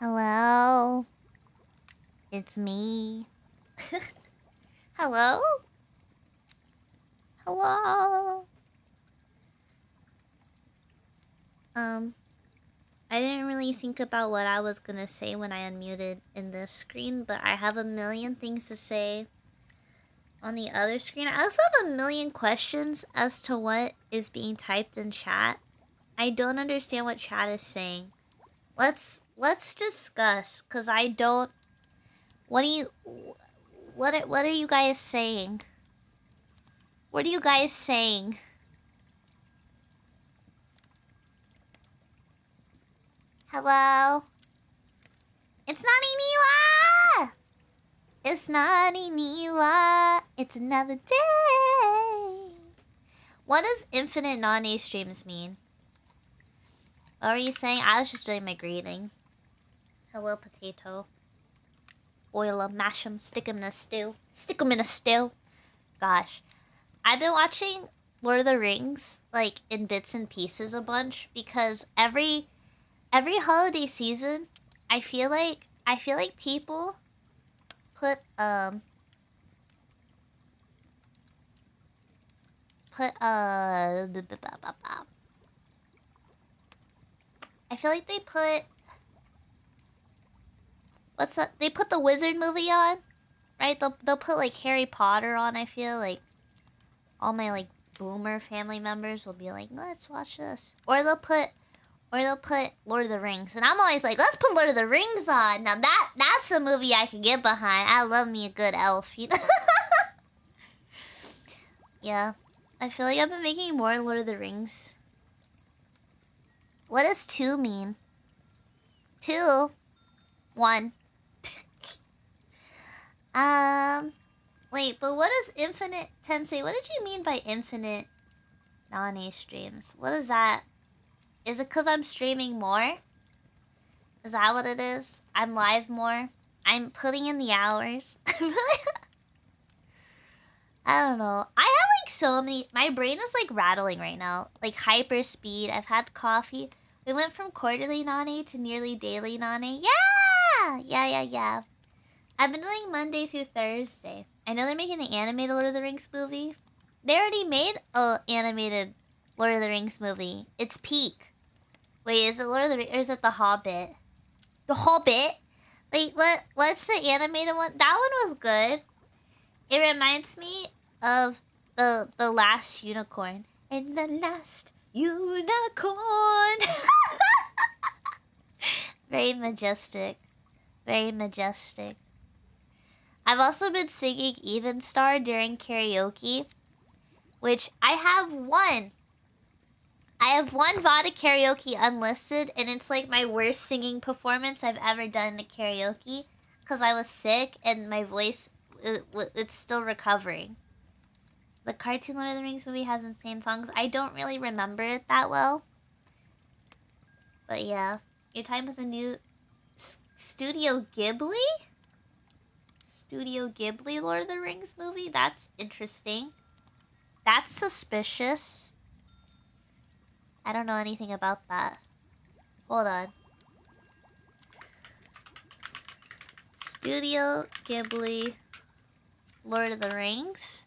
Hello? It's me. Hello? Hello? I didn't really think about what I was gonna say when I unmuted in this screen, but I have a million things to say on the other screen. I also have a million questions as to what is being typed in chat. I don't understand what chat is saying. Let's discuss, cause I don't. What are you guys saying? What are you guys saying? Hello? It's naneniwa! It's naneniwa! It's another day! What does infinite Nane streams mean? What were you saying? I was just doing my greeting. Hello, potato. Boil 'em, mash 'em, stick 'em in a stew. Stick 'em in a stew. Gosh. I've been watching Lord of the Rings, like, in bits and pieces a bunch, because every holiday season, I feel like people put I feel like they put what's that? They put the Wizard movie on, right? They'll put like Harry Potter on. I feel like all my like boomer family members will be like, let's watch this, or they'll put Lord of the Rings, and I'm always like, let's put Lord of the Rings on. Now that's a movie I can get behind. I love me a good elf, you know. Yeah, I feel like I've been making more Lord of the Rings. What does 2 mean? 2, 1. Wait, but what does infinite Tensei? What did you mean by infinite Nane streams? What is that? Is it because I'm streaming more? Is that what it is? I'm live more? I'm putting in the hours? I don't know. I have like so many... My brain is like rattling right now. Like hyper speed. I've had coffee. We went from quarterly Nane to nearly daily Nane. Yeah! Yeah. I've been doing Monday through Thursday. I know they're making the animated Lord of the Rings movie. They already made a animated Lord of the Rings movie. It's peak. Wait, is it Lord of the Rings or is it The Hobbit? The Hobbit? Like, what's the animated one? That one was good. It reminds me of the last unicorn. And the last unicorn. Very majestic. Very majestic. I've also been singing Even Star during karaoke, which I have one. I have one VOD karaoke unlisted, and it's like my worst singing performance I've ever done in a karaoke, because I was sick and my voice, it's still recovering. The cartoon Lord of the Rings movie has insane songs. I don't really remember it that well. But yeah. You're talking about the new Studio Ghibli? Studio Ghibli Lord of the Rings movie? That's interesting. That's suspicious. I don't know anything about that. Hold on. Studio Ghibli Lord of the Rings?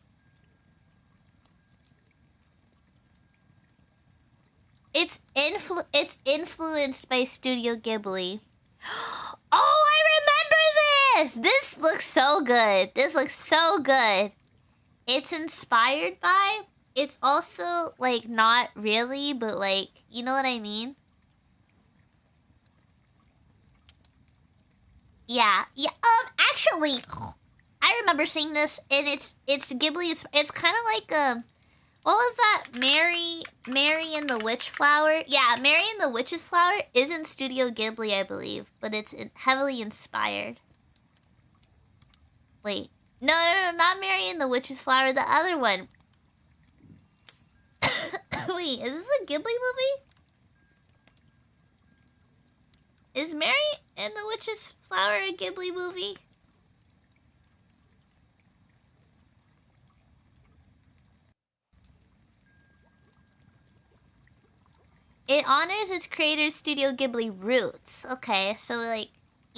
It's influenced by Studio Ghibli. Oh, I remember this! This looks so good. This looks so good. It's inspired by... It's also, like, not really, but, like, you know what I mean? Yeah. Actually, I remember seeing this, and it's Ghibli. It's kind of like, what was that? Mary and the Witch Flower? Yeah, Mary and the Witch's Flower isn't Studio Ghibli, I believe, but it's heavily inspired. Wait. No, not Mary and the Witch's Flower, the other one. Wait, is this a Ghibli movie? Is Mary and the Witch's Flower a Ghibli movie? It honors its creator's Studio Ghibli roots. Okay, so like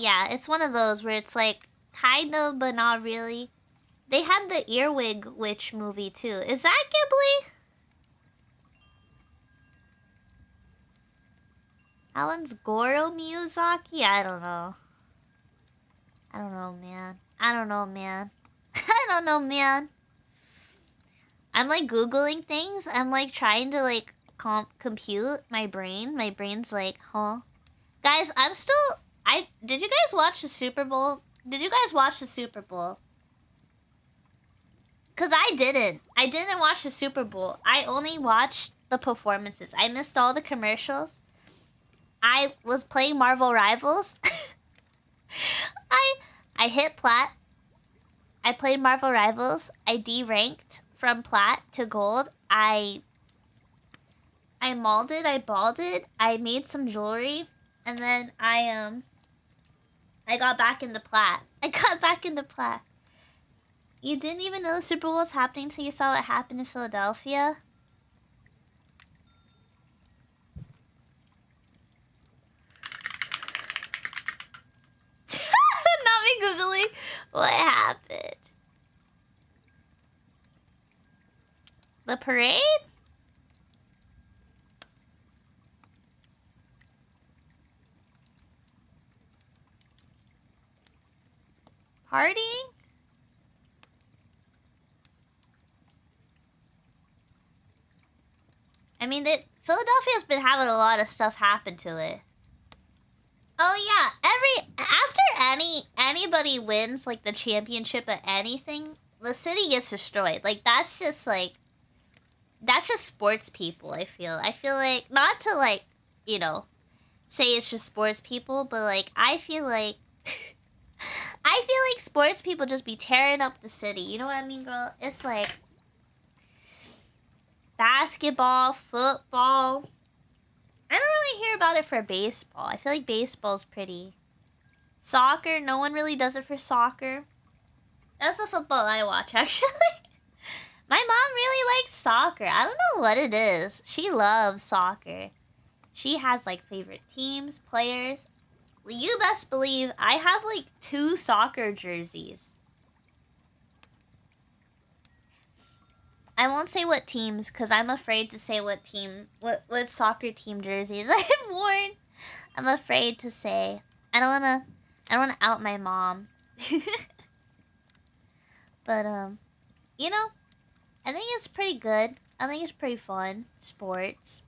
Yeah, it's one of those where it's like kind of but not really. They had the Earwig Witch movie too. Is that Ghibli? That one's Goro Miyazaki? I don't know. I don't know, man. I don't know, man. I don't know, man. I'm like Googling things. I'm like trying to like compute my brain. My brain's like, huh? Guys, I'm still... Did you guys watch the Super Bowl? Did you guys watch the Super Bowl? Because I didn't. I didn't watch the Super Bowl. I only watched the performances. I missed all the commercials. I was playing Marvel Rivals. I hit plat. I played Marvel Rivals. I D-ranked from plat to gold. I molded. I balded. I made some jewelry. And then I got back into plat. I got back into plat. You didn't even know the Super Bowl was happening until you saw what happened in Philadelphia? Not me Googling what happened. The parade? Partying? I mean, Philadelphia's been having a lot of stuff happen to it. Oh yeah, after anybody wins like the championship at anything, the city gets destroyed. Like that's just sports people. I feel like not to like say it's just sports people, but like I feel like sports people just be tearing up the city. You know what I mean, girl? It's like basketball, football. I don't really hear about it for baseball. I feel like baseball's pretty. Soccer, no one really does it for soccer. That's the football I watch, actually. My mom really likes soccer. I don't know what it is. She loves soccer. She has, like, favorite teams, players. You best believe I have, like, 2 soccer jerseys. I won't say what teams, because I'm afraid to say what soccer team jerseys I've worn. I'm afraid to say. I don't wanna out my mom. But, I think it's pretty good. I think it's pretty fun. Sports.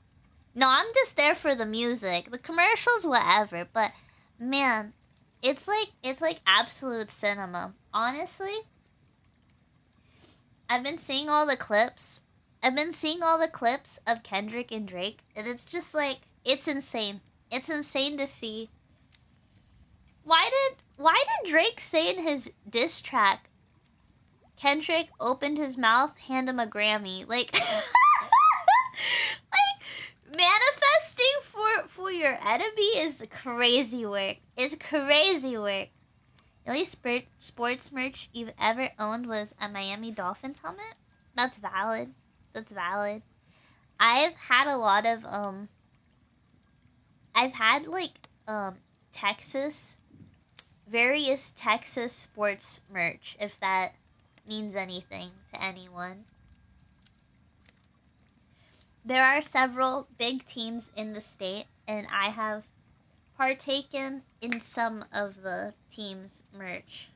No, I'm just there for the music. The commercials, whatever. But, man, it's like absolute cinema. Honestly, I've been seeing all the clips. I've been seeing all the clips of Kendrick and Drake, and it's just like, it's insane. It's insane to see. Why did Drake say in his diss track, Kendrick opened his mouth, hand him a Grammy? Like, like manifesting for your enemy is crazy work. It's crazy work. The only sports merch you've ever owned was a Miami Dolphins helmet? That's valid. That's valid. I've had a lot of, I've had, like, various Texas sports merch, if that means anything to anyone. There are several big teams in the state, and I have partaken in some of the team's merch.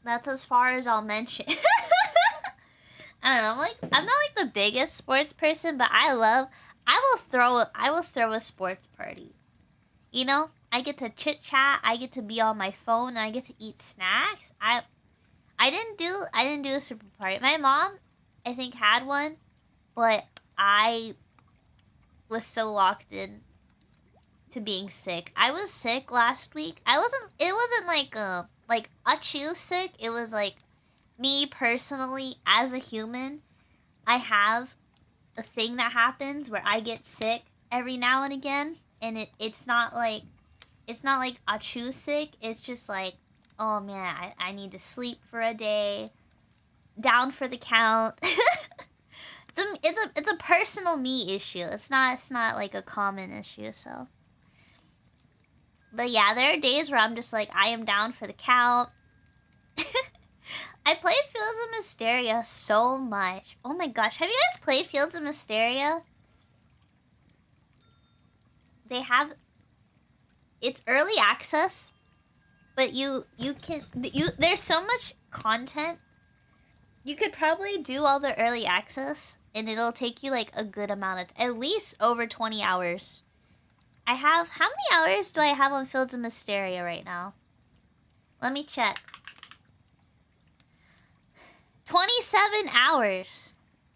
That's as far as I'll mention. I don't know. I'm not like the biggest sports person, but I will throw a sports party. You know, I get to chit chat. I get to be on my phone. And I get to eat snacks. I didn't do a super party. My mom, I think, had one, but I was so locked in to being sick. I was sick last week. It wasn't like achoo sick. It was like me personally as a human. I have a thing that happens where I get sick every now and again, and it's not like achoo sick. It's just like, oh man, I need to sleep for a day, down for the count. It's a personal me issue. It's not like a common issue. So But yeah, there are days where I'm just like, I am down for the count. I played Fields of Mysteria so much. Oh my gosh, have you guys played Fields of Mysteria? They have... It's early access, but there's so much content. You could probably do all the early access, and it'll take you like a good amount of... At least over 20 hours. I have... How many hours do I have on Fields of Mysteria right now? Let me check. 27 hours.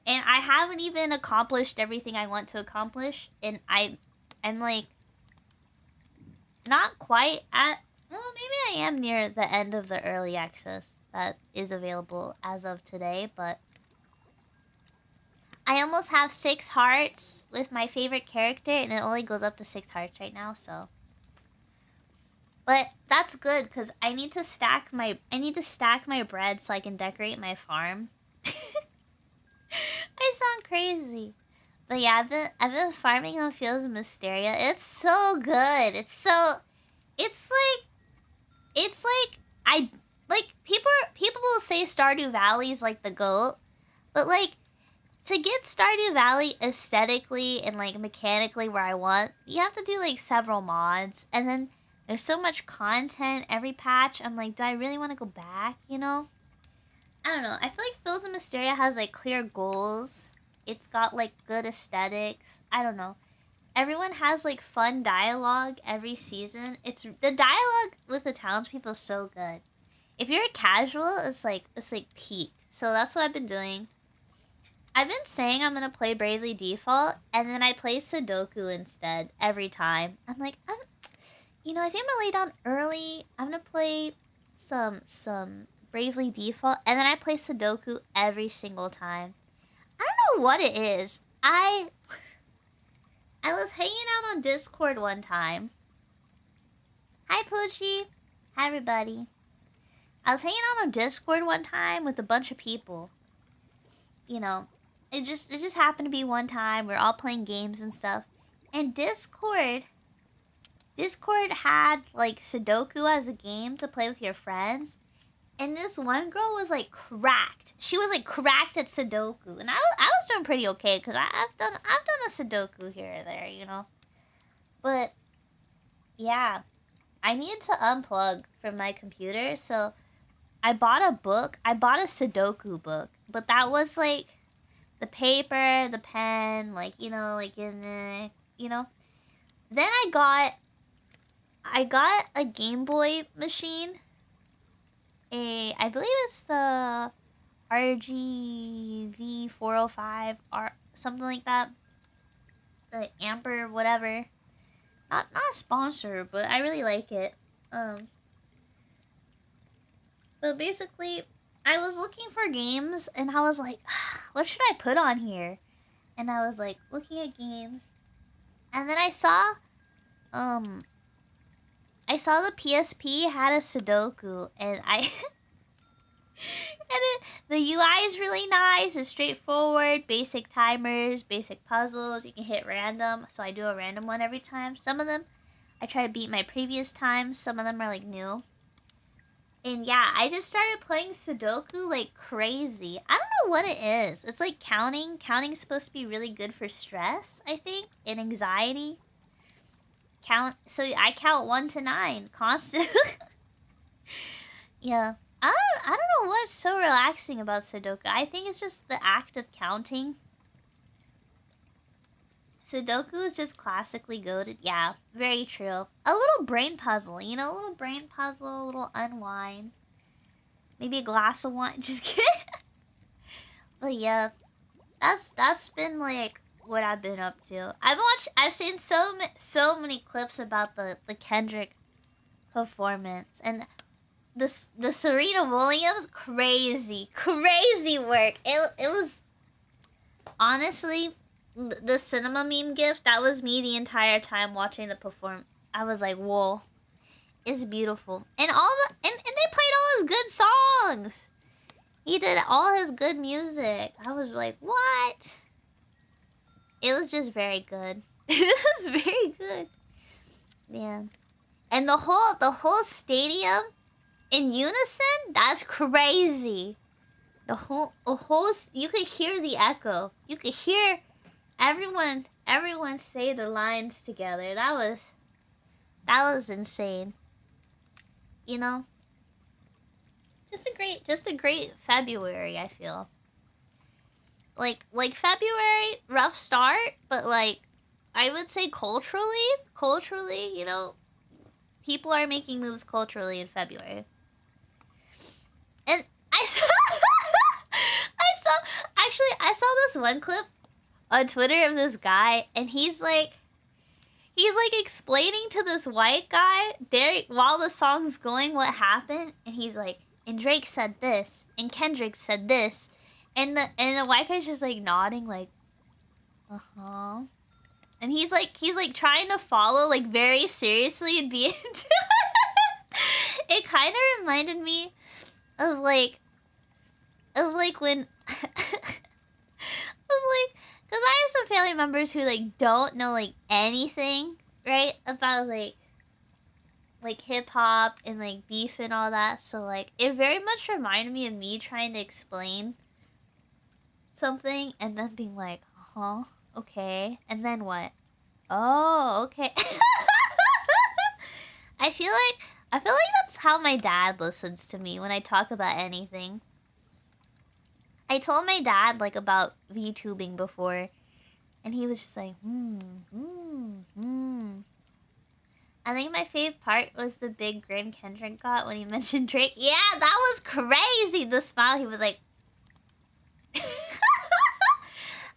And I haven't even accomplished everything I want to accomplish. And I'm like... Not quite at... Well, maybe I am near the end of the early access that is available as of today, but... I almost have 6 hearts with my favorite character, and it only goes up to 6 hearts right now, so... But that's good, because I need to stack my bread so I can decorate my farm. I sound crazy. But yeah, I've been farming on Fields of Mysteria. It's so good. It's like people will say Stardew Valley is like the GOAT, but like to get Stardew Valley aesthetically and like mechanically where I want, you have to do like several mods, and then there's so much content every patch. I'm like, do I really want to go back, you know? I don't know. I feel like Fields of Mysteria has like clear goals. It's got like good aesthetics. I don't know. Everyone has like fun dialogue every season. The dialogue with the townspeople is so good. If you're a casual, it's like peak. So that's what I've been doing. I've been saying I'm gonna play Bravely Default, and then I play Sudoku instead every time. I'm like, I think I'm gonna lay down early. I'm gonna play some Bravely Default, and then I play Sudoku every single time. I don't know what it is. I was hanging out on Discord one time. Hi, Poochie. Hi, everybody. I was hanging out on Discord one time with a bunch of people. You know, it just happened to be one time. We're all playing games and stuff. And Discord had, like, Sudoku as a game to play with your friends. And this one girl was, like, cracked. She was, like, cracked at Sudoku. And I was doing pretty okay, because I've done a Sudoku here or there, you know? But, yeah. I needed to unplug from my computer, so I bought a book. I bought a Sudoku book. But that was, like, the paper, the pen, like, you know, like, in the, you know? Then I got a Game Boy machine. I believe it's the RGV 405 or something like that. The Amper, whatever. Not a sponsor, but I really like it. But basically, I was looking for games, and I was like, what should I put on here? And I was like, looking at games. And then I saw the PSP had a Sudoku, and the UI is really nice. It's straightforward, basic timers, basic puzzles. You can hit random, so I do a random one every time. Some of them, I try to beat my previous times. Some of them are like new. And yeah, I just started playing Sudoku like crazy. I don't know what it is. It's like counting. Counting's supposed to be really good for stress, I think, and anxiety. So I count 1 to 9 constantly. Yeah. I don't know what's so relaxing about Sudoku. I think it's just the act of counting. Sudoku is just classically goated. Yeah, very true. A little brain puzzle, you know, a little brain puzzle, a little unwind. Maybe a glass of wine. Just kidding. But yeah, that's been like what I've been up to. I've seen so many clips about the Kendrick performance, and the Serena Williams, crazy work. It was honestly the cinema meme gift. That was me the entire time watching the perform. I was like, whoa, it's beautiful, and and they played all his good songs. He did all his good music. I was like, what? It was just very good. It was very good. Man. And the whole stadium in unison, that's crazy. The whole you could hear the echo. You could hear everyone say the lines together. That was insane. You know? Just a great February, I feel. Like February, rough start, but like I would say culturally, you know, people are making moves culturally in February. And I saw I saw this one clip on Twitter of this guy, and he's like explaining to this white guy there while the song's going what happened, and he's like, and Drake said this, and Kendrick said this, and the white guy's just like nodding like, uh-huh. And he's like trying to follow like very seriously and be into it. It kind of reminded me of like when because I have some family members who like don't know like anything, right, about like hip hop and like beef and all that. So like it very much reminded me of me trying to explain something and then being like, huh, okay, and then what? Oh, okay. I feel like that's how my dad listens to me when I talk about anything. I told my dad like about VTubing before, and he was just like, I think my fave part was the big grin Kendrick got when he mentioned Drake. Yeah, that was crazy. The smile, he was like,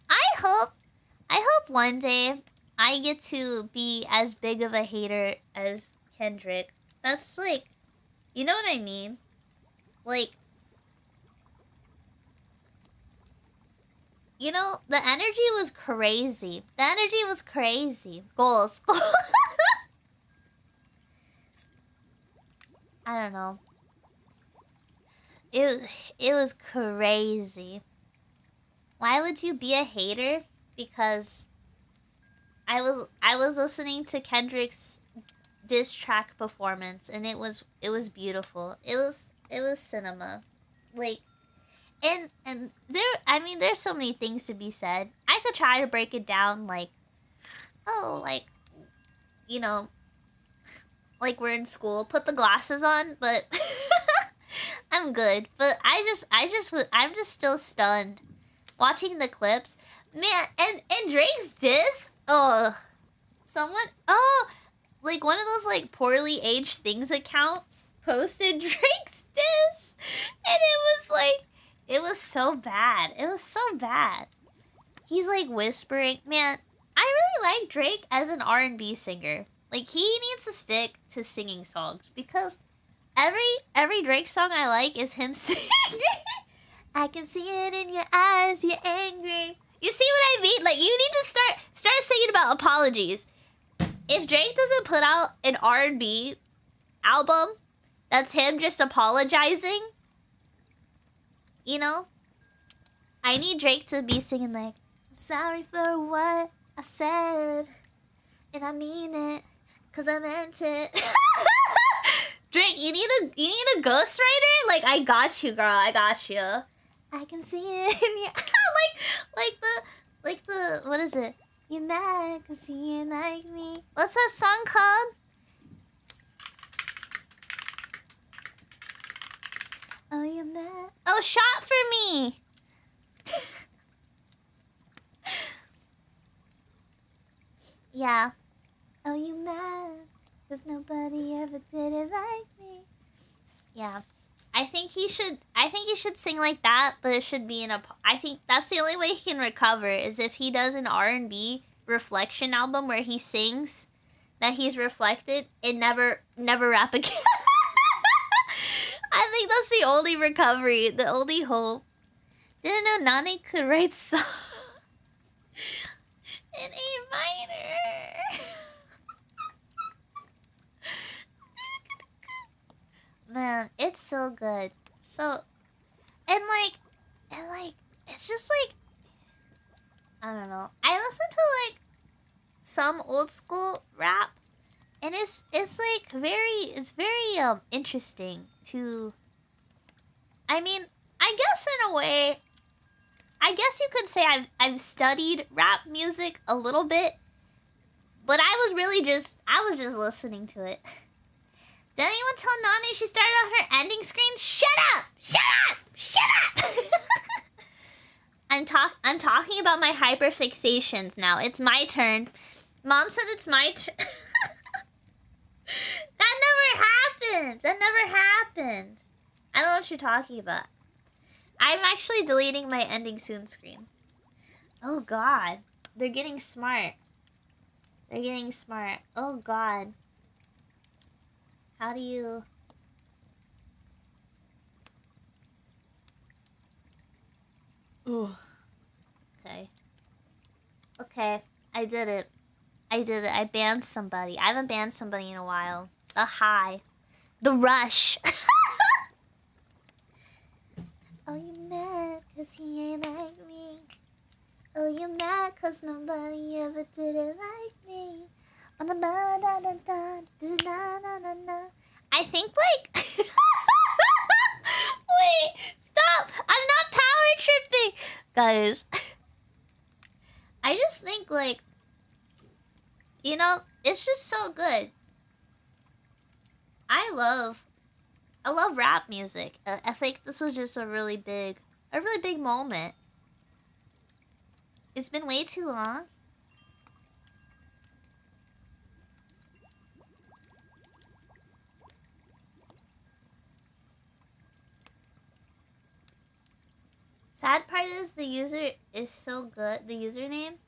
I hope one day I get to be as big of a hater as Kendrick. That's like, you know what I mean? Like, you know, the energy was crazy. Goals. I don't know. It was crazy. Why would you be a hater? Because I was listening to Kendrick's diss track performance, and it was beautiful. It was cinema. Like, and there's so many things to be said. I could try to break it down like, oh, like, you know, like we're in school, put the glasses on, but I'm good. But I'm just still stunned watching the clips. Man, and Drake's diss? Oh, like one of those like poorly aged things accounts posted Drake's diss, and it was so bad. It was so bad. He's like whispering. Man, I really like Drake as an R&B singer. Like, he needs to stick to singing songs, because every Drake song I like is him singing. I can see it in your eyes, you're angry. You see what I mean? Like, you need to start singing about apologies. If Drake doesn't put out an R&B album that's him just apologizing, you know, I need Drake to be singing like, I'm sorry for what I said, and I mean it, 'cause I meant it. Drake, you need a ghostwriter? Like, I got you, girl. I got you. I can see it in your like the what is it? You're mad 'cause you ain't like me. What's that song called? Oh, you're mad. Oh, shot for me. Yeah. Oh, you mad 'cause nobody ever did it like me. Yeah. I think he should sing like that, but it should be in a... I think that's the only way he can recover, is if he does an R&B reflection album where he sings that he's reflected and never rap again. I think that's the only recovery, the only hope. Didn't know Nane could write songs in A minor. Man, it's so good. So, and it's just like, I don't know. I listen to like some old school rap, And it's like very interesting to. I mean, I guess in a way, I guess you could say I've studied rap music a little bit, but I was just listening to it. Did anyone tell Nane she started on her ending screen? Shut up! Shut up! Shut up! I'm talking about my hyperfixations now. It's my turn. Mom said it's my turn. That never happened. That never happened. I don't know what you're talking about. I'm actually deleting my ending soon screen. Oh god. They're getting smart. They're getting smart. Oh god. How do you... Ooh. Okay. Okay. I did it. I did it. I banned somebody. I haven't banned somebody in a while. Hi. The Rush. Oh, you mad cause he ain't like me. Oh, you mad cause nobody ever did it like me. On the ba da da da da da da da. I think like wait, stop! I'm not power tripping, guys. I just think like, you know, it's just so good. I love rap music. I think this was just a really big moment. It's been way too long. Sad part is the user is so good. The username?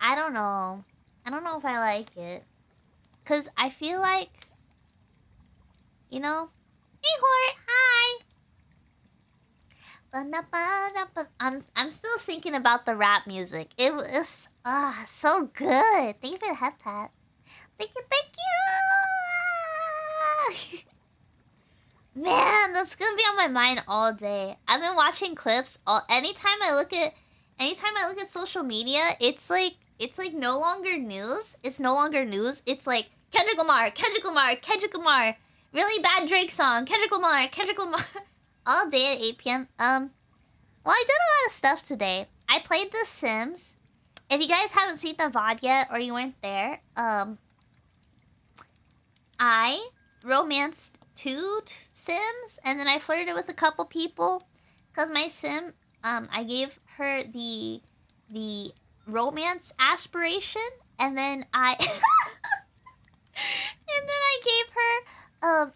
I don't know. I don't know if I like it. 'Cause I feel like, you know, hey Hort, hi. I'm still thinking about the rap music. It was so good. Thank you for the head pat. Thank you. Man, that's gonna be on my mind all day. I've been watching clips. Anytime I look at social media, it's like no longer news. It's no longer news. It's like Kendrick Lamar. Really bad Drake song. Kendrick Lamar. All day at 8 p.m. Well, I did a lot of stuff today. I played The Sims. If you guys haven't seen the VOD yet or you weren't there, I romanced 2 Sims, and then I flirted with a couple people. Cause my Sim, I gave her the romance aspiration, and then I gave her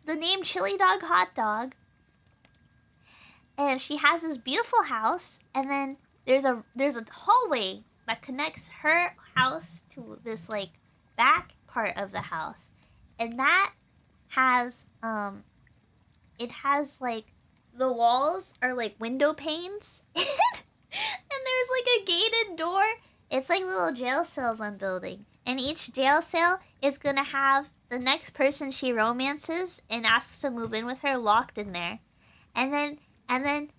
the name Chili Dog Hot Dog. And she has this beautiful house, and then there's a hallway that connects her house to this like back part of the house, and that has it has like the walls are like window panes, and there's like a gated door. It's like little jail cells I'm building, and each jail cell is gonna have the next person she romances and asks to move in with her locked in there, and then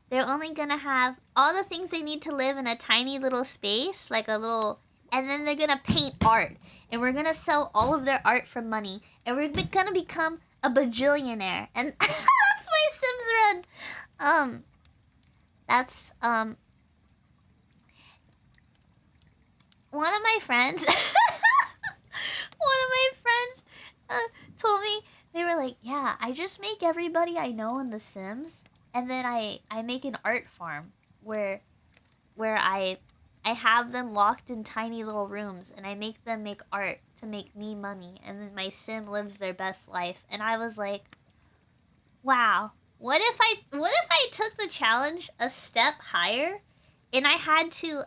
they're only gonna have all the things they need to live in a tiny little space, like a little, and then they're gonna paint art, and we're gonna sell all of their art for money, and we're gonna become a bajillionaire, and that's my Sims run. That's one of my friends told me, they were like, yeah, I just make everybody I know in The Sims, and then I make an art farm where I have them locked in tiny little rooms, and I make them make art to make me money, and then my Sim lives their best life. And I was like, wow, what if I took the challenge a step higher, and I had to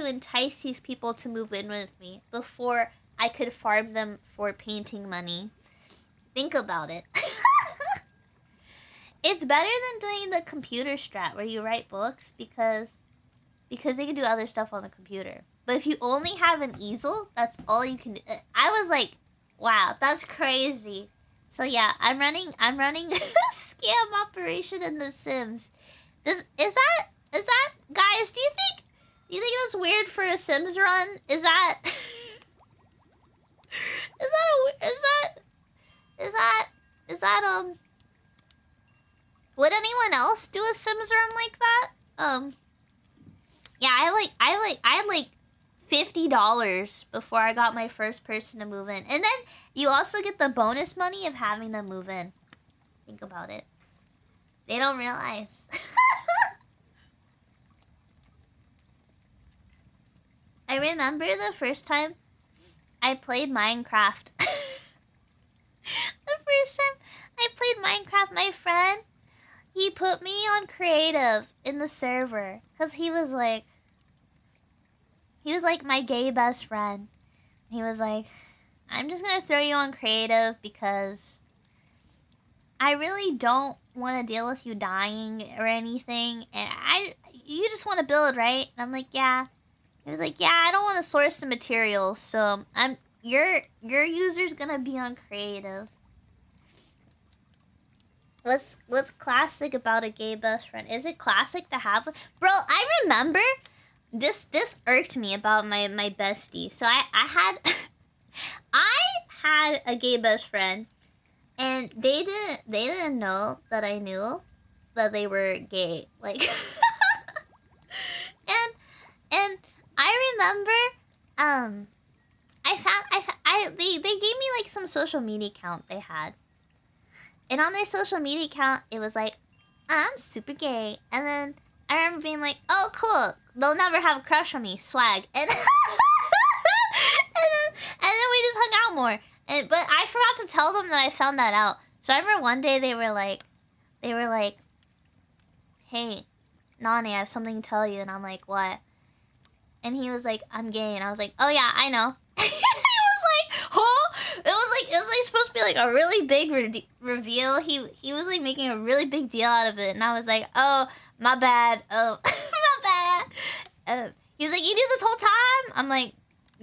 entice these people to move in with me before I could farm them for painting money. Think about it. It's better than doing the computer strat where you write books because they can do other stuff on the computer. But if you only have an easel, that's all you can do. I was like, wow, that's crazy. So yeah, I'm running a scam operation in The Sims. Is that guys, do you think that's weird for a Sims run? Is that Is that would anyone else do a Sims run like that? Yeah, I had like $50 before I got my first person to move in. And then you also get the bonus money of having them move in. Think about it. They don't realize. I remember the first time I played Minecraft. The first time I played Minecraft, my friend, he put me on creative in the server. Because he was like my gay best friend. He was like, I'm just going to throw you on creative because I really don't want to deal with you dying or anything. And you just want to build, right? And I'm like, yeah. He was like, yeah, I don't want to source the materials, so your user's gonna be on creative. What's classic about a gay best friend? Is it classic to have? Bro, I remember this irked me about my bestie. So I had a gay best friend, and they didn't know that I knew that they were gay. Like and I remember, they gave me like some social media account they had. And on their social media account, it was like, I'm super gay. And then I remember being like, oh, cool. They'll never have a crush on me. Swag. And, and then we just hung out more. But I forgot to tell them that I found that out. So I remember one day they were like, hey, Nane, I have something to tell you. And I'm like, what? And he was like, I'm gay. And I was like, oh yeah, I know. It was like, huh? It was like supposed to be like a really big reveal. He was like making a really big deal out of it. And I was like, oh, my bad. Oh, my bad. He was like, you knew this whole time? I'm like,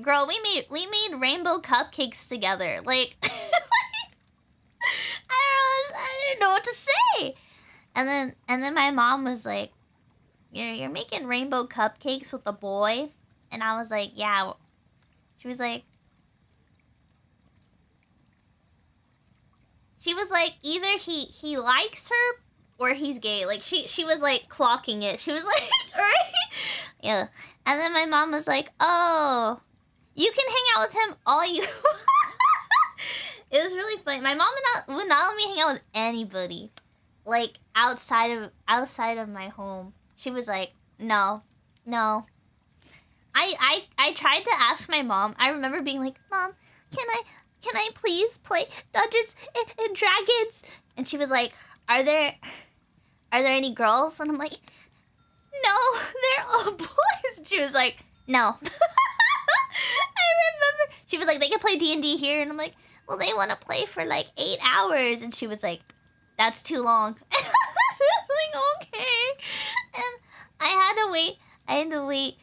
girl, we made rainbow cupcakes together. Like, I didn't know what to say. And then my mom was like, You're making rainbow cupcakes with a boy? And I was like, yeah. She was like, either he likes her or he's gay. Like, she was like clocking it. She was like, right? Yeah. And then my mom was like, oh, you can hang out with him all you It was really funny. My mom would not let me hang out with anybody. Like, outside of my home. She was like, no. I tried to ask my mom. I remember being like, Mom, can I please play Dungeons and Dragons? And she was like, Are there any girls? And I'm like, no, they're all boys. She was like, no. I remember. She was like, they can play D&D here. And I'm like, well, they want to play for like 8 hours. And she was like, that's too long. And I was like, okay. And I had to wait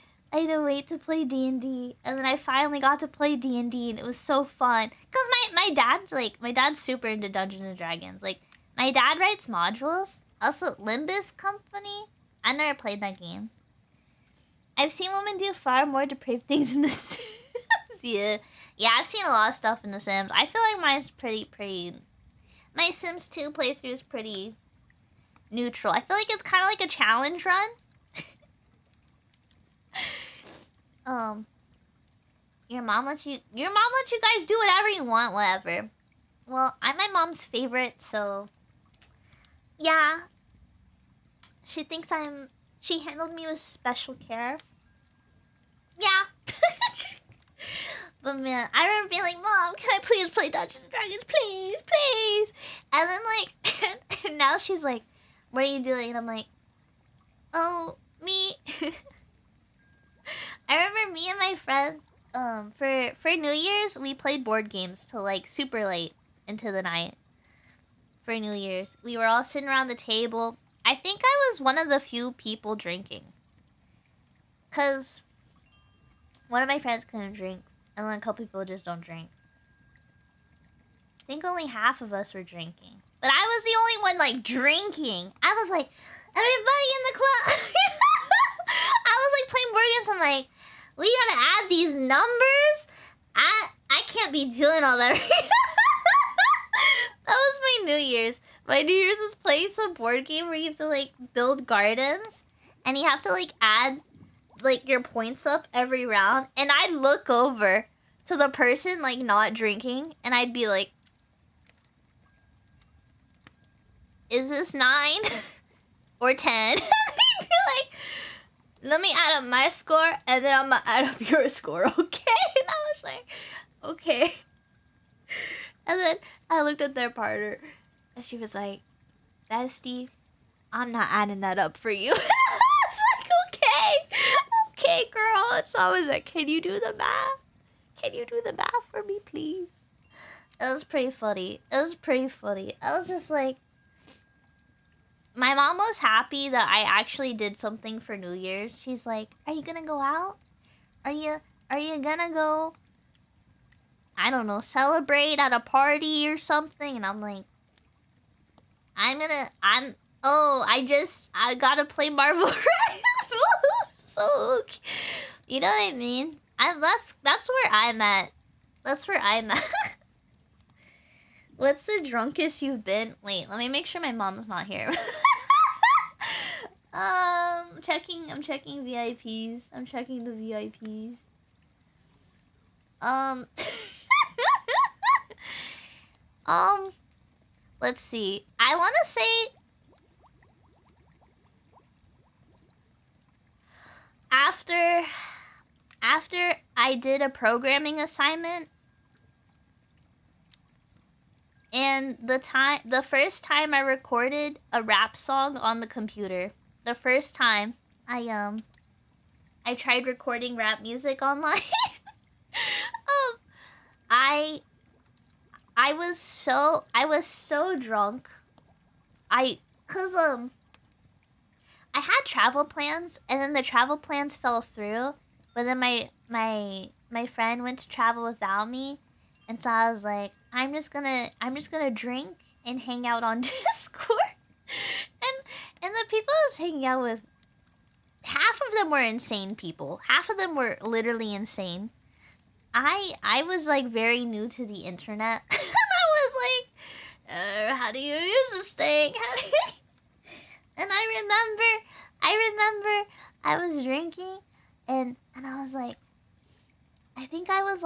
to play D&D. And then I finally got to play D&D, and it was so fun. Because my dad's super into Dungeons and Dragons. Like, my dad writes modules. Also, Limbus Company. I never played that game. I've seen women do far more depraved things in The Sims. Yeah, I've seen a lot of stuff in The Sims. I feel like mine's pretty... My Sims 2 playthrough is pretty neutral. I feel like it's kind of like a challenge run. Your mom lets you guys do whatever you want, whatever. Well, I'm my mom's favorite, so yeah. She handled me with special care. Yeah. But man, I remember being like, Mom, can I please play Dungeons & Dragons? Please, please. And then like, and now she's like, what are you doing? And I'm like, oh, me. I remember me and my friends, for New Year's, we played board games till like super late into the night. For New Year's, we were all sitting around the table. I think I was one of the few people drinking. Because one of my friends couldn't drink. And then a couple people just don't drink. I think only half of us were drinking. But I was the only one, like, drinking. I was like, everybody in the club. I was, like, playing board games. I'm like, we gotta add these numbers. I can't be doing all that right now. That was my New Year's. My New Year's was playing some board game where you have to, like, build gardens. And you have to, like, add, like, your points up every round. And I'd look over to the person, like, not drinking. And I'd be like, is this 9? Or 10? They'd be like, let me add up my score, and then I'm gonna add up your score, okay? And I was like, okay. And then I looked at their partner, and she was like, bestie, I'm not adding that up for you. And I was like, okay, girl. And so I was like, can you do the math? Can you do the math for me, please? It was pretty funny. I was just like, my mom was happy that I actually did something for New Year's. She's like, are you gonna go out? Are you gonna go, I don't know, celebrate at a party or something? And I'm like, I gotta play Marvel Rivals. So, you know what I mean? That's where I'm at. What's the drunkest you've been? Wait, let me make sure my mom's not here. I'm checking VIPs. I'm checking the VIPs. Let's see. I want to say after I did a programming assignment, and the first time I recorded a rap song on the computer, the first time I tried recording rap music online. I was so drunk. Cause I had travel plans, and then the travel plans fell through. But then my friend went to travel without me, and so I was like, I'm just gonna drink and hang out on Discord. And the people I was hanging out with, half of them were insane people. Half of them were literally insane. I was like very new to the internet. I was like, how do you use this thing? And I remember I was drinking, and I was like, I think I was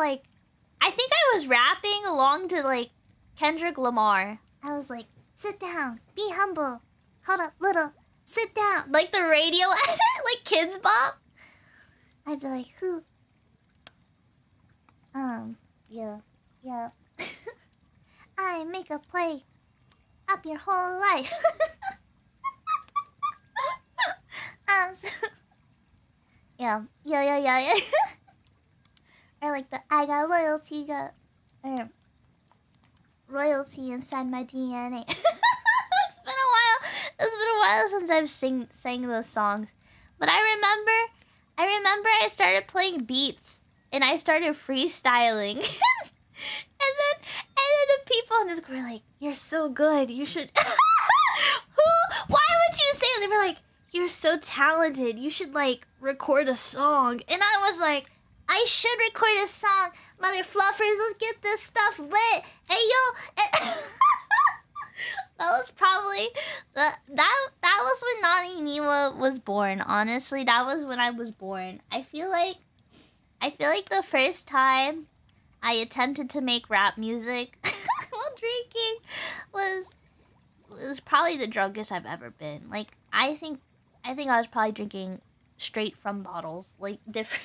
rapping along to like Kendrick Lamar. I was like, sit down, be humble, hold up, little, sit down, like the radio edit, like Kids Bop. I'd be like, who? Yeah. I make a play up your whole life. Yeah. Or like the I got loyalty, royalty inside my DNA. It's been a while since I've sang those songs. But I remember I started playing beats and I started freestyling. and then the people on Discord were like, you're so good, you should why would you say it? They were like, you're so talented, you should like record a song. And I was like, I should record a song, mother fluffers, let's get this stuff lit. Hey yo. That was probably that was when Naneniwa was born. Honestly, that was when I was born. I feel like the first time I attempted to make rap music while drinking was probably the drunkest I've ever been. Like I think I was probably drinking straight from bottles, like different.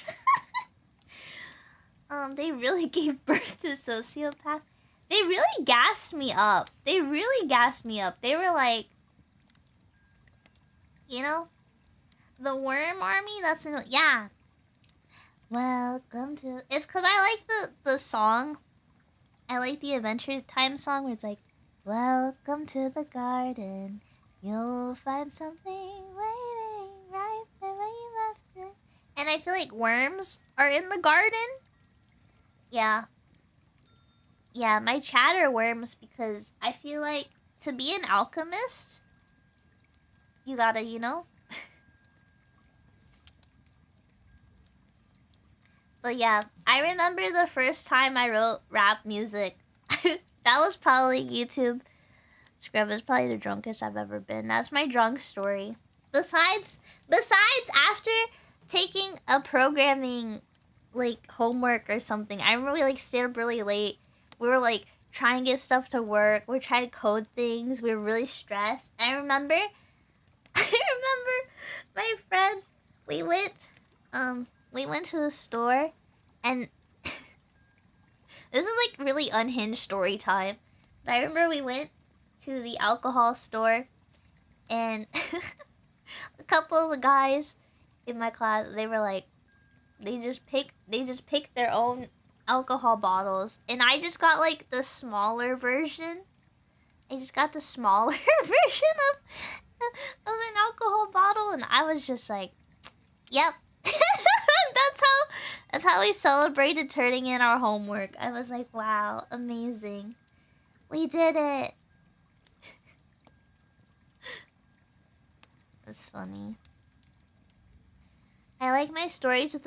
They really gave birth to sociopath. They really gassed me up. They were like, you know, the wormarmy. That's yeah. Welcome to. It's because I like the song. I like the Adventure Time song where it's like, welcome to the garden. You'll find something waiting right there where you left it. And I feel like worms are in the garden. Yeah. Yeah, my chat are worms because I feel like to be an alchemist, you gotta, you know. But yeah, I remember the first time I wrote rap music. That was probably YouTube. Scrub is probably the drunkest I've ever been. That's my drunk story. Besides after taking a programming like homework or something, I remember we like stayed up really late. We were like trying to get stuff to work. We were trying to code things. We were really stressed. I remember my friends, we went to the store and this is like really unhinged story time. But I remember we went to the alcohol store and a couple of the guys in my class, they were like, they just picked their own alcohol bottles, and I just got like the smaller version. I just got the smaller version of an alcohol bottle, and I was just like, yep. That's how we celebrated turning in our homework. I was like, wow, amazing. We did it. That's funny. I like my stories with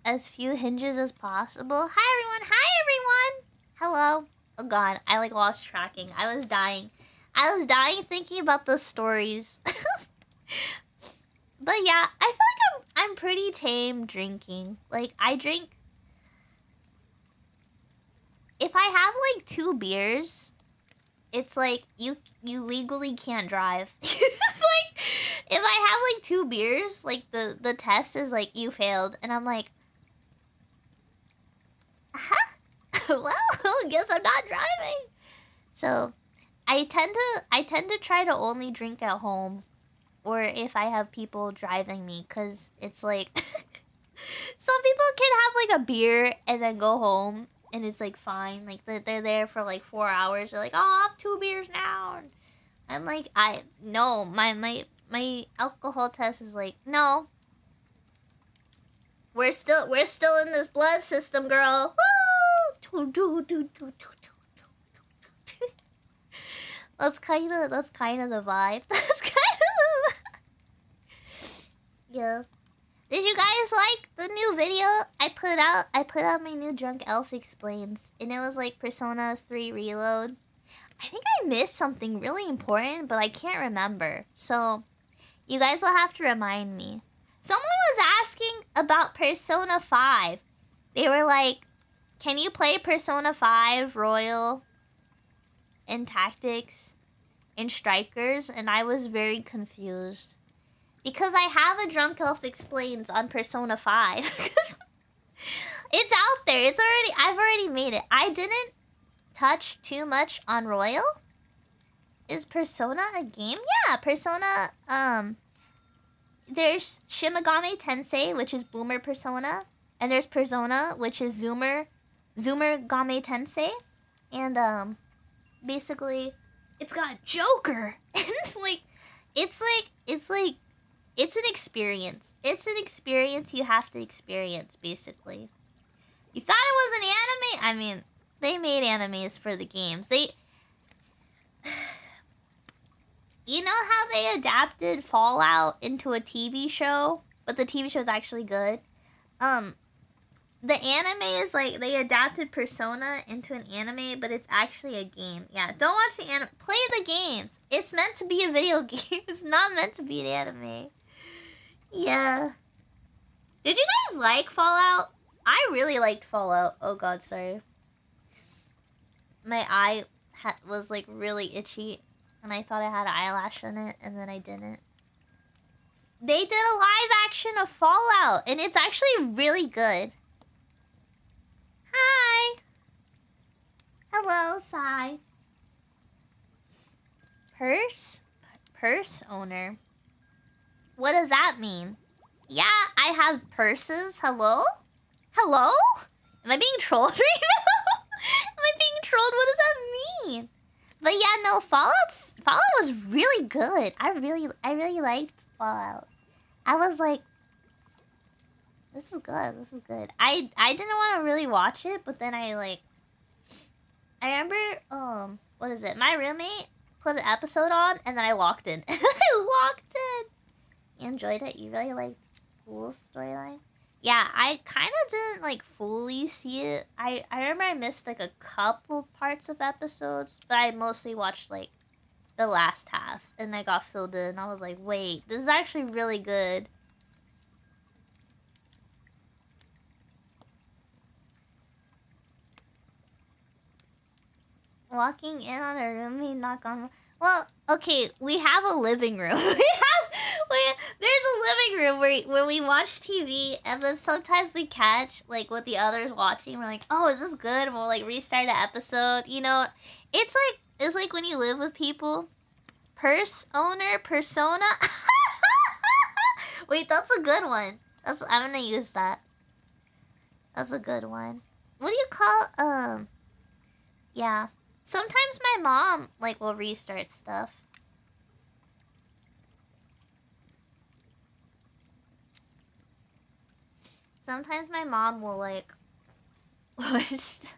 as few hinges as possible. Hi everyone. Hi everyone. Hello. Oh god, I like lost tracking. I was dying thinking about the stories. But yeah, I feel like I'm pretty tame drinking. Like I drink. If I have like 2 beers, it's like you legally can't drive. It's like if I have like 2 beers, like the test is like you failed, and I'm like, well, guess I'm not driving. So I tend to try to only drink at home, or if I have people driving me, cause it's like some people can have like a beer and then go home. And it's like fine, like they're there for like 4 hours. They're like, oh, I have 2 beers now. And I'm like, no, my alcohol test is like, no. We're still in this blood system, girl. Woo! That's kind of the vibe. That's kind of yeah. Did you guys like the new video I put out? I put out my new Drunk Elf Explains, and it was like Persona 3 Reload. I think I missed something really important, but I can't remember. So, you guys will have to remind me. Someone was asking about Persona 5. They were like, can you play Persona 5 Royal and Tactics and Strikers? And I was very confused. Because I have a Drunk Elf Explains on Persona 5. It's out there. I've already made it. I didn't touch too much on Royal. Is Persona a game? Yeah, Persona, there's Shimigami Tensei, which is Boomer Persona. And there's Persona, which is Zoomer Game Tensei. And, basically, it's got Joker. And, it's an experience. It's an experience you have to experience, basically. You thought it was an anime? I mean, they made animes for the games. You know how they adapted Fallout into a TV show? But the TV show is actually good. The anime is like, they adapted Persona into an anime, but it's actually a game. Yeah, don't watch the anime. Play the games. It's meant to be a video game. It's not meant to be an anime. Yeah. Did you guys like Fallout? I really liked Fallout. Oh god, sorry. My eye was like really itchy, and I thought I had an eyelash on it, and then I didn't. They did a live action of Fallout, and it's actually really good. Hi. Hello, Sai. Purse owner. What does that mean? Yeah, I have purses. Hello? Hello? Am I being trolled right now? Am I being trolled? What does that mean? But yeah, no, Fallout was really good. I really liked Fallout. I was like, this is good. This is good. I didn't want to really watch it, but then I remember what is it? My roommate put an episode on, and then I locked in. I locked in. You enjoyed it? You really liked Cool's storyline? Yeah, I kind of didn't like fully see it. I remember I missed like a couple parts of episodes, but I mostly watched like the last half, and I got filled in. I was like, wait, this is actually really good. Walking in on a roommate, knock on. Well, okay, we have a living room. There's a living room where we watch TV, and then sometimes we catch like what the others watching. We're like, oh, is this good? And we'll like restart an episode. You know, it's like when you live with people. Persona. Wait, that's a good one. I'm gonna use that. That's a good one. What do you call yeah. Sometimes my mom like will restart stuff. Sometimes my mom will like I'm just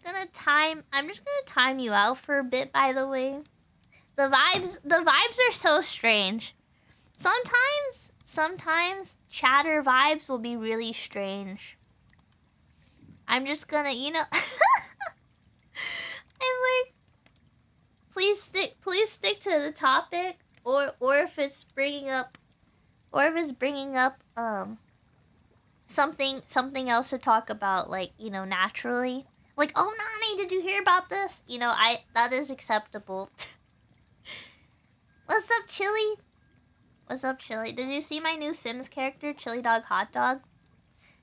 gonna time you out for a bit, by the way. The vibes are so strange. Sometimes chatter vibes will be really strange. I'm just gonna, you know, I'm like, please stick to the topic, or if it's bringing up something else to talk about, like, you know, naturally. Like, oh, Nane, did you hear about this? You know, that is acceptable. What's up, Chili? What's up, Chili? Did you see my new Sims character, Chili Dog Hot Dog?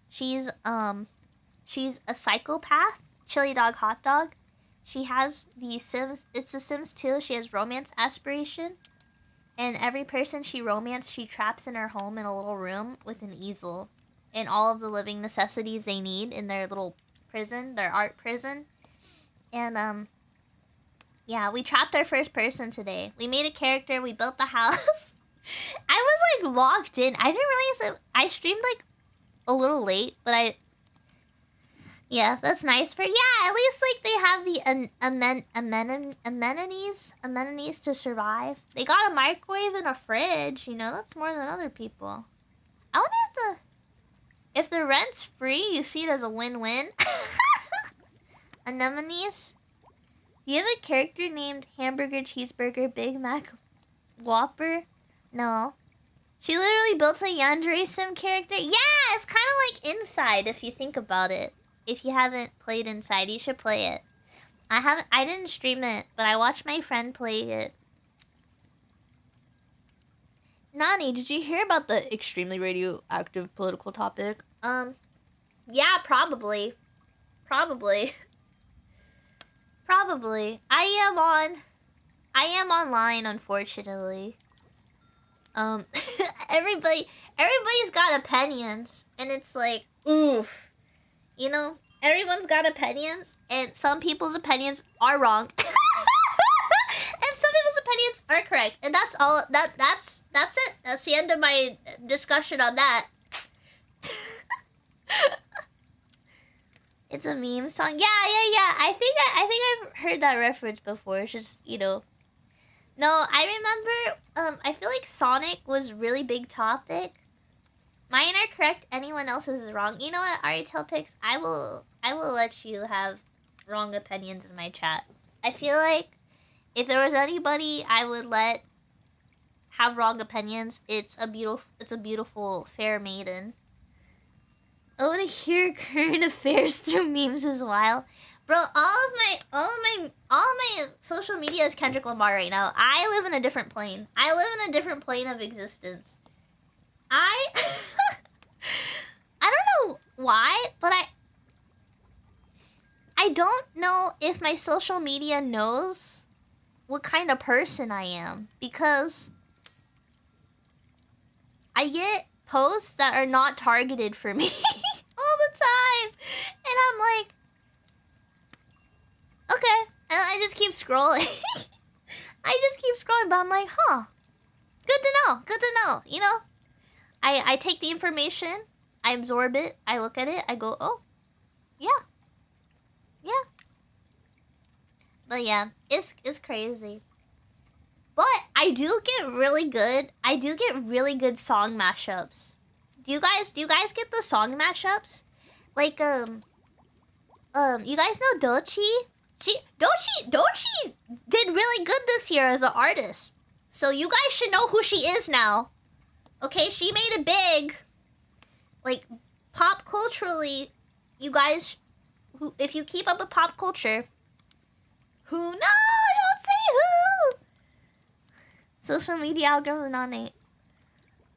She's a psychopath, Chili Dog Hot Dog. She has the Sims, it's the Sims 2, she has romance aspiration. And every person she romanced, she traps in her home in a little room with an easel. And all of the living necessities they need in their little prison, their art prison. And, yeah, we trapped our first person today. We made a character, we built the house. I was, like, locked in. I didn't realize I streamed, like, a little late, but yeah, that's nice for, yeah, at least, like, they have the amenities to survive. They got a microwave and a fridge, you know, that's more than other people. I wonder if the rent's free, you see it as a win-win. Anemones. Do you have a character named Hamburger, Cheeseburger, Big Mac, Whopper? No. She literally built a Yandere Sim character. Yeah, it's kind of like Inside if you think about it. If you haven't played Inside, you should play it. I didn't stream it, but I watched my friend play it. Nani, did you hear about the extremely radioactive political topic? Yeah, probably. Probably. I am online, unfortunately. Everybody's got opinions, and it's like, oof. You know, everyone's got opinions, and some people's opinions are wrong. And some people's opinions are correct. And that's all, that's it. That's the end of my discussion on that. It's a meme song. Yeah. I think I've heard that reference before. It's just, you know. No, I remember, I feel like Sonic was really big topic. Mine are correct, anyone else's is wrong. You know what, Aritel Pix? I will let you have wrong opinions in my chat. I feel like if there was anybody I would let have wrong opinions, it's a beautiful fair maiden. Oh, to hear current affairs through memes is wild. Bro, all of my social media is Kendrick Lamar right now. I live in a different plane. I live in a different plane of existence. I don't know why, but I don't know if my social media knows what kind of person I am, because I get posts that are not targeted for me all the time, and I'm like, okay, and I just keep scrolling. But I'm like, huh, good to know, you know. I take the information, I absorb it, I look at it, I go, oh, yeah, Yeah. But yeah, it's crazy. But I do get really good. I do get really good song mashups. Do you guys get the song mashups? Like you guys know Dochi? Dochi did really good this year as an artist. So you guys should know who she is now. Okay, she made it big. Like pop culturally, you guys who if you keep up with pop culture, who no, don't say who. Social media algorithm on Nane.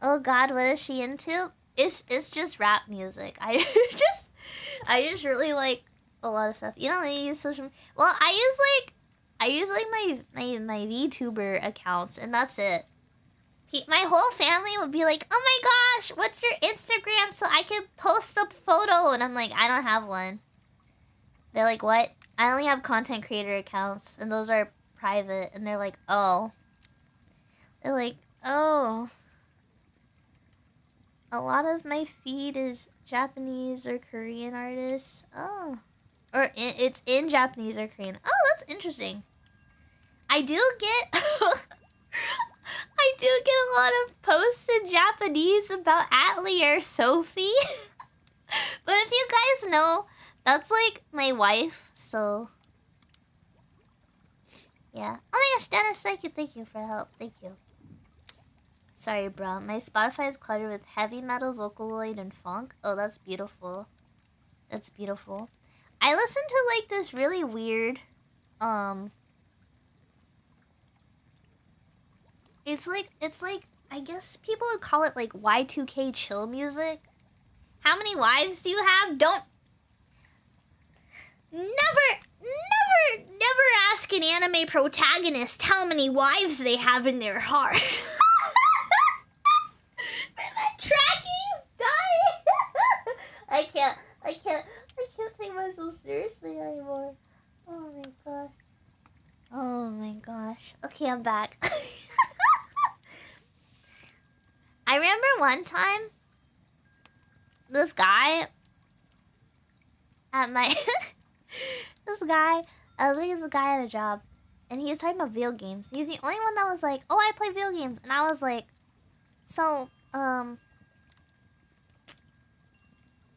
Oh god, what is she into? It's just rap music. I just really like a lot of stuff. You don't really use social. Well, I use my vtuber accounts, and that's it. My whole family would be like, "Oh my gosh, what's your Instagram so I can post a photo?" And I'm like, "I don't have one." They're like, "What?" I only have content creator accounts, and those are private. And they're like, "Oh." They're like, "Oh." A lot of my feed is Japanese or Korean artists. Oh. Or it's in Japanese or Korean. Oh, that's interesting. I do get I do get a lot of posts in Japanese about Atlee or Sophie. But if you guys know, that's like my wife, so yeah. Oh my gosh, Dennis, thank you for the help. Thank you. Sorry, bro. My Spotify is cluttered with heavy metal, Vocaloid, and funk. Oh, that's beautiful. That's beautiful. I listen to like this really weird, it's like I guess people would call it like Y2K chill music. How many wives do you have? Don't never ask an anime protagonist how many wives they have in their heart. My tracking is dying. I can't take myself seriously anymore. Oh my gosh. Oh my gosh. Okay, I'm back. I remember one time, this guy at my I was working with this guy at a job, and he was talking about video games. He's the only one that was like, "Oh, I play video games," and I was like, "So,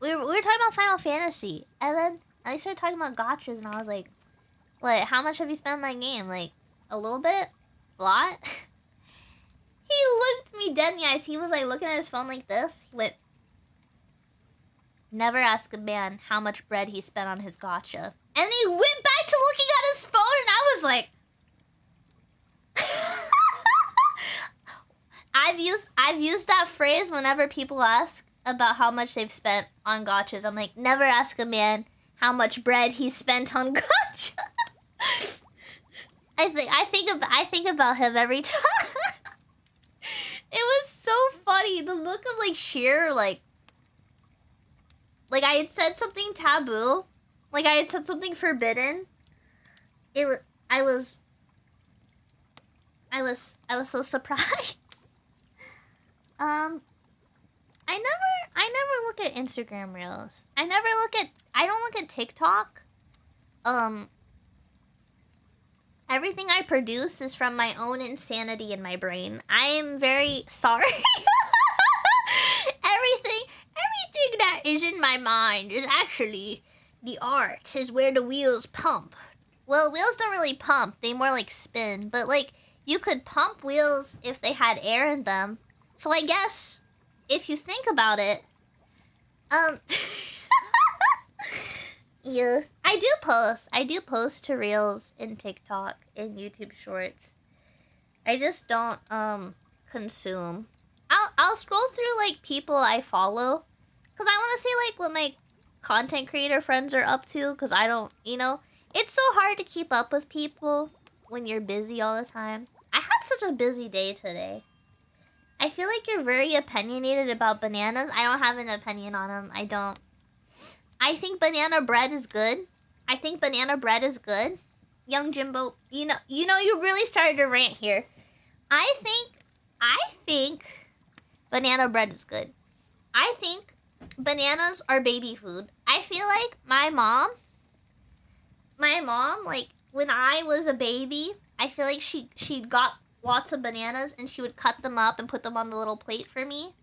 we were talking about Final Fantasy," and then I started talking about gachas, and I was like, "What? How much have you spent on that game? Like, a little bit? A lot?" He looked me dead in the eyes. He was like looking at his phone like this. He went, "Never ask a man how much bread he spent on his gacha." And he went back to looking at his phone, and I was like, I've used that phrase whenever people ask about how much they've spent on gachas. I'm like, never ask a man how much bread he spent on gacha. I think about him every time. It was so funny. The look of like sheer like I had said something taboo, like I had said something forbidden. I was so surprised. I never look at Instagram Reels. I don't look at TikTok. Everything I produce is from my own insanity in my brain. I am very sorry. Everything that is in my mind is actually the art, is where the wheels pump. Well, wheels don't really pump. They more like spin. But like, you could pump wheels if they had air in them. So I guess, if you think about it, yeah. I do post to Reels and TikTok and YouTube Shorts. I just don't, consume. I'll scroll through, like, people I follow. Because I want to see, like, what my content creator friends are up to. Because I don't, it's so hard to keep up with people when you're busy all the time. I had such a busy day today. I feel like you're very opinionated about bananas. I don't have an opinion on them. I don't. I think banana bread is good. Young Jimbo, you really started to rant here. I think banana bread is good. I think bananas are baby food. I feel like my mom my mom, like, when I was a baby, I feel like she got lots of bananas and she would cut them up and put them on the little plate for me.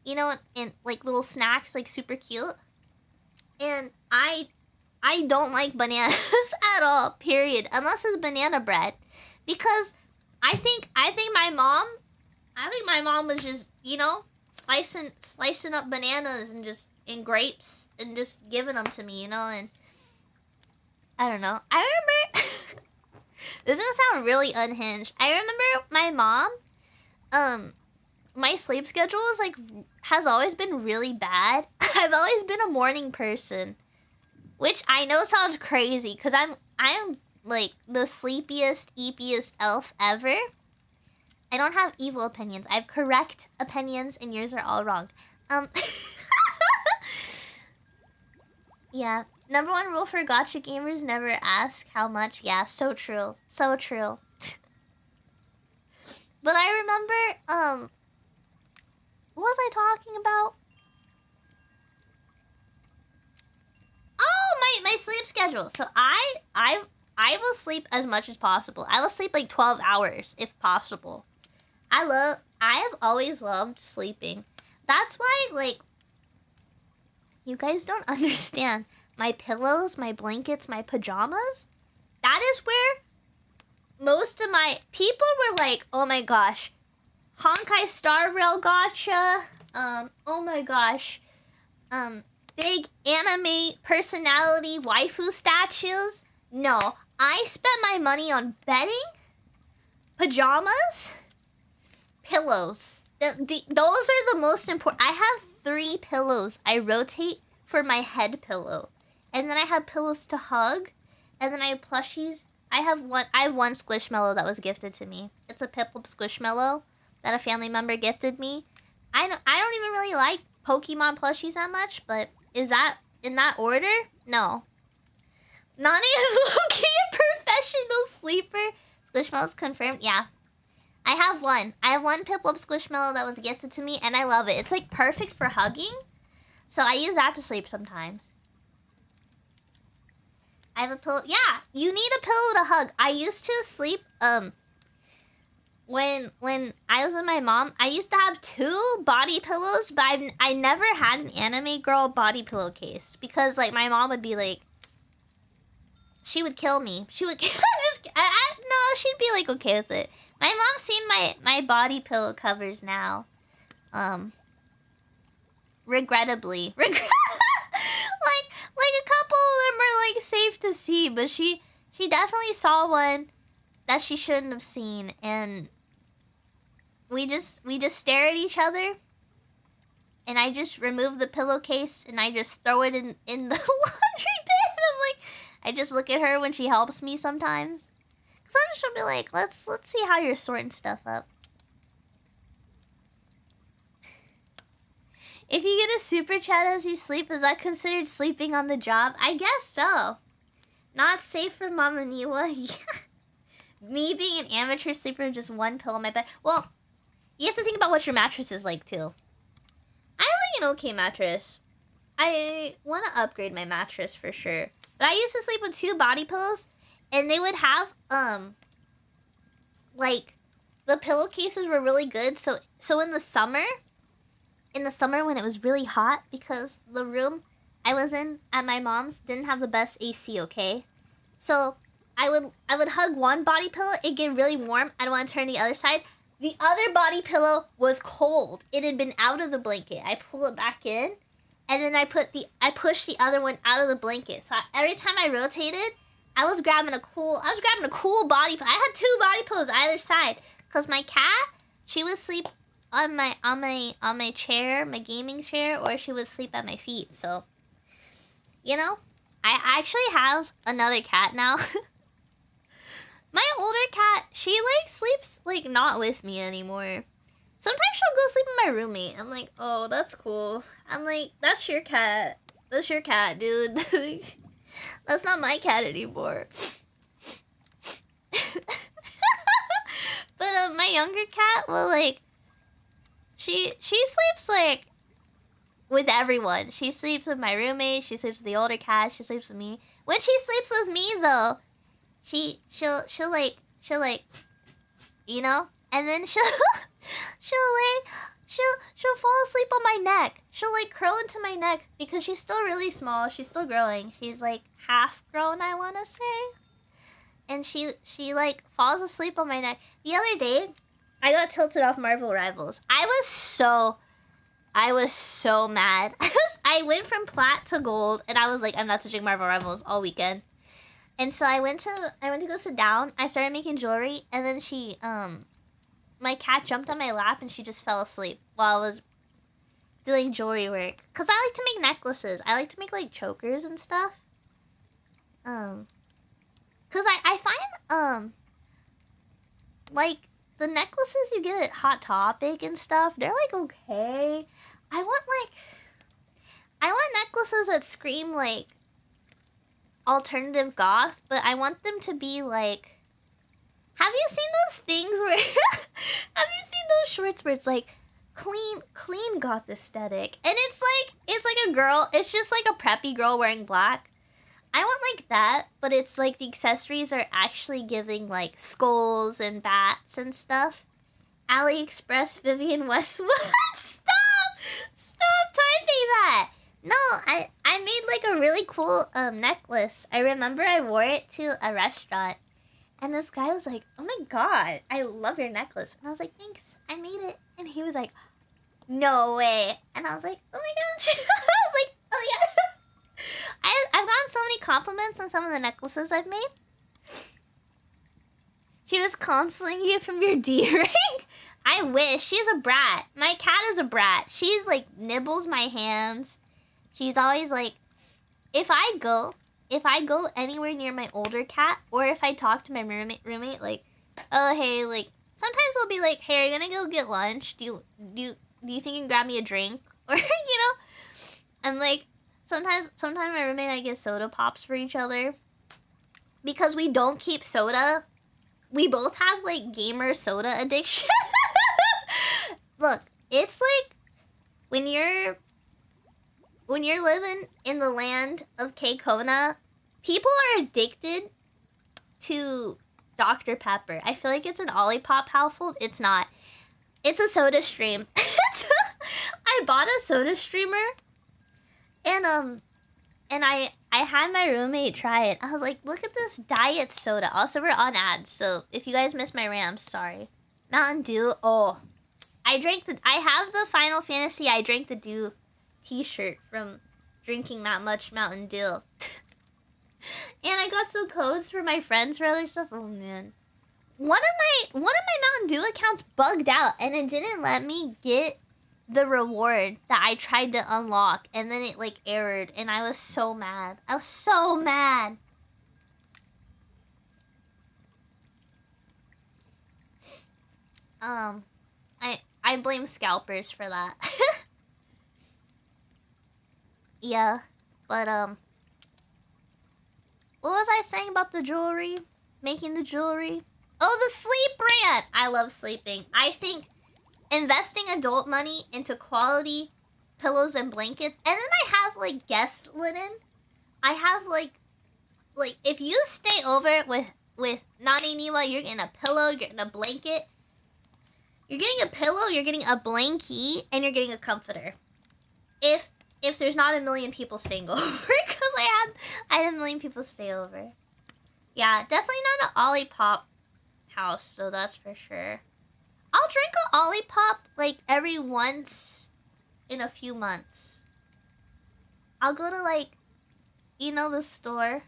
You know, and like little snacks, like super cute. And I don't like bananas at all, period. Unless it's banana bread. Because I think my mom was just, you know, slicing up bananas and grapes and just giving them to me, you know, and I don't know. I remember this is gonna sound really unhinged. I remember my mom, my sleep schedule is like has always been really bad. I've always been a morning person, which I know sounds crazy because I am like the sleepiest, eepiest elf ever. I don't have evil opinions. I have correct opinions, and yours are all wrong. Yeah. Number one rule for gacha gamers: never ask how much. Yeah, so true, so true. But I remember, what was I talking about? Oh, my sleep schedule. So I will sleep as much as possible. I will sleep like 12 hours if possible. I have always loved sleeping. That's why, like, you guys don't understand. My pillows, my blankets, my pajamas, that is where most of my people were like, oh my gosh, Honkai Star Rail Gacha, oh my gosh, big anime personality waifu statues. No, I spent my money on bedding, pajamas, pillows. Those are the most important. I have 3 pillows. I rotate for my head pillow. And then I have pillows to hug. And then I have plushies. I have one Squishmallow that was gifted to me. It's a Piplup Squishmallow that a family member gifted me. I don't even really like Pokemon plushies that much, but is that in that order? No. Nane is low-key a professional sleeper. Squishmallow's confirmed. Yeah. I have one. I have one Piplup Squishmallow that was gifted to me, and I love it. It's like perfect for hugging. So I use that to sleep sometimes. I have a pillow. Yeah, you need a pillow to hug. I used to sleep, when I was with my mom, I used to have 2 body pillows, but I never had an anime girl body pillowcase because, like, my mom would be like, she would kill me. She would just, no, she'd be like okay with it. My mom's seen my body pillow covers now. Regrettably. Like a couple of them are like safe to see, but she definitely saw one that she shouldn't have seen, and we just stare at each other, and I just remove the pillowcase and I just throw it in the laundry bin. And I'm like, I just look at her when she helps me sometimes. Sometimes she'll be like, let's see how you're sorting stuff up. If you get a super chat as you sleep, is that considered sleeping on the job? I guess so. Not safe for Mama Niwa. Yeah. Me being an amateur sleeper with just 1 pillow in my bed. Well, you have to think about what your mattress is like, too. I have like an okay mattress. I want to upgrade my mattress for sure. But I used to sleep with 2 body pillows, and they would have, like, the pillowcases were really good. So in the summer when it was really hot, because the room I was in at my mom's didn't have the best AC, okay? So I would hug one body pillow, it'd get really warm, I'd want to turn the other side. The other body pillow was cold. It had been out of the blanket. I pull it back in, and then I push the other one out of the blanket. So every time I rotated, I was grabbing a cool body pillow. I had 2 body pillows either side, cause my cat, she would sleep on my chair, my gaming chair, or she would sleep at my feet. So, you know, I actually have another cat now. My older cat, she like sleeps like not with me anymore. Sometimes she'll go sleep with my roommate. I'm like, oh, that's cool. I'm like, that's your cat. That's your cat, dude. That's not my cat anymore. But my younger cat will like, she sleeps like with everyone. She sleeps with my roommate. She sleeps with the older cat. She sleeps with me. When she sleeps with me though, she'll like, you know, and then she'll fall asleep on my neck. She'll like curl into my neck because she's still really small. She's still growing. She's like half grown, I want to say. And she like falls asleep on my neck. The other day, I got tilted off Marvel Rivals. I was so mad. I went from plat to gold, and I was like, I'm not touching Marvel Rivals all weekend. And so I went to go sit down. I started making jewelry, and then my cat jumped on my lap, and she just fell asleep while I was doing jewelry work. Cause I like to make necklaces. I like to make like chokers and stuff. Cause I find like the necklaces you get at Hot Topic and stuff, they're like okay. I want necklaces that scream like alternative goth, but I want them to be like, have you seen those things where have you seen those shorts where it's like clean goth aesthetic, and it's like a girl, it's just like a preppy girl wearing black. I want like that, but it's like the accessories are actually giving like skulls and bats and stuff. AliExpress Vivian Westwood. Stop typing that. No, I made like a really cool necklace. I remember I wore it to a restaurant, and this guy was like, "Oh my god, I love your necklace." And I was like, "Thanks, I made it." And he was like, "No way." And I was like, "Oh my gosh." I was like, "Oh yeah." I've gotten so many compliments on some of the necklaces I've made. She was counseling you from your D ring. I wish. She's a brat. My cat is a brat. She's like nibbles my hands. She's always like, if I go anywhere near my older cat, or if I talk to my roommate like, oh hey, like sometimes we'll be like, hey, are you gonna go get lunch? Do you think you can grab me a drink? Or you know, and like sometimes my roommate and I get soda pops for each other because we don't keep soda. We both have like gamer soda addiction. Look, it's like when you're living in the land of K-Kona, people are addicted to Dr. Pepper. I feel like it's an Olipop household. It's not. It's a soda stream. I bought a soda streamer, and I had my roommate try it. I was like, look at this diet soda. Also, we're on ads, so if you guys missed my rants, sorry. Mountain Dew. Oh, I have the Final Fantasy I drank the Dew t-shirt from drinking that much Mountain Dew. And I got some codes for my friends for other stuff. Oh man. One of my Mountain Dew accounts bugged out, and it didn't let me get the reward that I tried to unlock, and then it like errored, and I was so mad. I was so mad. I blame scalpers for that. Yeah, but what was I saying about the jewelry? Making the jewelry? Oh, the sleep rant! I love sleeping. I think investing adult money into quality pillows and blankets, and then I have like guest linen. I have like if you stay over with Naneniwa, you're getting a pillow, you're getting a blanket. You're getting a pillow, you're getting a blankie, and you're getting a comforter. If there's not a million people staying over, because I had a million people stay over. Yeah, definitely not an Olipop house, so that's for sure. I'll drink a Olipop like every once in a few months. I'll go to like, you know, the store.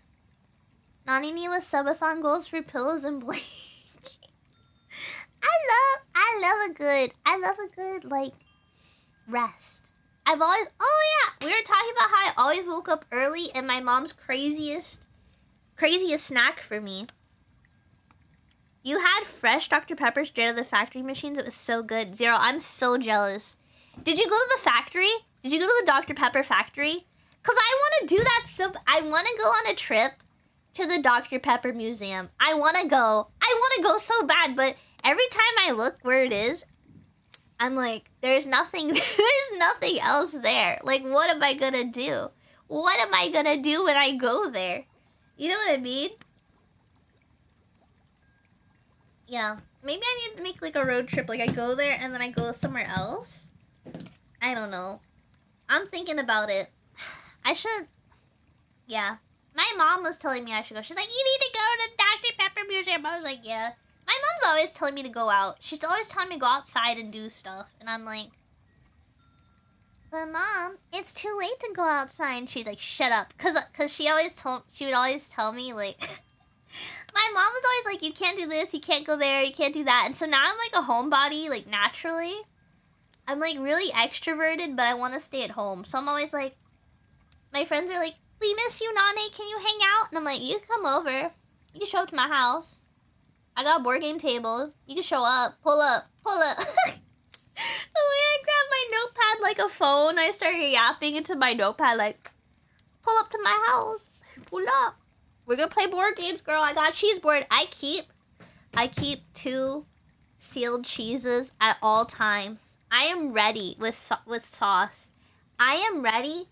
Naneniwa subathon goals for pillows and blankets. I love a good like rest. I've always, oh yeah, we were talking about how I always woke up early, and my mom's craziest snack for me. You had fresh Dr. Pepper straight out of the factory machines. It was so good. Zero, I'm so jealous. Did you go to the factory? Did you go to the Dr. Pepper factory? Because I want to do that I want to go on a trip to the Dr. Pepper Museum. I want to go so bad, but every time I look where it is, I'm like, there's nothing else there. Like, what am I gonna do? What am I gonna do when I go there? You know what I mean? Yeah. Maybe I need to make like a road trip. Like I go there and then I go somewhere else. I don't know. I'm thinking about it. I should. Yeah. My mom was telling me I should go. She's like, you need to go to the Dr. Pepper Museum. I was like, yeah. My mom's always telling me to go out. She's always telling me to go outside and do stuff. And I'm like, but Mom, it's too late to go outside. And she's like, shut up. Cause she would always tell me like, my mom was always like, you can't do this, you can't go there, you can't do that. And so now I'm like a homebody, like naturally. I'm like really extroverted, but I want to stay at home. So I'm always like, my friends are like, we miss you, Nane. Can you hang out? And I'm like, you can come over. You can show up to my house. I got a board game table. You can show up. Pull up. Pull up. The way I grabbed my notepad like a phone, I started yapping into my notepad like, pull up to my house. Pull up. We're gonna play board games, girl. I got a cheese board. I keep 2 sealed cheeses at all times. I am ready with sauce. I am ready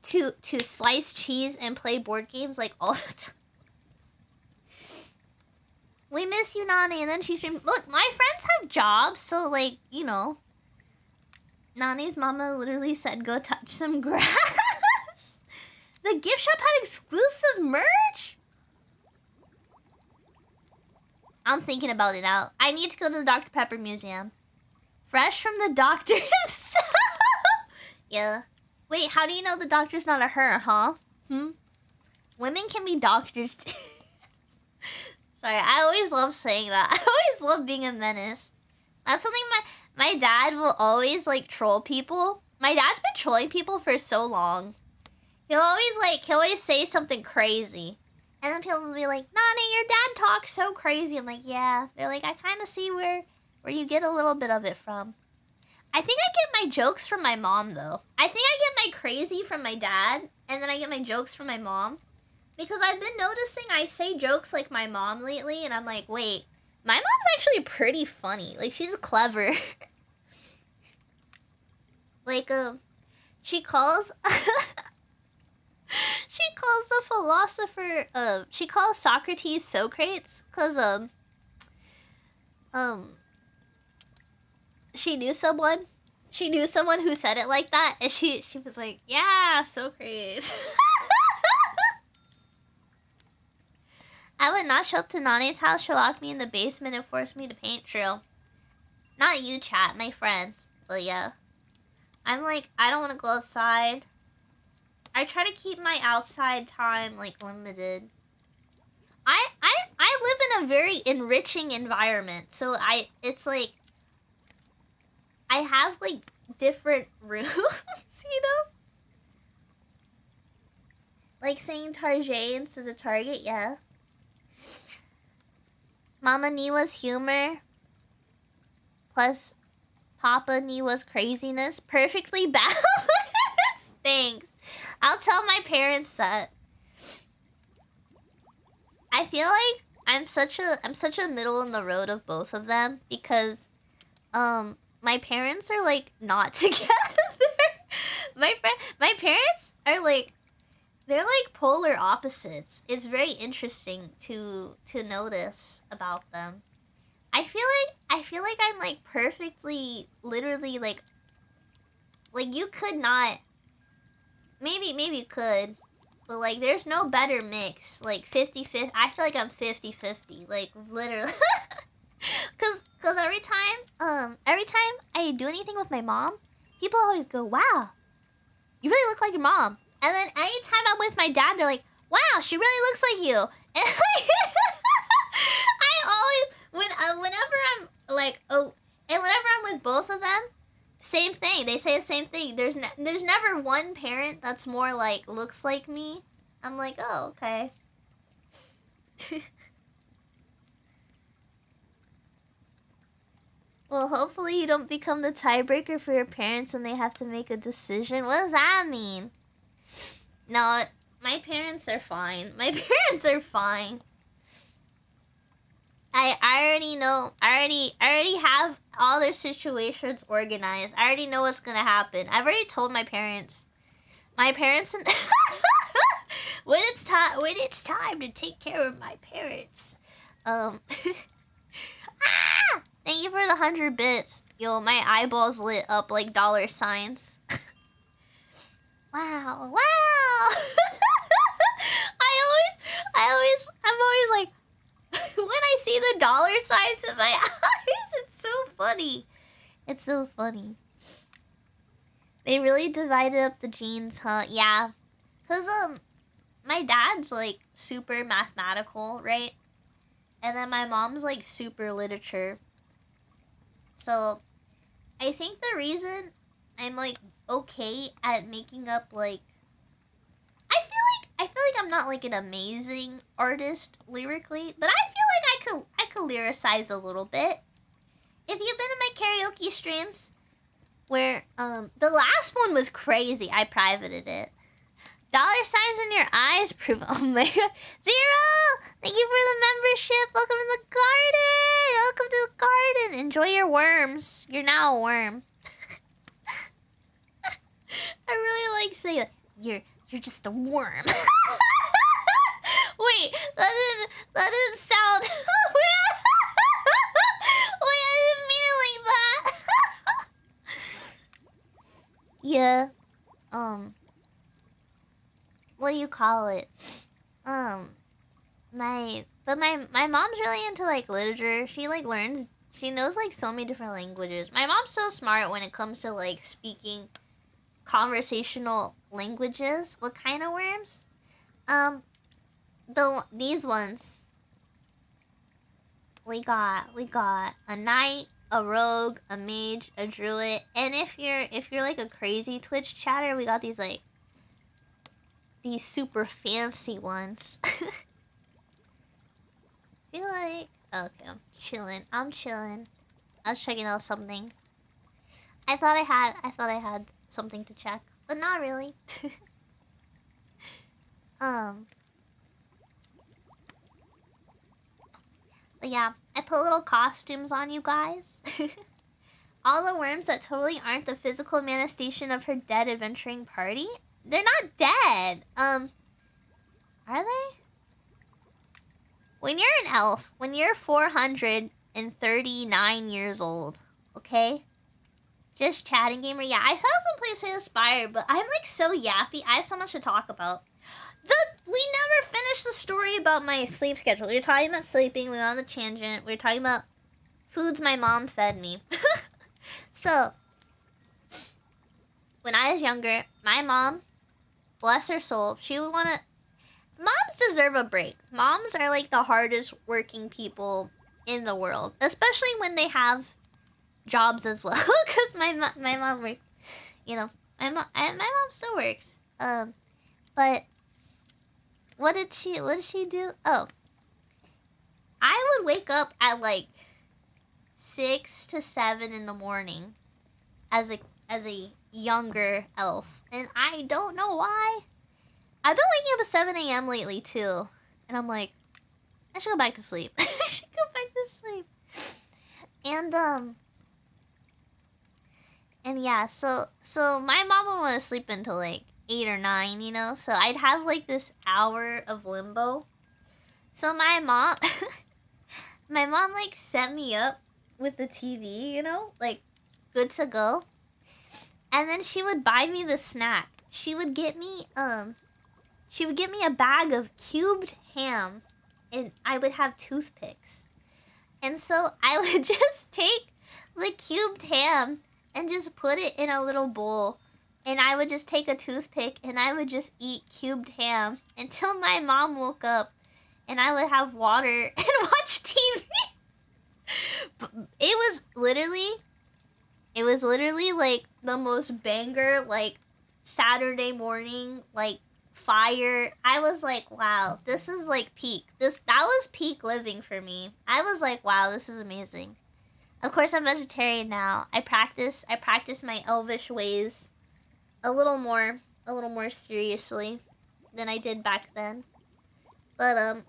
to slice cheese and play board games like all the time. We miss you, Nane. And then she streamed. Look, my friends have jobs, so like, you know. Nane's mama literally said, go touch some grass. The gift shop had exclusive merch? I'm thinking about it now. I need to go to the Dr. Pepper Museum. Fresh from the doctor himself. Yeah. Wait, how do you know the doctor's not a her, huh? Women can be doctors too. Sorry, I always love saying that. I always love being a menace. That's something my dad will always, like, troll people. My dad's been trolling people for so long. He'll always say something crazy. And then people will be like, Nane, your dad talks so crazy. I'm like, yeah. They're like, I kind of see where you get a little bit of it from. I think I get my jokes from my mom, though. I think I get my crazy from my dad, and then I get my jokes from my mom. Because I've been noticing I say jokes like my mom lately, and I'm like, wait, my mom's actually pretty funny. Like, she's clever. Like, she calls... she calls the philosopher, she calls Socrates Socrates, because, she knew someone who said it like that, and she was like, yeah, Socrates. I would not show up to Nane's house. She'll lock me in the basement and force me to paint. True. Not you, chat, my friends. But yeah. I'm like, I don't want to go outside. I try to keep my outside time, like, limited. I live in a very enriching environment. So it's like, I have, like, different rooms, you know? Like saying Target instead of Target, yeah. Mama Niwa's humor plus Papa Niwa's craziness perfectly balanced. Thanks. I'll tell my parents that. I feel like I'm such a middle in the road of both of them because my parents are like not together. my parents are like, they're like polar opposites. It's very interesting to notice about them. I feel like I'm like perfectly, literally like you could not. Maybe you could, but like there's no better mix. Like 50-50. I feel like I'm 50-50. Like literally. Cause every time I do anything with my mom, people always go, "Wow, you really look like your mom." And then anytime I'm with my dad, they're like, "Wow, she really looks like you." And like, I always, whenever I'm like, and whenever I'm with both of them, same thing. They say the same thing. There's never one parent that's more like looks like me. I'm like, oh, okay. Well, hopefully you don't become the tiebreaker for your parents and they have to make a decision. What does that mean? No, my parents are fine. My parents are fine. I already know. I already have all their situations organized. I already know what's gonna happen. I've already told my parents. My parents and when it's time to take care of my parents. Ah! Thank you for the 100 bits. Yo, my eyeballs lit up like dollar signs. Wow, wow. I'm always like, when I see the dollar signs in my eyes, it's so funny. It's so funny. They really divided up the genes, huh? Yeah. Cause my dad's like super mathematical, right? And then my mom's like super literature. So I think the reason I'm like okay at making up like I feel like I'm not like an amazing artist lyrically, but I feel like I could lyricize a little bit. If you've been in my karaoke streams, where the last one was crazy, I privated it. Dollar signs in your eyes prove. Oh my god. Zero! Thank you for the membership. Welcome to the garden. Welcome to the garden. Enjoy your worms. You're now a worm. I really like saying that. You're just a worm. Wait, that didn't sound. Wait, I didn't mean it like that. Yeah. What do you call it? My mom's really into like literature. She like learns. She knows like so many different languages. My mom's so smart when it comes to like speaking conversational languages. What kind of worms? These ones. We got a knight, a rogue, a mage, a druid, and if you're like a crazy Twitch chatter, we got these super fancy ones. Feel like okay, I'm chilling. I was checking out something. I thought I had something to check, but not really. But yeah, I put little costumes on you guys. All the worms that totally aren't the physical manifestation of her dead adventuring party. They're not dead. Are they? When you're an elf, when you're 439 years old, okay? Just chatting gamer. Yeah, I saw some place say Aspire, but I'm like so yappy. I have so much to talk about. We never finished the story about my sleep schedule. We were talking about sleeping. We went on the tangent. We were talking about foods my mom fed me. So, when I was younger, my mom, bless her soul, she would want to... Moms deserve a break. Moms are like the hardest working people in the world, especially when they have jobs as well. Because my mom worked, you know, my mom still works. But what did she do? Oh, I would wake up at like 6 to 7 in the morning as a younger elf, and I don't know why. I've been waking up at 7 a.m. lately too, and I'm like, I should go back to sleep. I should go back to sleep. And yeah, so my mom would want to sleep until like 8 or 9, you know? So I'd have like this hour of limbo. So my mom like set me up with the TV, you know? Like, good to go. And then she would buy me the snack. She would get me a bag of cubed ham, and I would have toothpicks. And so I would just take the cubed ham and just put it in a little bowl. And I would just take a toothpick and I would just eat cubed ham until my mom woke up, and I would have water and watch TV. It was literally like the most banger, like Saturday morning, like fire. I was like, wow, this is like peak. That was peak living for me. I was like, wow, this is amazing. Of course, I'm vegetarian now. I practice my elvish ways a little more seriously than I did back then. But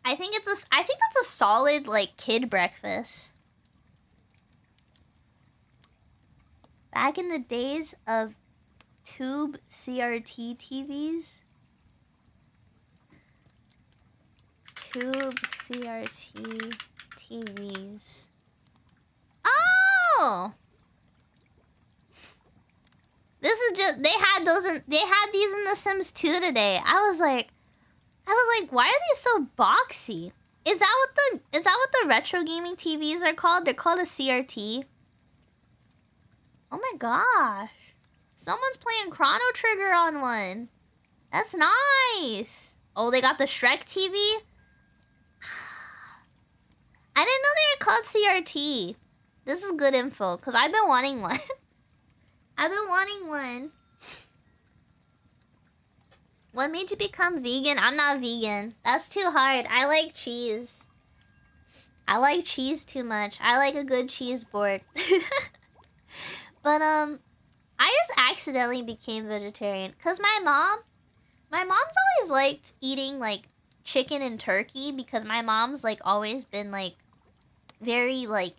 I think that's a solid like kid breakfast. Back in the days of tube CRT TVs, Tube CRT TVs. Oh! This is just, they had these in The Sims 2 today. I was like, why are they so boxy? Is that what the retro gaming TVs are called? They're called a CRT. Oh my gosh. Someone's playing Chrono Trigger on one. That's nice. Oh, they got the Shrek TV? I didn't know they were called CRT. This is good info, because I've been wanting one. I've been wanting one. What made you become vegan? I'm not vegan. That's too hard. I like cheese. I like cheese too much. I like a good cheese board. But, I just accidentally became vegetarian. Because my mom's always liked eating, like, chicken and turkey. Because my mom's, like, always been, like, very, like,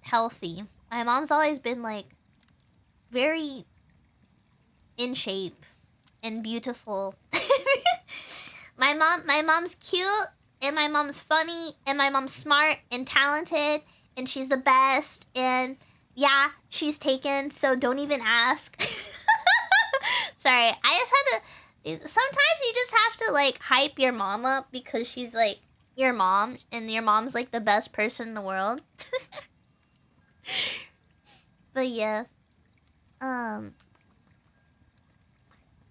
healthy. My mom's always been, like, very in shape and beautiful. My mom's cute, and my mom's funny, and my mom's smart and talented, and she's the best, and yeah, she's taken, so don't even ask. Sorry, I just had to... Sometimes you just have to, like, hype your mom up because she's, like, your mom, and your mom's, like, the best person in the world. But yeah. What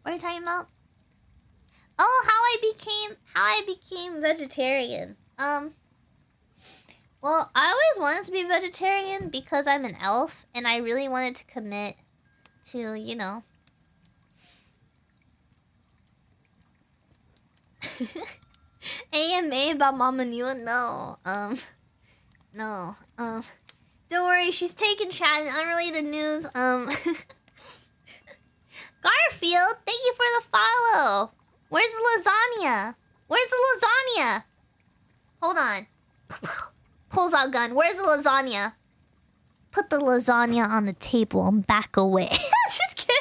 are you talking about? Oh, how I became vegetarian. Well, I always wanted to be vegetarian because I'm an elf and I really wanted to commit to, you know. AMA about Mama Niwa? No. No. Don't worry, she's taking chat in unrelated news. Garfield, thank you for the follow. Where's the lasagna? Where's the lasagna? Hold on. Pulls out gun. Where's the lasagna? Put the lasagna on the table and back away. Just kidding.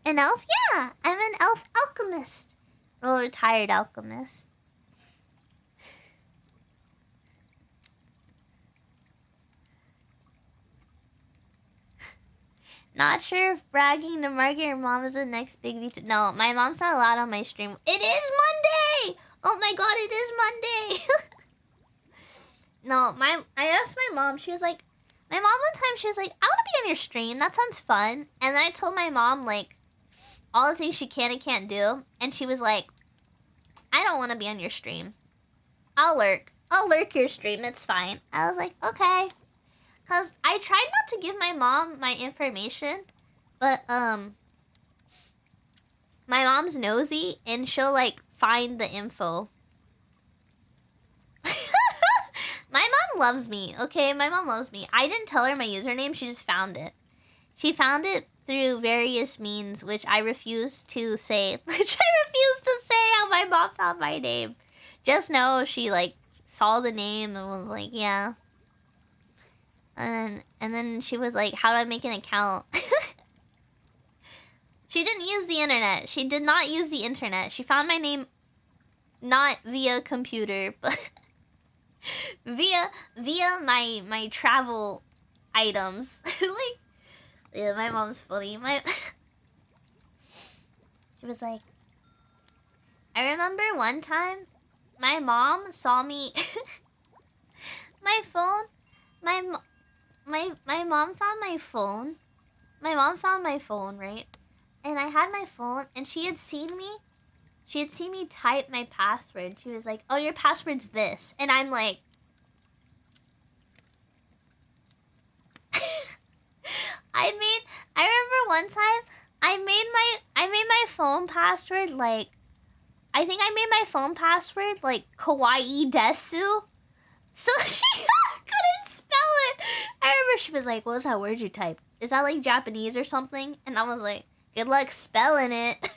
An elf? Yeah, I'm an elf alchemist. Well, retired alchemist. Not sure if bragging to market your mom is the next big VTuber. No, my mom's not allowed on my stream. It is Monday! Oh my god, it is Monday! No, I asked my mom, she was like... My mom one time, she was like, I want to be on your stream. That sounds fun. And then I told my mom, like, all the things she can and can't do. And she was like, I don't want to be on your stream. I'll lurk your stream. It's fine. I was like, okay. Because I tried not to give my mom my information, but, my mom's nosy, and she'll, like, find the info. My mom loves me, okay? My mom loves me. I didn't tell her my username, she just found it. She found it through various means, which I refuse to say. How my mom found my name. Just know she, like, saw the name and was like, yeah. And then she was like, how do I make an account? She didn't use the internet. She did not use the internet. She found my name not via computer, but via my travel items. Like, yeah, my mom's funny. She was like, I remember one time my mom saw me my phone. My mom found my phone. My mom found my phone, right? And I had my phone, and she had seen me type my password. She was like, oh, your password's this. And I'm like... I remember one time, I made my phone password, like... I think I made my phone password, like, kawaii desu. So she couldn't spell it. I remember she was like, what was that word you typed? Is that like Japanese or something? And I was like, good luck spelling it.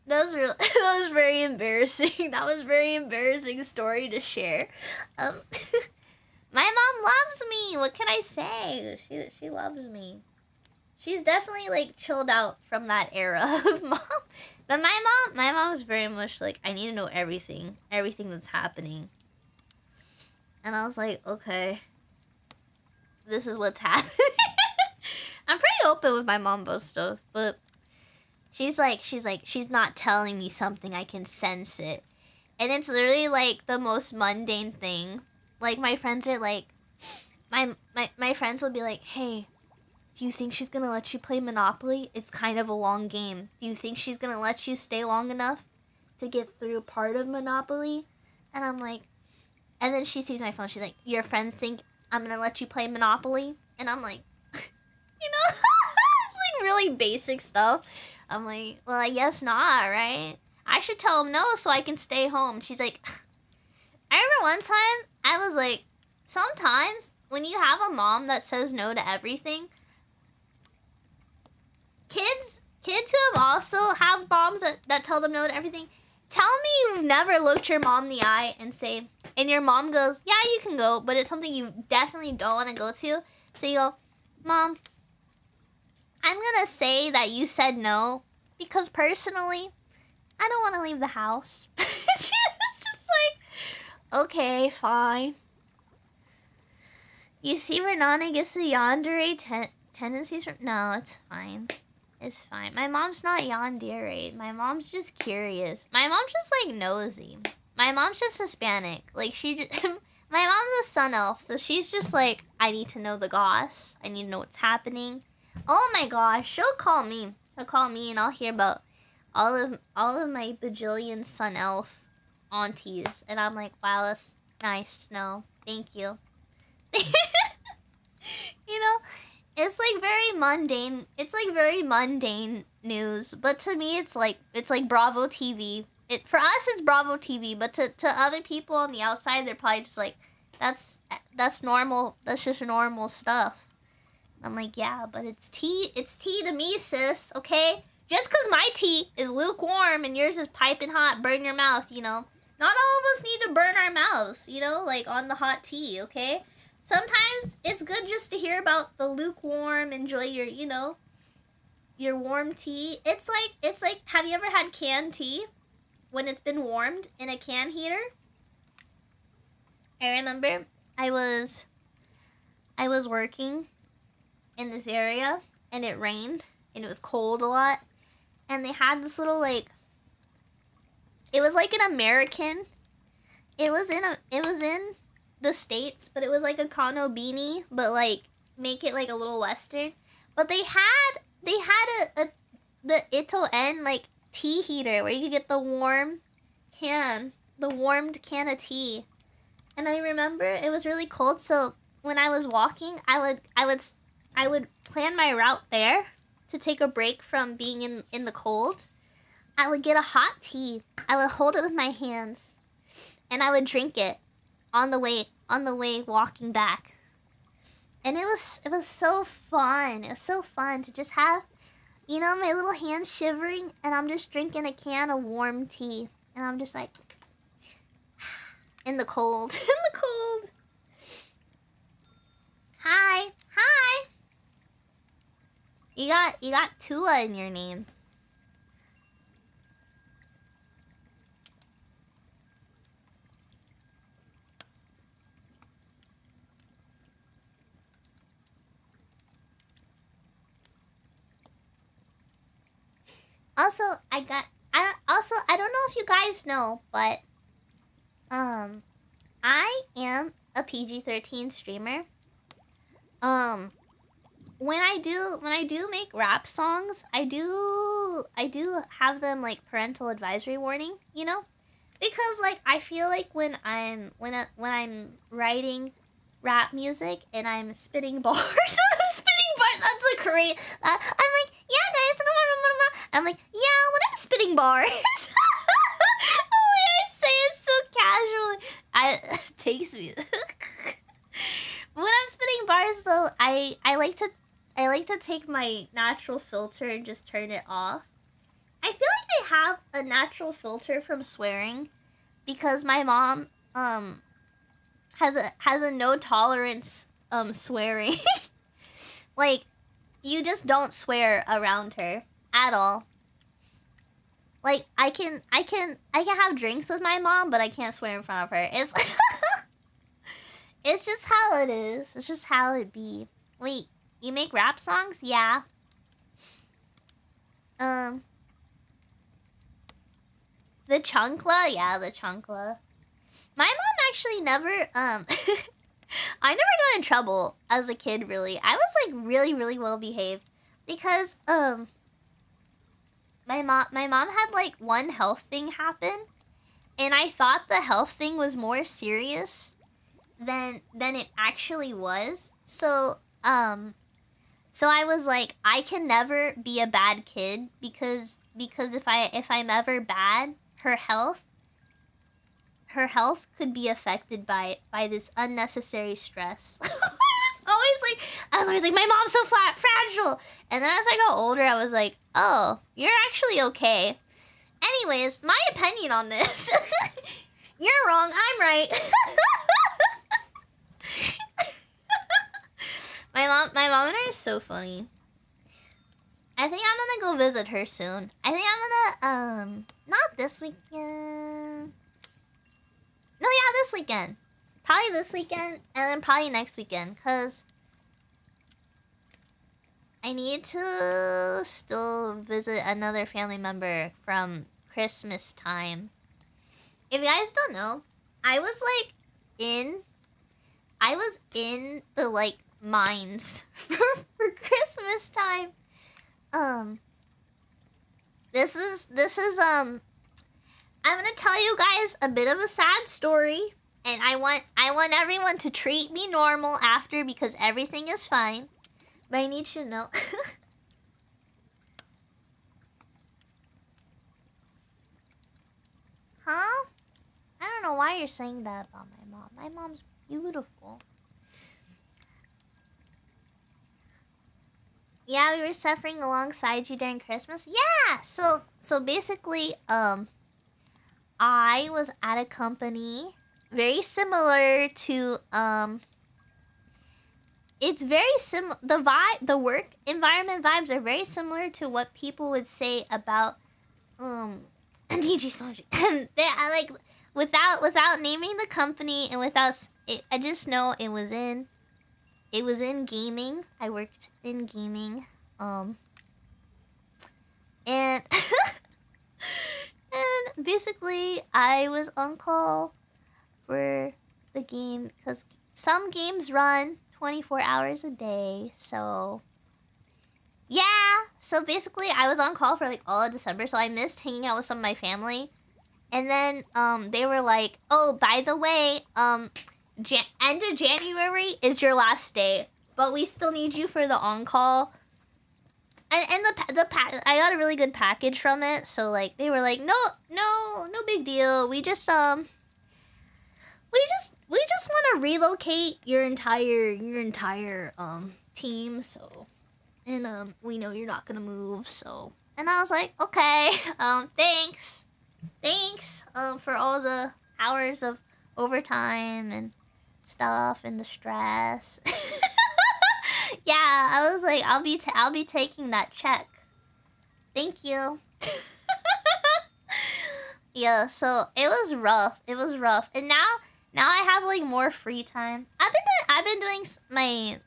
That was very embarrassing. That was a very embarrassing story to share. My mom loves me. What can I say? She loves me. She's definitely like chilled out from that era of mom. But my mom was very much like, I need to know everything that's happening. And I was like, okay, this is what's happening. I'm pretty open with my mom about stuff, but she's not telling me something, I can sense it. And it's literally like the most mundane thing. Like my friends are like, my friends will be like, hey, do you think she's gonna let you play Monopoly? It's kind of a long game. Do you think she's gonna let you stay long enough to get through part of Monopoly? And I'm like, and then she sees my phone. She's like, your friends think I'm gonna let you play Monopoly? And I'm like, you know, it's like really basic stuff. I'm like, well, I guess not, right? I should tell them no so I can stay home. She's like, I remember one time I was like, sometimes when you have a mom that says no to everything, kids who have also have moms that tell them no to everything, tell me you've never looked your mom in the eye and say, and your mom goes, yeah, you can go, but it's something you definitely don't want to go to. So you go, Mom, I'm gonna say that you said no because personally, I don't want to leave the house. She's just like, okay, fine. You see where Nane gets the yandere tendencies from? No, it's fine. It's fine. My mom's not yandere. My mom's just curious. My mom's just like nosy. My mom's just Hispanic. Like she just, my mom's a sun elf, so she's just like, I need to know the goss. I need to know what's happening. Oh my gosh, she'll call me. She'll call me and I'll hear about all of my bajillion sun elf aunties, and I'm like, wow, that's nice to know. Thank you. You know, it's like very mundane. It's like very mundane news, but to me, it's like Bravo TV. For us, it's Bravo TV, but to other people on the outside, they're probably just like, that's normal. That's just normal stuff. I'm like, yeah, but it's tea. It's tea to me, sis. Okay, just because my tea is lukewarm and yours is piping hot, burn your mouth. You know, not all of us need to burn our mouths. You know, like on the hot tea. Okay. Sometimes it's good just to hear about the lukewarm, enjoy your, you know, your warm tea. It's like, have you ever had canned tea when it's been warmed in a can heater? I remember I was working in this area and it rained and it was cold a lot. And they had this little like, it was like an American, it was in the States, but it was like a Kano beanie, but like make it like a little Western. But they had the Ito En like tea heater where you could get the warmed can of tea. And I remember it was really cold, so when I was walking, I would plan my route there to take a break from being in the cold. I would get a hot tea. I would hold it with my hands, and I would drink it on the way walking back. And it was so fun. It was so fun to just have, you know, my little hands shivering and I'm just drinking a can of warm tea. And I'm just like, in the cold. In the cold. Hi. Hi. You got Tua in your name. Also, I don't know if you guys know, but I am a PG-13 streamer. When I do make rap songs, I do have them like parental advisory warning, you know? Because like I feel like when I'm writing rap music and I'm spitting bars, that's a great. I'm like, yeah, guys, I'm like, yeah, when I'm spitting bars. Oh, I say it so casually. It takes me. When I'm spitting bars, though, I like to take my natural filter and just turn it off. I feel like I have a natural filter from swearing because my mom has a no tolerance swearing. Like, you just don't swear around her at all. Like, I can have drinks with my mom, but I can't swear in front of her. It's it's just how it is. It's just how it be. Wait, you make rap songs? Yeah. The chunkla? Yeah, the chunkla. My mom actually never, I never got in trouble as a kid, really. I was, like, really, really well behaved. Because, my mom had, like, one health thing happen. And I thought the health thing was more serious than it actually was. So I was like, I can never be a bad kid because if I'm ever bad, her health could be affected by this unnecessary stress. I was always like, my mom's so fragile. And then as I got older, I was like, oh, you're actually okay. Anyways, my opinion on this. You're wrong, I'm right. My mom and I are so funny. I think I'm gonna go visit her soon. I think I'm gonna, not this weekend. No, yeah, this weekend. Probably this weekend, and then probably next weekend, because I need to still visit another family member from Christmas time. If you guys don't know, I was in the, like, mines for Christmas time. This is I'm gonna tell you guys a bit of a sad story, and I want everyone to treat me normal after, because everything is fine. But I need you to know. Huh? I don't know why you're saying that about my mom. My mom's beautiful. Yeah, we were suffering alongside you during Christmas. Yeah, so basically, I was at a company very similar to it's very the work environment vibes are very similar to what people would say about DG Sanji. Like, without naming the company and without it, I just know it was in gaming. I worked in gaming. And and basically I was on call for the game because some games run 24 hours a day. So yeah, so basically I was on call for like all of December, so I missed hanging out with some of my family. And then they were like, "Oh, by the way, end of January is your last day, but we still need you for the on-call." And I got a really good package from it, so like they were like, no big deal. We just want to relocate your entire team, so, and we know you're not gonna move, so. And I was like, okay, thanks for all the hours of overtime and stuff and the stress. Yeah, I was like, I'll be taking that check. Thank you. Yeah, so it was rough. And now I have like more free time. I've been doing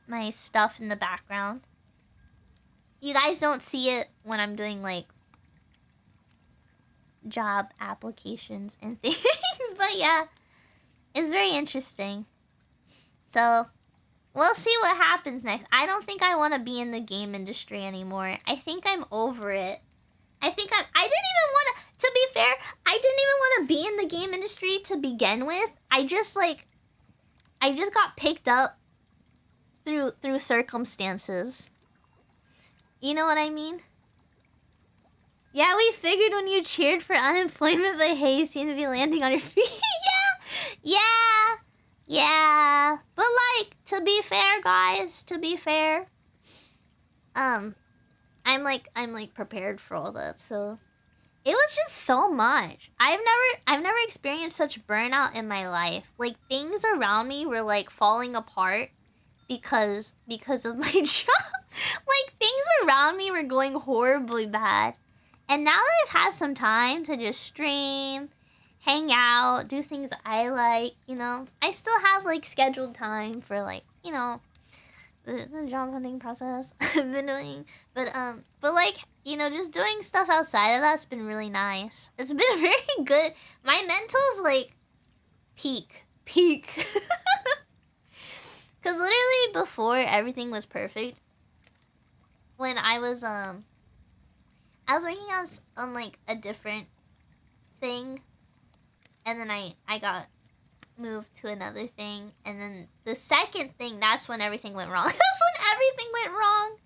my stuff in the background. You guys don't see it when I'm doing like job applications and things, but yeah, it's very interesting. So we'll see what happens next. I don't think I want to be in the game industry anymore. I think I'm over it. I didn't even want to be fair, I didn't even want to be in the game industry to begin with. I just got picked up through circumstances. You know what I mean? Yeah, we figured when you cheered for unemployment, but hey, you seem to be landing on your feet. Yeah. But like, to be fair, guys, I'm prepared for all that, so it was just so much. I've never experienced such burnout in my life. Like, things around me were like falling apart, because of my job. Like, things around me were going horribly bad. And now that I've had some time to just stream, hang out, do things I like, you know, I still have, like, scheduled time for, like, you know, the job hunting process I've been doing. But like, you know, just doing stuff outside of that's been really nice. It's been very good. My mental's, like, peak. Because literally before everything was perfect, when I was working on like a different thing, and then I got moved to another thing, and then the second thing, that's when everything went wrong. That's when everything went wrong.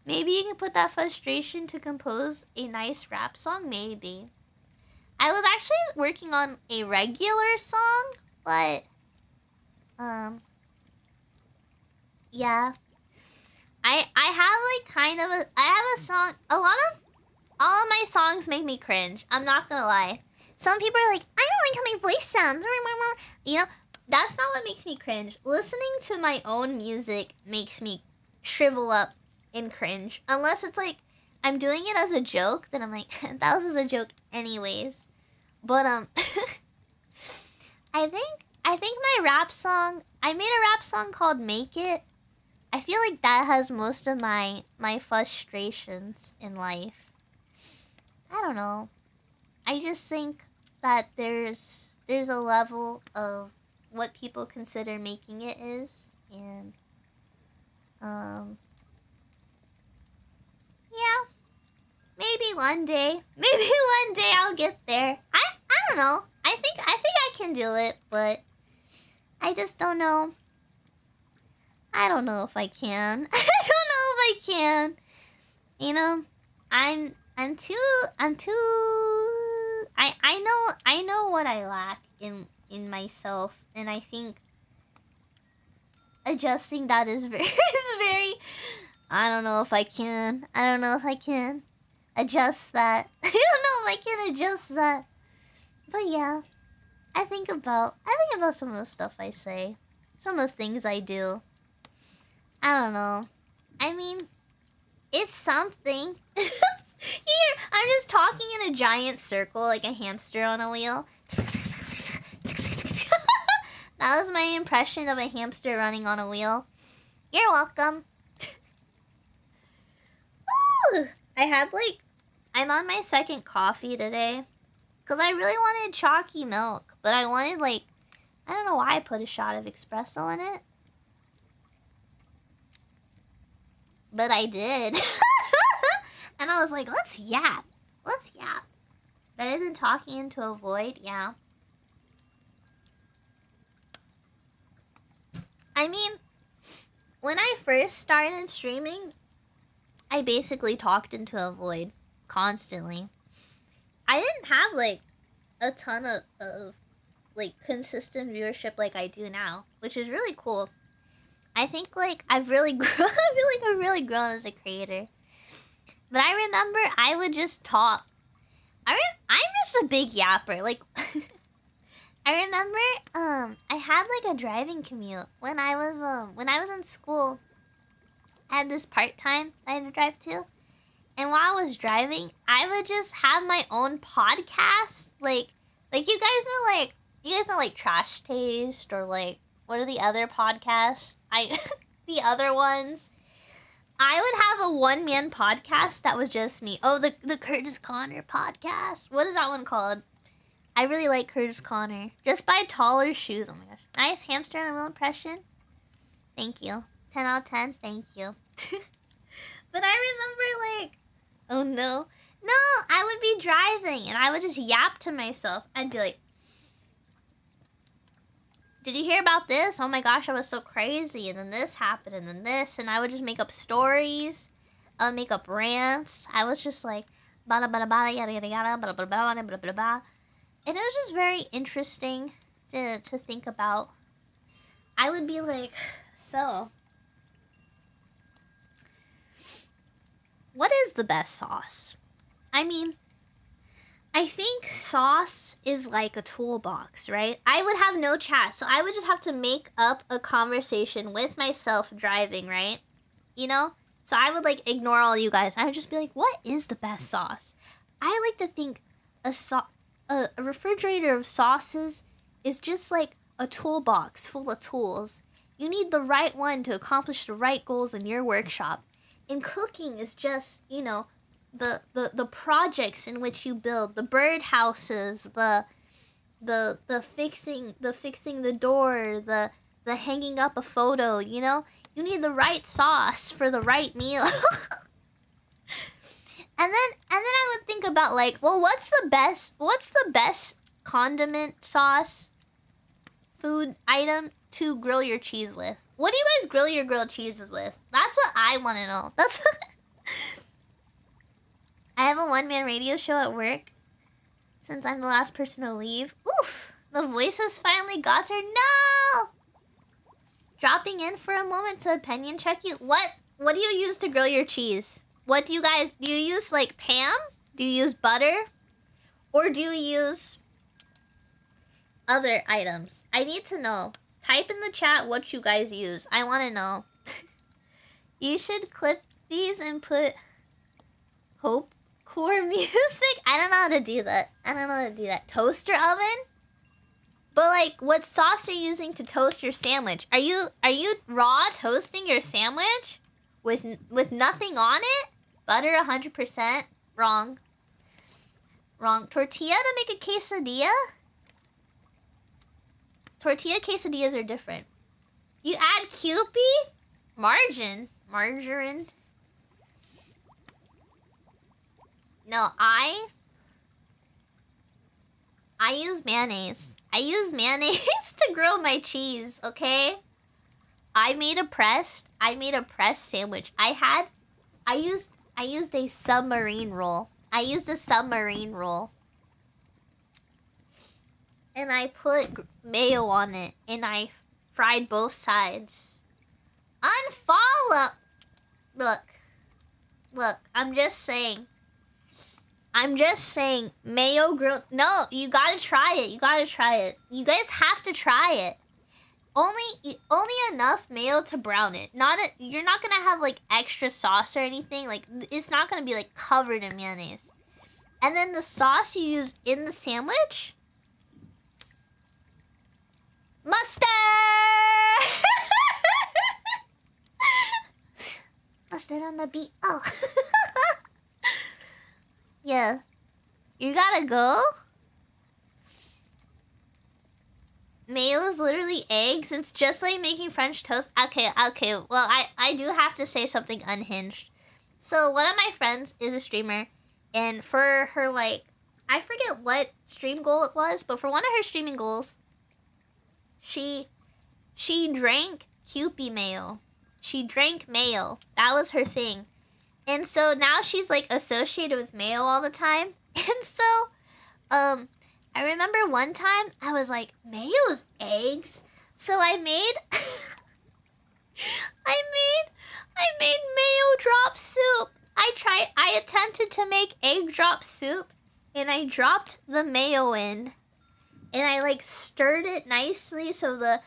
Maybe you can put that frustration to compose a nice rap song, maybe. I was actually working on a regular song, but yeah. I have like kind of I have a song. All of my songs make me cringe. I'm not gonna lie. Some people are like, I don't like how my voice sounds. You know, that's not what makes me cringe. Listening to my own music makes me shrivel up and cringe. Unless it's like I'm doing it as a joke, then I'm like, that was as a joke anyways. But I think my rap song, I made a rap song called Make It. I feel like that has most of my frustrations in life. I don't know. I just think that there's a level of what people consider making it is, and yeah. Maybe one day I'll get there. I don't know. I think I can do it, but I just don't know. I don't know if I can. I don't know if I can. You know, I'm too I know what I lack in myself, and I think adjusting that is very I don't know if I can. I don't know if I can adjust that. I don't know if I can adjust that. But yeah, I think about some of the stuff I say, some of the things I do. I don't know. I mean, it's something. Here, I'm just talking in a giant circle like a hamster on a wheel. That was my impression of a hamster running on a wheel. You're welcome. Ooh, I'm on my second coffee today. Because I really wanted chalky milk. But I wanted, like, I don't know why I put a shot of espresso in it. But I did. And I was like, let's yap. Better than talking into a void, yeah. I mean, when I first started streaming, I basically talked into a void constantly. I didn't have, like, a ton of like, consistent viewership like I do now, which is really cool. I think, like, I've really grown. I feel like I've really grown as a creator. But I remember I would just talk. I'm just a big yapper. Like, I remember I had, like, a driving commute when I was in school. I had this part-time I had to drive to. And while I was driving, I would just have my own podcast. Like you guys know, like, Trash Taste, or, like, what are the other podcasts? The other ones. I would have a one-man podcast that was just me. Oh, the Curtis Connor podcast. What is that one called? I really like Curtis Connor. Just buy taller shoes. Oh my gosh. Nice hamster on a wheel impression. Thank you. 10 out of 10. Thank you. But I remember, like, oh no. No, I would be driving and I would just yap to myself. I'd be like, did you hear about this? Oh my gosh, I was so crazy. And then this happened, and then this. And I would just make up stories. I would make up rants. I was just like, bada bada bada yada yada yada, bada bada bada bada bada bada. And it was just very interesting to think about. I would be like, so, what is the best sauce? I mean, I think sauce is like a toolbox, right? I would have no chat, so I would just have to make up a conversation with myself driving, right? You know? So I would like ignore all you guys. I would just be like, what is the best sauce? I like to think a refrigerator of sauces is just like a toolbox full of tools. You need the right one to accomplish the right goals in your workshop. And cooking is just, you know, the projects in which you build, the birdhouses, the fixing the door, the hanging up a photo, you know? You need the right sauce for the right meal. and then I would think about like, well, what's the best condiment sauce food item to grill your cheese with? What do you guys grill your grilled cheeses with? That's what I want to know. That's I have a one-man radio show at work since I'm the last person to leave. Oof! The voices finally got her. No! Dropping in for a moment to opinion check you. What do you use to grill your cheese? What do you guys... Do you use, like, Pam? Do you use butter? Or do you use other items? I need to know. Type in the chat what you guys use. I want to know. You should clip these and put Hope Core music. I don't know how to do that. Toaster oven? But like, what sauce are you using to toast your sandwich? Are you raw toasting your sandwich with nothing on it? Butter 100%? Wrong. Tortilla to make a quesadilla? Tortilla quesadillas are different. You add Kewpie? Margarine. No, I use mayonnaise. I use mayonnaise to grill my cheese, okay? I made a pressed sandwich. I used a submarine roll. And I put mayo on it and I fried both sides. Unfollow. Look, I'm just saying mayo grilled. No, you gotta try it. You guys have to try it. Only enough mayo to brown it. You're not gonna have like extra sauce or anything. Like, it's not gonna be like covered in mayonnaise. And then the sauce you use in the sandwich, mustard. Mustard on the beat. Oh. Yeah. You gotta go? Mayo is literally eggs. It's just like making French toast. Okay. Well, I do have to say something unhinged. So one of my friends is a streamer. And for her, like, I forget what stream goal it was, but for one of her streaming goals, she drank Kewpie mayo. She drank mayo. That was her thing. And so now she's like associated with mayo all the time. And so, I remember one time I was like, mayo's eggs. So I made, I made mayo drop soup. I attempted to make egg drop soup and I dropped the mayo in and I like stirred it nicely so the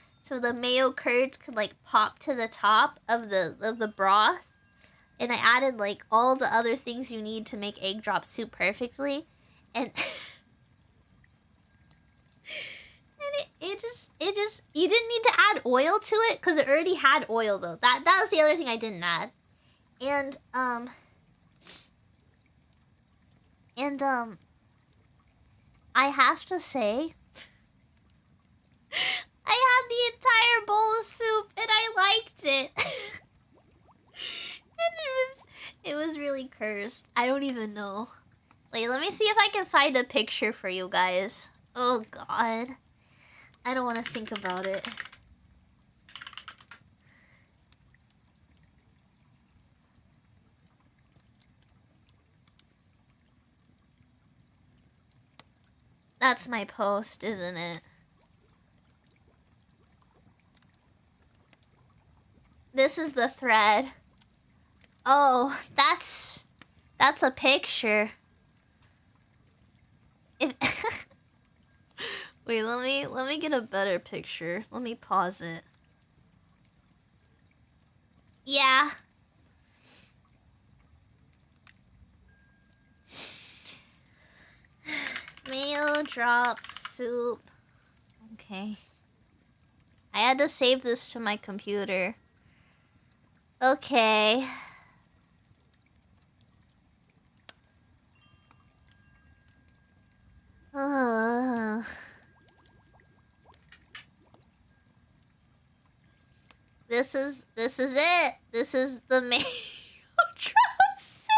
mayo curds could like pop to the top of the broth. And I added like all the other things you need to make egg drop soup perfectly. And it just you didn't need to add oil to it because it already had oil though. That was the other thing I didn't add. And I have to say I had the entire bowl of soup and I liked it. And it was really cursed. I don't even know. Wait, let me see if I can find a picture for you guys. Oh god. I don't want to think about it. That's my post, isn't it? This is the thread. Oh, that's a picture. If wait, let me get a better picture. Let me pause it. Yeah. Mayo drop soup. Okay. I had to save this to my computer. Okay. This is it. This is the mayo drop soup.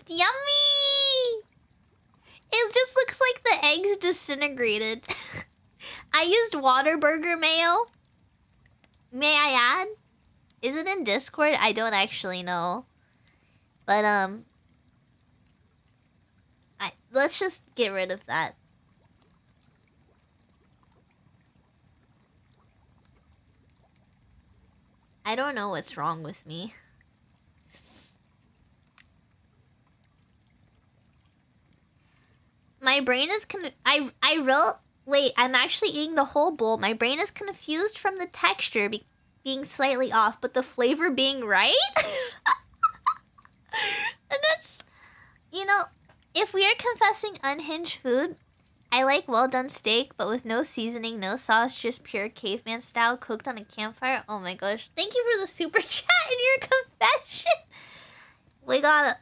Yummy! It just looks like the eggs disintegrated. I used Whataburger mayo. May I add? Is it in Discord? I don't actually know. But let's just get rid of that. I don't know what's wrong with me. My brain is wait, I'm actually eating the whole bowl. My brain is confused from the texture being slightly off, but the flavor being right? And that's, you know, if we are confessing unhinged food, I like well-done steak, but with no seasoning, no sauce, just pure caveman style, cooked on a campfire. Oh my gosh. Thank you for the super chat and your confession. We got it.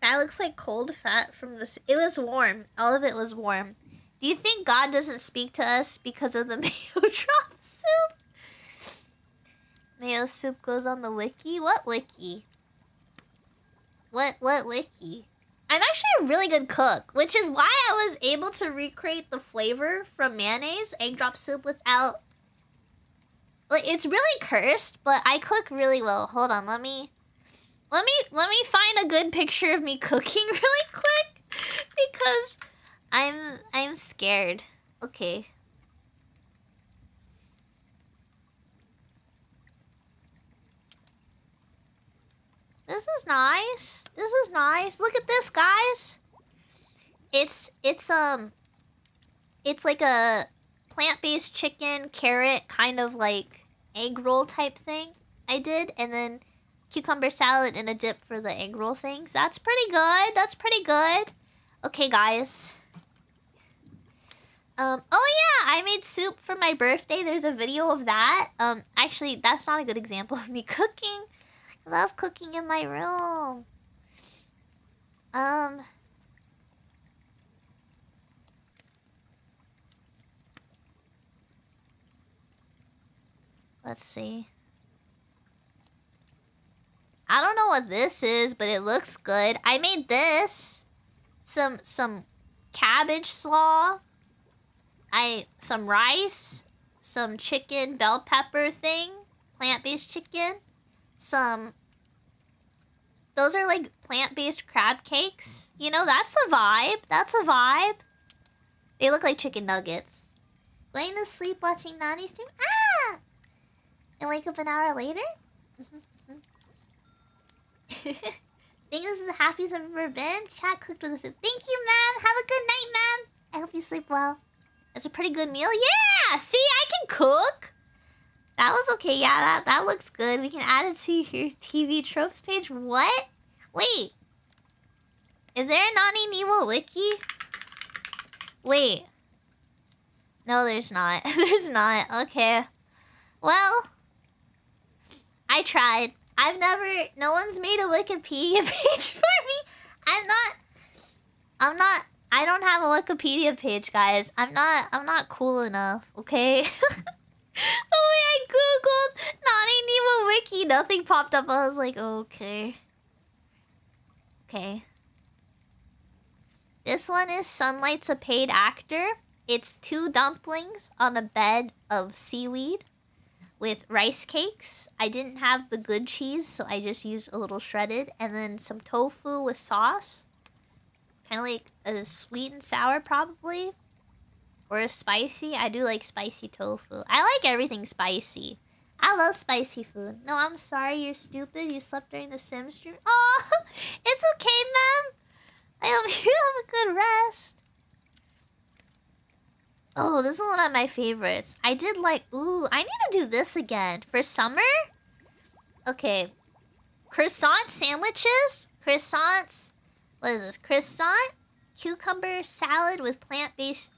That looks like cold fat from this. It was warm. All of it was warm. Do you think God doesn't speak to us because of the mayo drop soup? Mayo soup goes on the wiki? What wiki? What wiki? I'm actually a really good cook, which is why I was able to recreate the flavor from mayonnaise egg drop soup without... Like, it's really cursed, but I cook really well. Hold on, let me find a good picture of me cooking really quick because I'm scared. Okay. This is nice. This is nice. Look at this, guys. It's like a plant-based chicken, carrot, kind of like egg roll type thing I did, and then cucumber salad and a dip for the egg roll things. That's pretty good. That's pretty good. Okay, guys. Oh yeah, I made soup for my birthday. There's a video of that. Actually, that's not a good example of me cooking, because I was cooking in my room. Let's see. I don't know what this is, but it looks good. I made this. Some cabbage slaw. Some rice. Some chicken bell pepper thing. Plant-based chicken. Those are like plant-based crab cakes. You know, that's a vibe. That's a vibe. They look like chicken nuggets. Going to sleep watching Nane stream. Ah! And wake up an hour later? Think this is the happiest I've ever been. Chat cooked with us. Thank you, ma'am. Have a good night, ma'am. I hope you sleep well. It's a pretty good meal. Yeah! See, I can cook. That was okay. Yeah, that looks good. We can add it to your TV tropes page. What? Wait. Is there a naneniwa wiki? Wait. No, there's not. There's not. Okay. Well, I tried. No one's made a Wikipedia page for me. I don't have a Wikipedia page, guys. I'm not cool enough, okay? The way I googled naneniwa wiki, nothing popped up. I was like, okay. Okay. This one is Sunlight's a paid actor. It's 2 dumplings on a bed of seaweed with rice cakes. I didn't have the good cheese, so I just used a little shredded. And then some tofu with sauce. Kind of like a sweet and sour, probably. Or a spicy. I do like spicy tofu. I like everything spicy. I love spicy food. No, I'm sorry, you're stupid. You slept during the Sims stream. Oh, it's okay, ma'am. I hope you have a good rest. Oh, this is one of my favorites. I did like... Ooh, I need to do this again. For summer? Okay. Croissant sandwiches? Croissants... What is this? Croissant, cucumber salad with plant-based...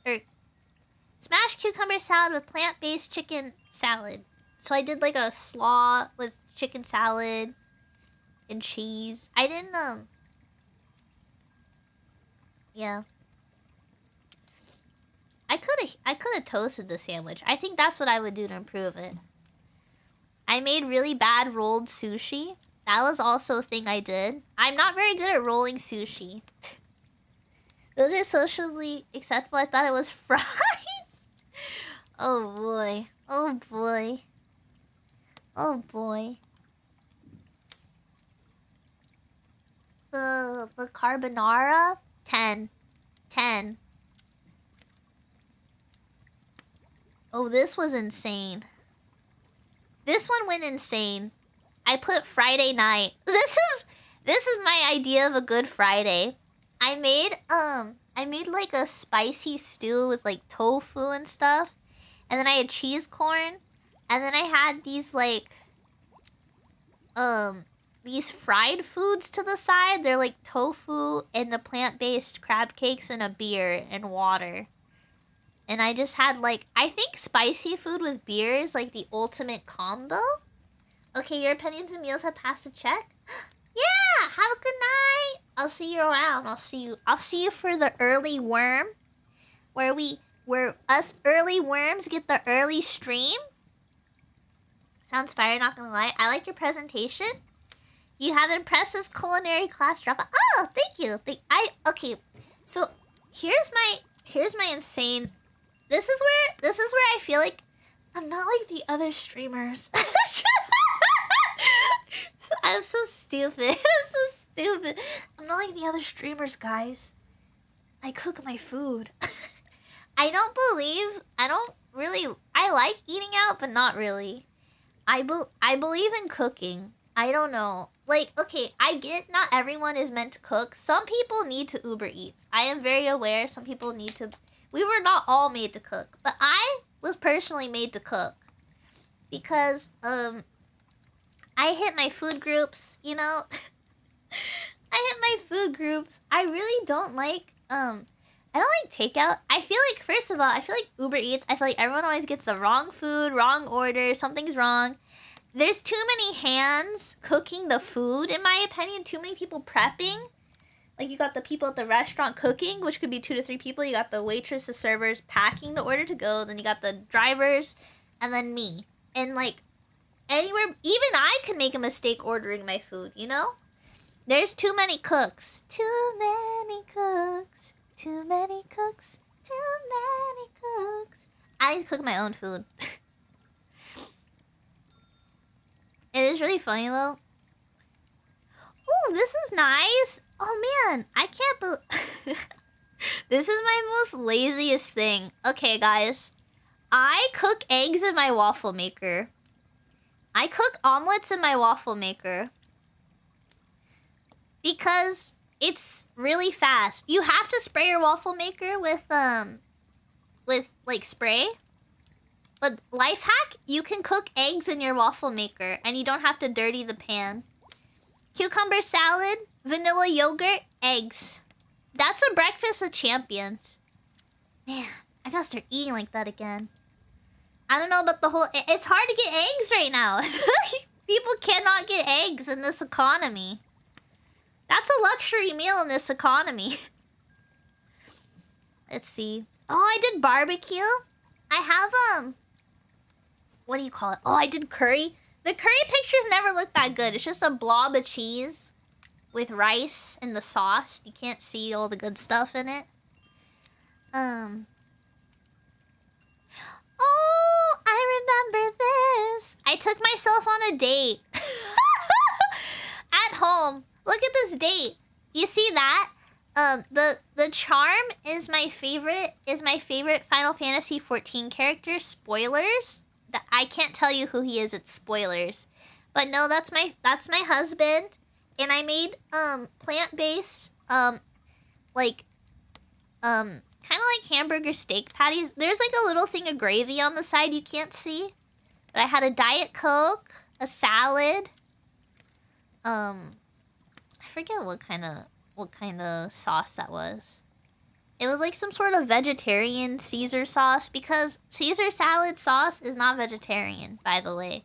smashed cucumber salad with plant-based chicken salad. So I did like a slaw with chicken salad and cheese. I didn't, yeah. I could have toasted the sandwich. I think that's what I would do to improve it. I made really bad rolled sushi. That was also a thing I did. I'm not very good at rolling sushi. Those are socially acceptable. I thought it was fries. Oh boy. Oh boy. Oh boy. The carbonara? 10. 10. Oh, this was insane. This one went insane. I put Friday night. This is my idea of a good Friday. I made like a spicy stew with like tofu and stuff. And then I had cheese corn. And then I had these like these fried foods to the side. They're like tofu and the plant-based crab cakes and a beer and water. And I just had like, I think spicy food with beer is like the ultimate combo. Okay, your opinions and meals have passed a check. Yeah, have a good night. I'll see you around. I'll see you for the early worm. Where us early worms get the early stream. Sounds fire, not gonna lie. I like your presentation. You have impressed this culinary class dropout. Oh, thank you. Okay. So here's my insane. This is where I feel like I'm not like the other streamers. I'm so stupid. I'm so stupid. I'm not like the other streamers, guys. I cook my food. I like eating out, but not really. I believe in cooking. I don't know. Like, okay, I get not everyone is meant to cook. Some people need to Uber Eats. I am very aware some people need to... We were not all made to cook. But I was personally made to cook. Because, I hit my food groups, you know? I hit my food groups. I really don't like, I don't like takeout. I feel like, first of all, I feel like Uber Eats, I feel like everyone always gets the wrong food, wrong order, something's wrong. There's too many hands cooking the food, in my opinion. Too many people prepping. Like, you got the people at the restaurant cooking, which could be 2 to 3 people. You got the waitress, the servers packing the order to go. Then you got the drivers, and then me. And, like, anywhere, even I can make a mistake ordering my food, you know? There's too many cooks. Too many cooks. Too many cooks. Too many cooks. I cook my own food. It is really funny, though. Ooh, this is nice. Oh, man. I can't believe... This is my most laziest thing. Okay, guys. I cook eggs in my waffle maker. I cook omelets in my waffle maker. Because it's really fast. You have to spray your waffle maker with like, spray. But life hack, you can cook eggs in your waffle maker and you don't have to dirty the pan. Cucumber salad, vanilla yogurt, eggs. That's a breakfast of champions. Man, I gotta start eating like that again. I don't know about the whole... It's hard to get eggs right now. People cannot get eggs in this economy. That's a luxury meal in this economy. Let's see. Oh, I did barbecue. I have, what do you call it? Oh, I did curry. The curry pictures never look that good. It's just a blob of cheese with rice and the sauce. You can't see all the good stuff in it. Oh, I remember this. I took myself on a date. At home. Look at this date. You see that? The charm is my favorite Final Fantasy 14 character. Spoilers. I can't tell you who he is, it's spoilers. But no, that's my husband. And I made plant-based like, kind of like hamburger steak patties. There's like a little thing of gravy on the side you can't see. But I had a Diet Coke, a salad. I forget what kind of sauce that was. It was like some sort of vegetarian Caesar sauce because Caesar salad sauce is not vegetarian, by the way.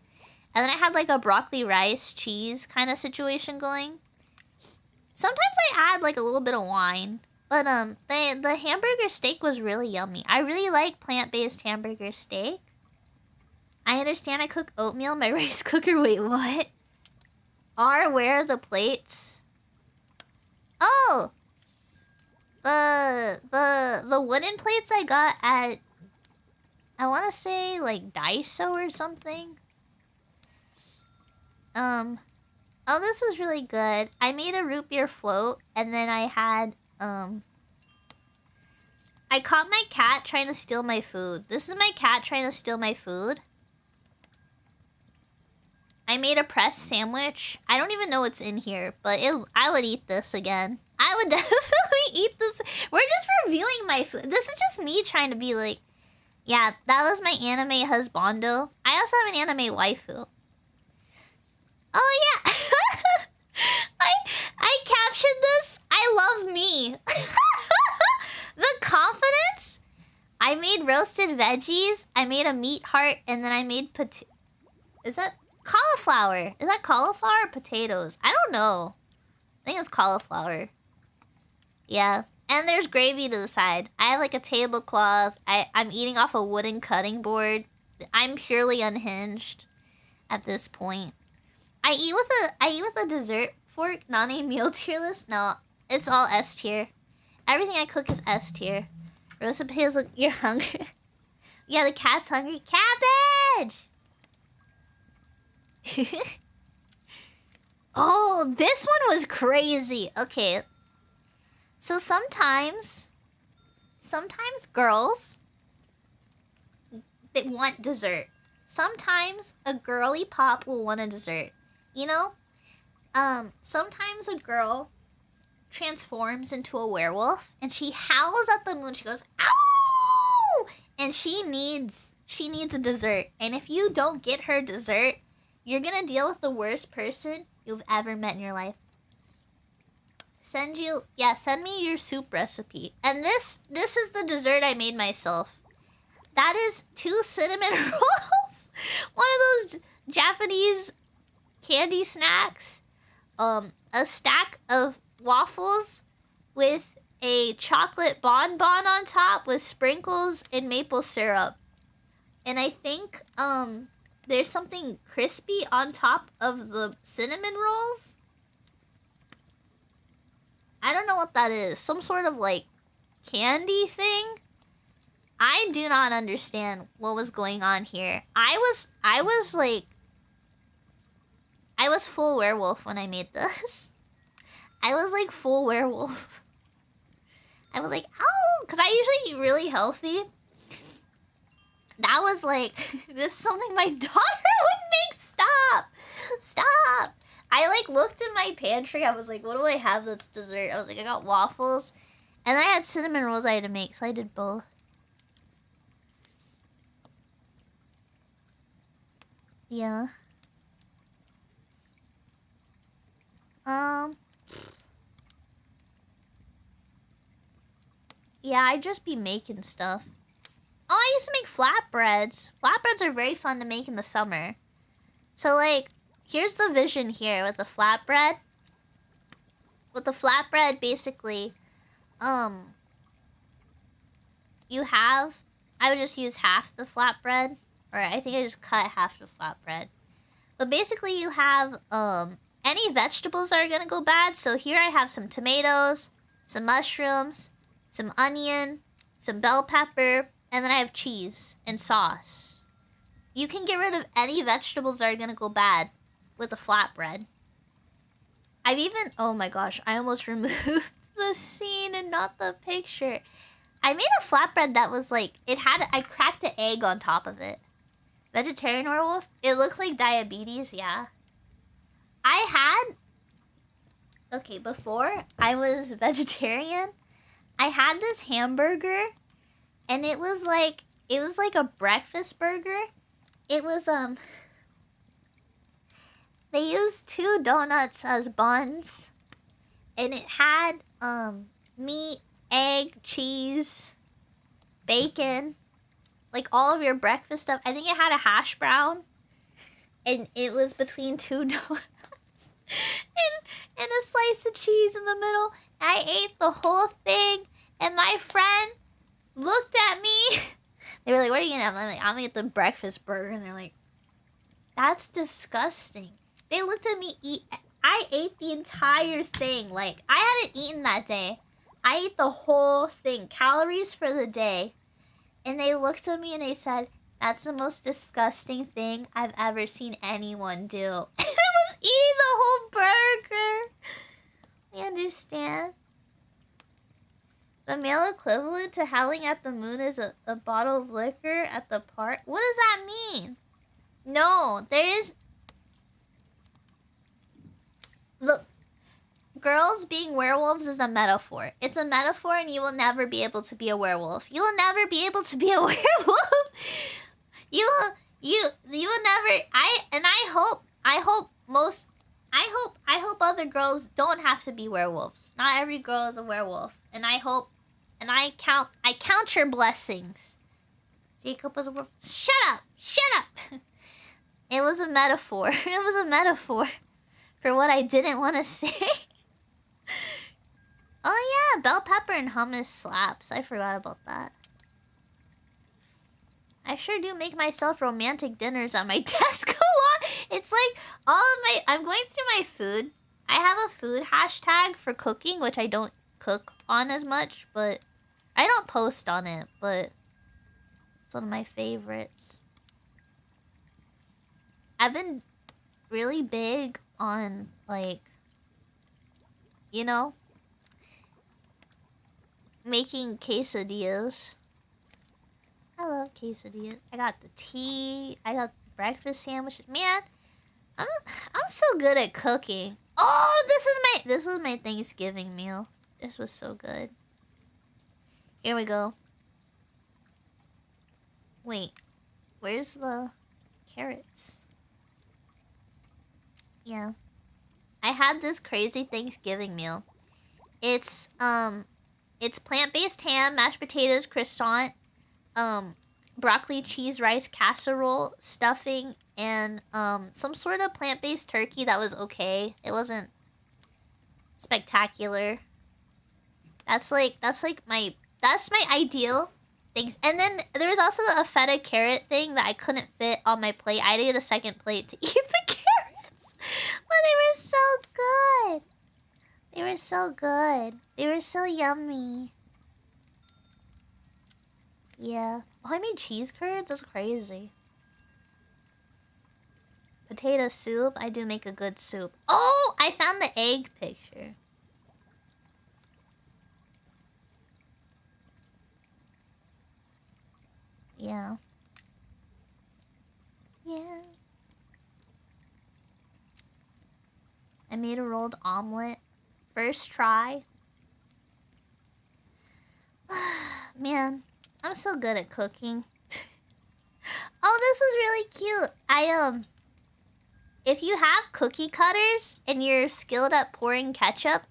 And then I had like a broccoli rice cheese kind of situation going. Sometimes I add like a little bit of wine. But the hamburger steak was really yummy. I really like plant-based hamburger steak. I understand I cook oatmeal in my rice cooker. Wait, what? Where are the plates? Oh! The wooden plates I got at, I want to say like Daiso or something. Oh, this was really good. I made a root beer float, and then I had I caught my cat trying to steal my food. This is my cat trying to steal my food. I made a pressed sandwich. I don't even know what's in here, but I would eat this again. I would definitely eat this. We're just reviewing my food. This is just me trying to be like, yeah, that was my anime husbando. I also have an anime waifu. Oh yeah. I captured this. I love me. The confidence. I made roasted veggies. I made a meat heart, and then I made Is that cauliflower? Is that cauliflower or potatoes? I don't know. I think it's cauliflower. Yeah. And there's gravy to the side. I have like a tablecloth. I'm eating off a wooden cutting board. I'm purely unhinged at this point. I eat with a dessert fork. Nane meal tier list? No, it's all S tier. Everything I cook is S tier. Roasted potatoes, look, you're hungry. Yeah, the cat's hungry. Cabbage! Oh, this one was crazy. Okay. So sometimes girls, they want dessert. Sometimes a girly pop will want a dessert. You know? Sometimes a girl transforms into a werewolf and she howls at the moon. She goes, "Ow!" And she needs a dessert. And if you don't get her dessert, you're gonna deal with the worst person you've ever met in your life. Send me your soup recipe. And this is the dessert I made myself. That is 2 cinnamon rolls. One of those Japanese candy snacks. A stack of waffles with a chocolate bonbon on top with sprinkles and maple syrup. And I think there's something crispy on top of the cinnamon rolls. I don't know what that is. Some sort of like candy thing. I do not understand what was going on here. I was full werewolf when I made this. I was like full werewolf. I was like, ow, because I usually eat really healthy. That was like, this is something my daughter would make. Stop. I like looked in my pantry. I was like, what do I have that's dessert? I was like, I got waffles. And I had cinnamon rolls I had to make, so I did both. Yeah. Yeah, I'd just be making stuff. Oh, I used to make flatbreads. Flatbreads are very fun to make in the summer. So, like, here's the vision here with the flatbread. With the flatbread, basically, you have... I would just use half the flatbread. Or I think I just cut half the flatbread. But basically, you have, any vegetables that are gonna go bad. So here I have some tomatoes, some mushrooms, some onion, some bell pepper, and then I have cheese and sauce. You can get rid of any vegetables that are gonna go bad with a flatbread. I've even... Oh my gosh, I almost removed the scene and not the picture. I made a flatbread that was like... I cracked an egg on top of it. Vegetarian werewolf? It looks like diabetes, yeah. I had... Okay, before I was vegetarian, I had this hamburger, and it was like a breakfast burger. It was they used 2 donuts as buns, and it had meat, egg, cheese, bacon, like all of your breakfast stuff. I think it had a hash brown, and it was between 2 donuts and a slice of cheese in the middle. I ate the whole thing, and my friend looked at me. They were like, "What are you gonna have?" I'm like, "I'm gonna get the breakfast burger," and they're like, "That's disgusting." They looked at me eat. I ate the entire thing. Like, I hadn't eaten that day. I ate the whole thing, calories for the day. And they looked at me and they said, "That's the most disgusting thing I've ever seen anyone do." And I was eating the whole burger. You understand? The male equivalent to howling at the moon is a bottle of liquor at the park. What does that mean? No, there is... Look, girls being werewolves is a metaphor. It's a metaphor, and you will never be able to be a werewolf. You will never be able to be a werewolf. You will never. I hope other girls don't have to be werewolves. Not every girl is a werewolf, and I count your blessings. Jacob was a werewolf. Shut up! It was a metaphor. It was a metaphor for what I didn't want to say. Oh yeah, bell pepper and hummus slaps. I forgot about that. I sure do make myself romantic dinners on my desk a lot. It's like all of my... I'm going through my food. I have a food hashtag for cooking, which I don't cook on as much, but... I don't post on it, but... It's one of my favorites. I've been really big on, like... You know? Making quesadillas. I love quesadillas. I got the tea. I got the breakfast sandwiches. Man, I'm so good at cooking. Oh, this was my Thanksgiving meal. This was so good. Here we go. Wait, where's the carrots? Yeah. I had this crazy Thanksgiving meal. It's plant-based ham, mashed potatoes, croissant, broccoli, cheese, rice, casserole, stuffing, and some sort of plant-based turkey that was okay. It wasn't spectacular. That's my ideal things. And then there was also a feta carrot thing that I couldn't fit on my plate. I needed a second plate to eat the carrots. But they were so good. They were so good. They were so yummy. Yeah. Oh, I made cheese curds? That's crazy. Potato soup. I do make a good soup. Oh, I found the egg picture. Yeah. Yeah. I made a rolled omelet. First try. Man, I'm so good at cooking. Oh, this is really cute. If you have cookie cutters and you're skilled at pouring ketchup,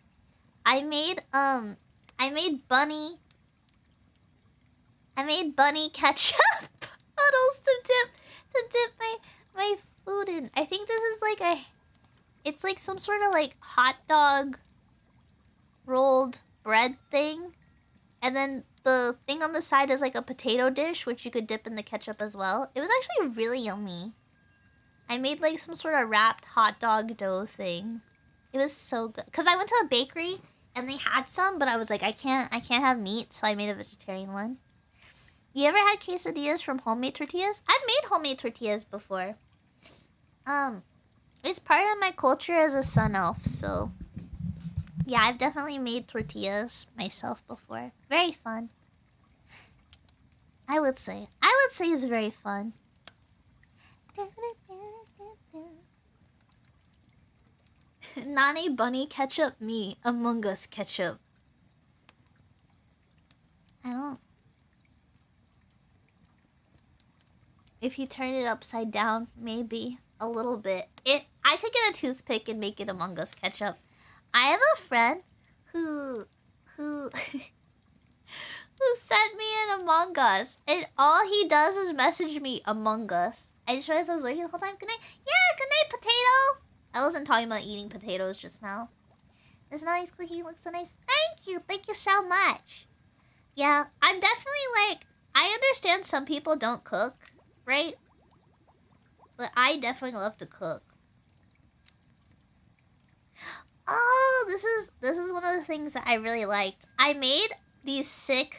I made bunny ketchup bottles to dip my food in. I think this is like it's like some sort of like hot dog rolled bread thing. And then the thing on the side is like a potato dish, which you could dip in the ketchup as well. It was actually really yummy. I made like some sort of wrapped hot dog dough thing. It was so good. Cause I went to a bakery and they had some, but I was like, I can't have meat, so I made a vegetarian one. You ever had quesadillas from homemade tortillas? I've made homemade tortillas before. It's part of my culture as a sun elf, so yeah, I've definitely made tortillas myself before. Very fun. I would say it's very fun. Nane bunny ketchup, me Among Us ketchup. I don't... If you turn it upside down, maybe a little bit. I could get a toothpick and make it Among Us ketchup. I have a friend who who sent me an Among Us, and all he does is message me Among Us. I just realized I was lurking the whole time. Good night. Yeah, good night, potato. I wasn't talking about eating potatoes just now. This nice cookie looks so nice. Thank you so much. Yeah, I'm definitely like, I understand some people don't cook, right? But I definitely love to cook. Oh, this is one of the things that I really liked. I made these sick...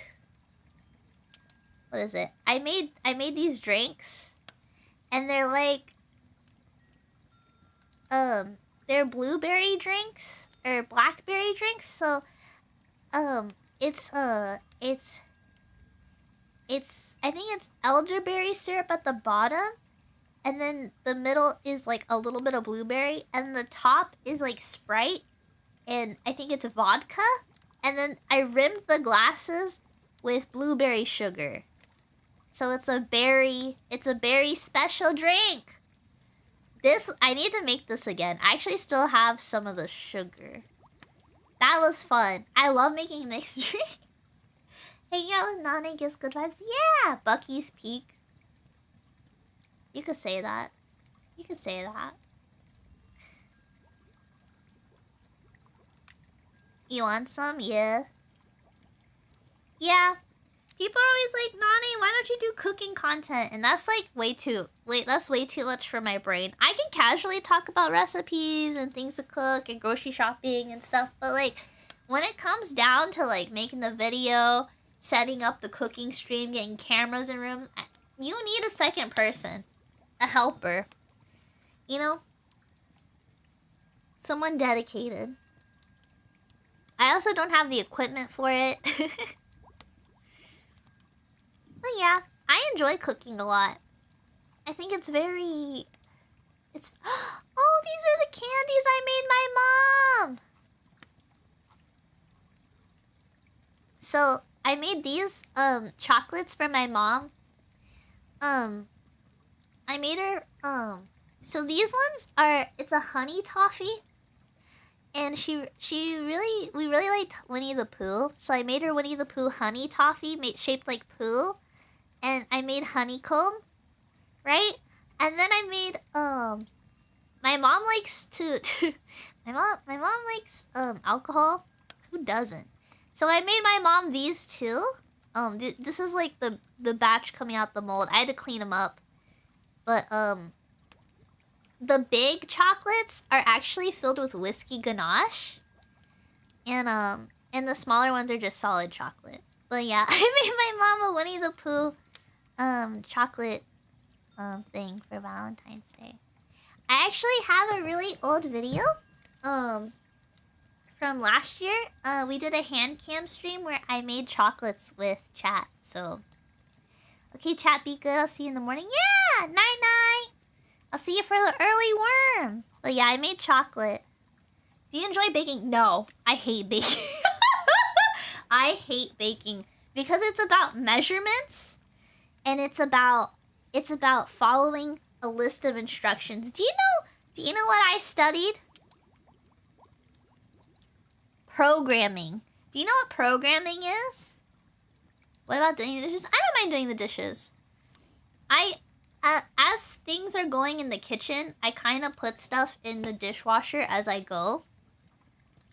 What is it? I made these drinks, and they're like, they're blueberry drinks or blackberry drinks. So, it's I think it's elderberry syrup at the bottom, and then the middle is like a little bit of blueberry, and the top is like Sprite, and I think it's vodka, and then I rimmed the glasses with blueberry sugar. So it's a berry special drink. I need to make this again. I actually still have some of the sugar. That was fun. I love making mixed drink. Hanging out with Nane gives good vibes. Yeah, Bucky's Peak. You could say that. You could say that. You want some? Yeah. Yeah. People are always like, Nane, why don't you do cooking content? And that's like that's way too much for my brain. I can casually talk about recipes and things to cook and grocery shopping and stuff, but like when it comes down to like making the video, setting up the cooking stream, getting cameras in rooms, you need a second person, a helper, you know? Someone dedicated. I also don't have the equipment for it. But yeah, I enjoy cooking a lot. I think it's very... It's... Oh, these are the candies I made my mom! So, I made these, chocolates for my mom. I made her, So these ones are... It's a honey toffee. And we really liked Winnie the Pooh. So I made her Winnie the Pooh honey toffee shaped like Pooh. And I made honeycomb, right? And then I made my mom likes to my mom likes alcohol. Who doesn't? So I made my mom these too. This is like the batch coming out the mold. I had to clean them up. But the big chocolates are actually filled with whiskey ganache. And the smaller ones are just solid chocolate. But yeah, I made my mom a Winnie the Pooh chocolate thing for Valentine's Day. I actually have a really old video from last year. We did a hand cam stream where I made chocolates with chat. So okay, chat, be good. I'll see you in the morning. Yeah, night. I'll see you for the early worm. But yeah, I made chocolate. Do you enjoy baking? No, I hate baking. I hate baking because it's about measurements. And it's about following a list of instructions. Do you know what I studied? Programming. Do you know what programming is? What about doing the dishes? I don't mind doing the dishes. As things are going in the kitchen, I kind of put stuff in the dishwasher as I go.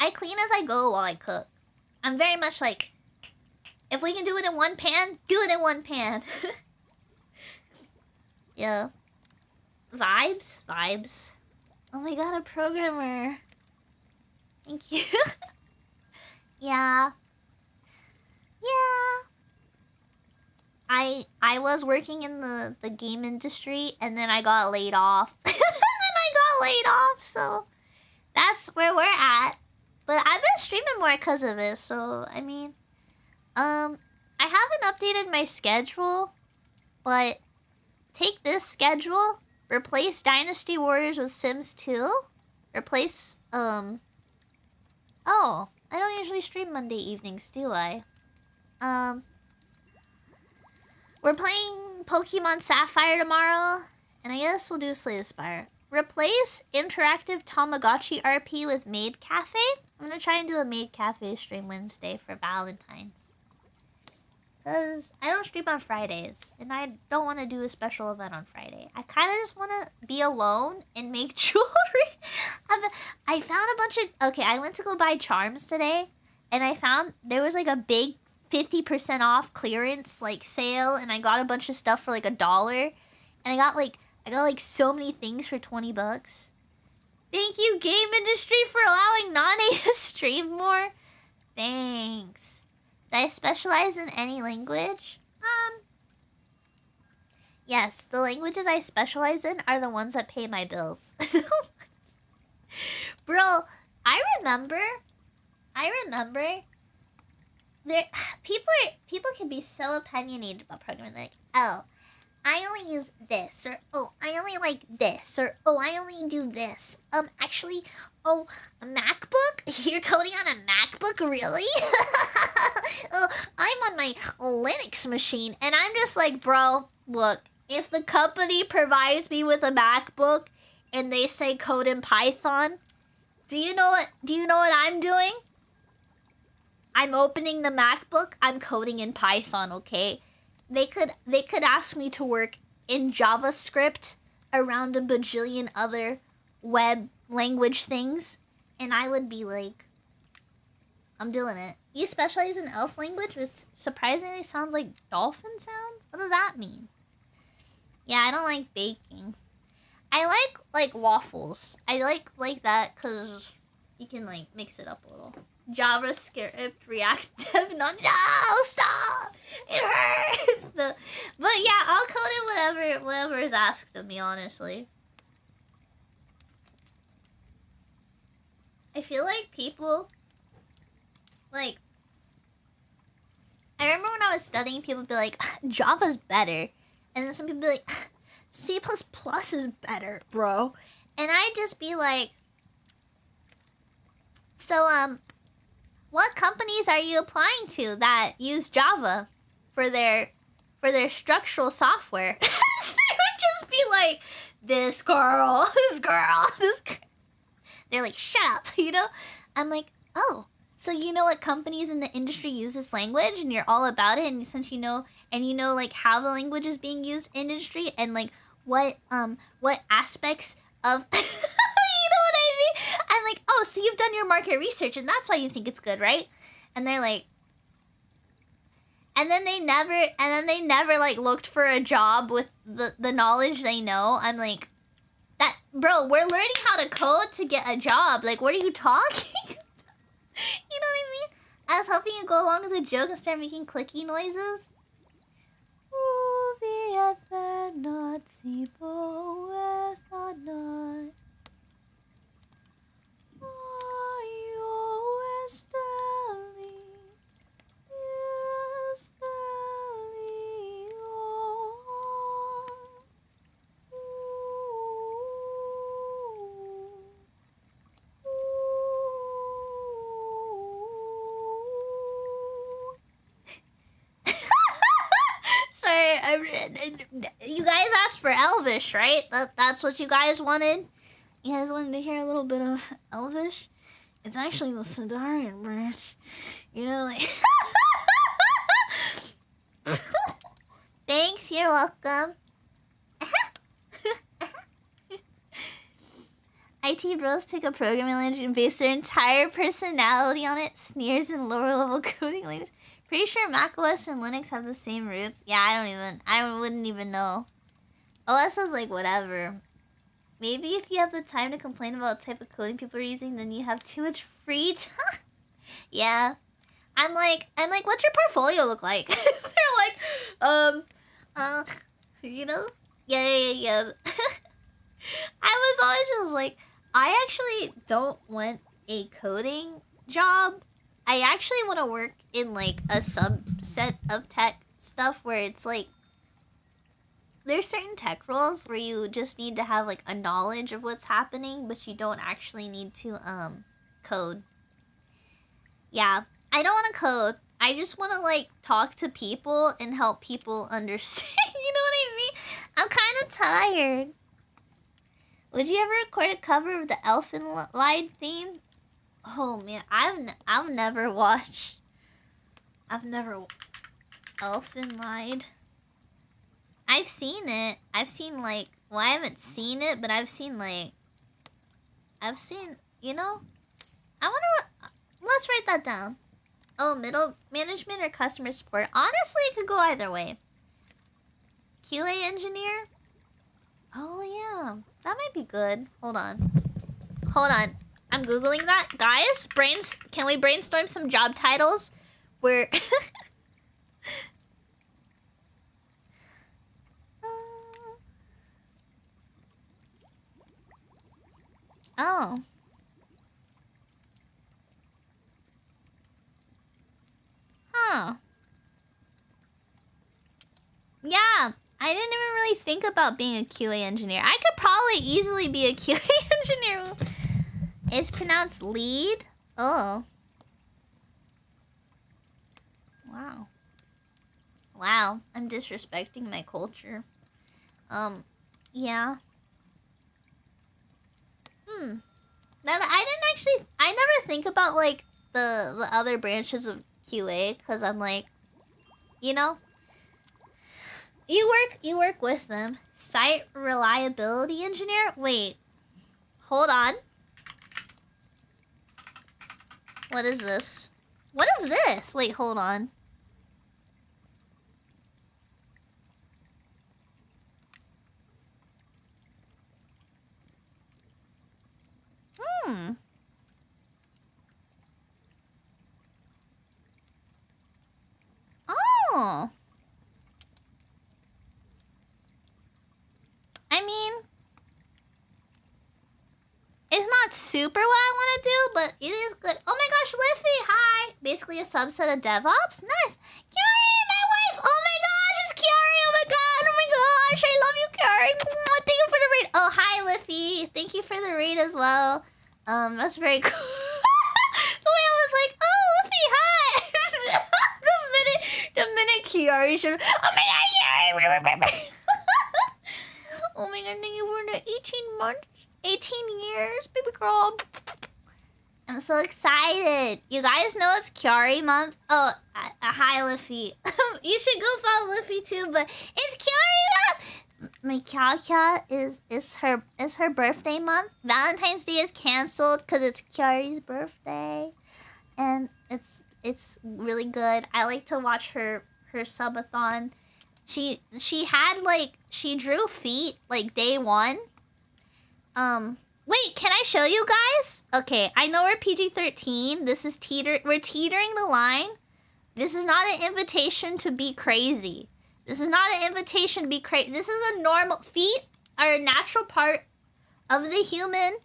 I clean as I go while I cook. I'm very much like, if we can do it in one pan, do it in one pan. Yeah. Vibes? Oh my god, a programmer. Thank you. Yeah. I was working in the game industry, and then I got laid off. So that's where we're at. But I've been streaming more because of it, so I mean, I haven't updated my schedule, but take this schedule, replace Dynasty Warriors with Sims 2, replace oh, I don't usually stream Monday evenings, do I? We're playing Pokemon Sapphire tomorrow, and I guess we'll do Slay the Spire. Replace interactive Tamagotchi RP with Maid Cafe. I'm gonna try and do a Maid Cafe stream Wednesday for Valentine's. Because I don't stream on Fridays, and I don't want to do a special event on Friday. I kind of just want to be alone and make jewelry. I found a bunch of... Okay, I went to go buy charms today, and I found there was like a big 50% off clearance like sale, and I got a bunch of stuff for like $1. And I got like so many things for 20 bucks. Thank you, game industry, for allowing Nane to stream more. Thanks. Do I specialize in any language? Yes, the languages I specialize in are the ones that pay my bills. Bro, I remember there people can be so opinionated about programming, like, oh, I only use this, or oh, I only like this, or oh, I only do this. Actually, oh, a MacBook? You're coding on a MacBook, really? Oh, I'm on my Linux machine, and I'm just like, bro, look, if the company provides me with a MacBook and they say code in Python, do you know what I'm doing? I'm opening the MacBook, I'm coding in Python, okay? They could ask me to work in JavaScript around a bajillion other web language things, and I would be like, I'm doing it. You specialize in elf language, which surprisingly sounds like dolphin sounds? What does that mean? Yeah, I don't like baking. I like waffles. I like that because you can like mix it up a little. JavaScript, reactive, no, stop! It hurts! But yeah, I'll code in whatever is asked of me, honestly. I feel like people, like, I remember when I was studying, people would be like, Java's better. And then some people would be like, C++ is better, bro. And I'd just be like, so, what companies are you applying to that use Java for their structural software? They would just be like, this girl. They're like, shut up, you know? I'm like, oh, so you know what companies in the industry use this language, and you're all about it, and since you know like how the language is being used in industry, and like what aspects of you know what I mean? I'm like, oh, so you've done your market research, and that's why you think it's good, right? And they're like, and then they never like looked for a job with the knowledge they know. I'm like, that, bro, we're learning how to code to get a job. Like, what are you talking about? You know what I mean? I was hoping you'd go along with the joke and start making clicky noises. Sorry, you guys asked for Elvish, right? That's what you guys wanted? You guys wanted to hear a little bit of Elvish? It's actually the Sidarian branch. You know, like... Thanks, you're welcome. IT bros pick a programming language and base their entire personality on it. Sneers and lower level coding language. Pretty sure macOS and Linux have the same roots. Yeah, I wouldn't even know. OS is like whatever. Maybe if you have the time to complain about the type of coding people are using, then you have too much free time. Yeah. I'm like, what's your portfolio look like? They're like, you know? Yeah. I was like, I actually don't want a coding job. I actually want to work in like a subset of tech stuff where it's like, there's certain tech roles where you just need to have like a knowledge of what's happening, but you don't actually need to code. Yeah, I don't want to code. I just want to like talk to people and help people understand. You know what I mean? I'm kind of tired. Would you ever record a cover of the Elfin Lied theme? Oh man, I've never watched. I've never Elfin Lied. I've seen it. I've seen like, well, I haven't seen it, but I've seen like, you know. I wonder what. Let's write that down. Oh, middle management or customer support. Honestly, it could go either way. QA engineer. Oh yeah, that might be good. Hold on. I'm googling that, guys. Can we brainstorm some job titles? Where oh. Huh. Yeah, I didn't even really think about being a QA engineer. I could probably easily be a QA engineer. It's pronounced lead? Oh. Wow. Wow, I'm disrespecting my culture. Yeah. I never think about like the other branches of QA because I'm like, you know, you work with them. Site reliability engineer? Wait. Hold on. What is this? What is this? Wait, hold on. Oh. I mean, it's not super what I want to do, but it is good. Oh my gosh, Liffy, hi. Basically a subset of DevOps. Nice. Kiari, my wife. Oh my gosh, it's Kiari. Oh my god. Oh my gosh, I love you, Kiari. Thank you for the raid. Oh, hi, Liffy. Thank you for the raid as well. That's very cool. The way I was like, oh, Liffy, hi. the minute Kiari showed. Oh my god, Kiari. Oh my god, thank you for the 18 months. 18 years, baby girl. I'm so excited. You guys know it's Kiari month. Oh, hi, Liffy. You should go follow Liffy too, but it's Kiari month. My Kya is her birthday month. Valentine's Day is canceled because it's Kiari's birthday. And it's really good. I like to watch her subathon. She drew feet like day one. Wait, can I show you guys? Okay, I know we're PG-13. This is we're teetering the line. This is not an invitation to be crazy. This is not an invitation to be crazy. This is a normal feet are a natural part of the human.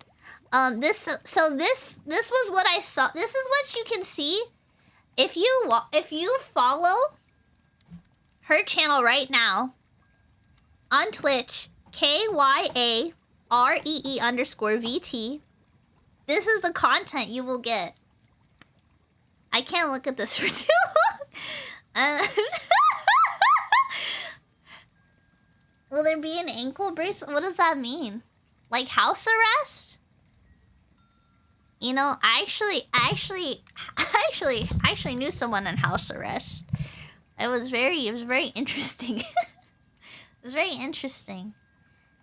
This was what I saw. This is what you can see if you follow her channel right now on Twitch, KYAREE_VT. This is the content you will get. I can't look at this for too long. Will there be an ankle bracelet? What does that mean? Like house arrest? You know, I actually knew someone in house arrest. It was very interesting. It was very interesting.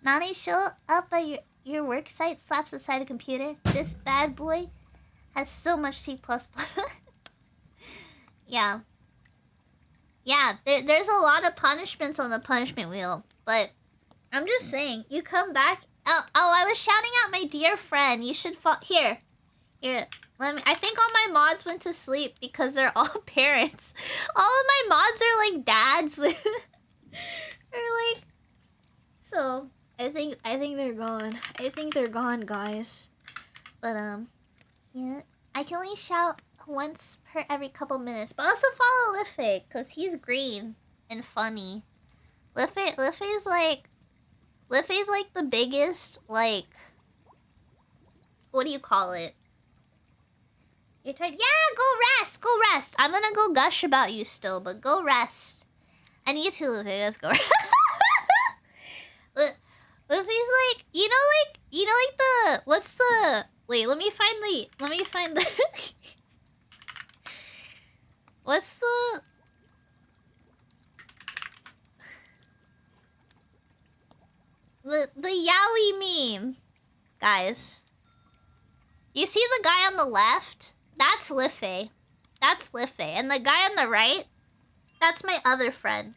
Nane, show up at your work site, slaps aside a computer. This bad boy has so much C++. Yeah. Yeah, there's a lot of punishments on the punishment wheel. But I'm just saying, you come back. Oh, I was shouting out my dear friend. You should Here. Let me. I think all my mods went to sleep because they're all parents. All of my mods are like dads with. They're like. So I think they're gone. I think they're gone, guys. But yeah. I can only shout once per every couple minutes. But also follow Liffy, cause he's green and funny. Liffy's like the biggest, like, what do you call it? You're tired? Yeah, go rest. Go rest. I'm gonna go gush about you still, but go rest. And you too, Luffy. Let's go rest. Luffy's like, you know, like the, what's the, wait, let me find the, what's the yaoi meme, guys. You see the guy on the left? That's Liffey. That's Liffey. And the guy on the right? That's my other friend.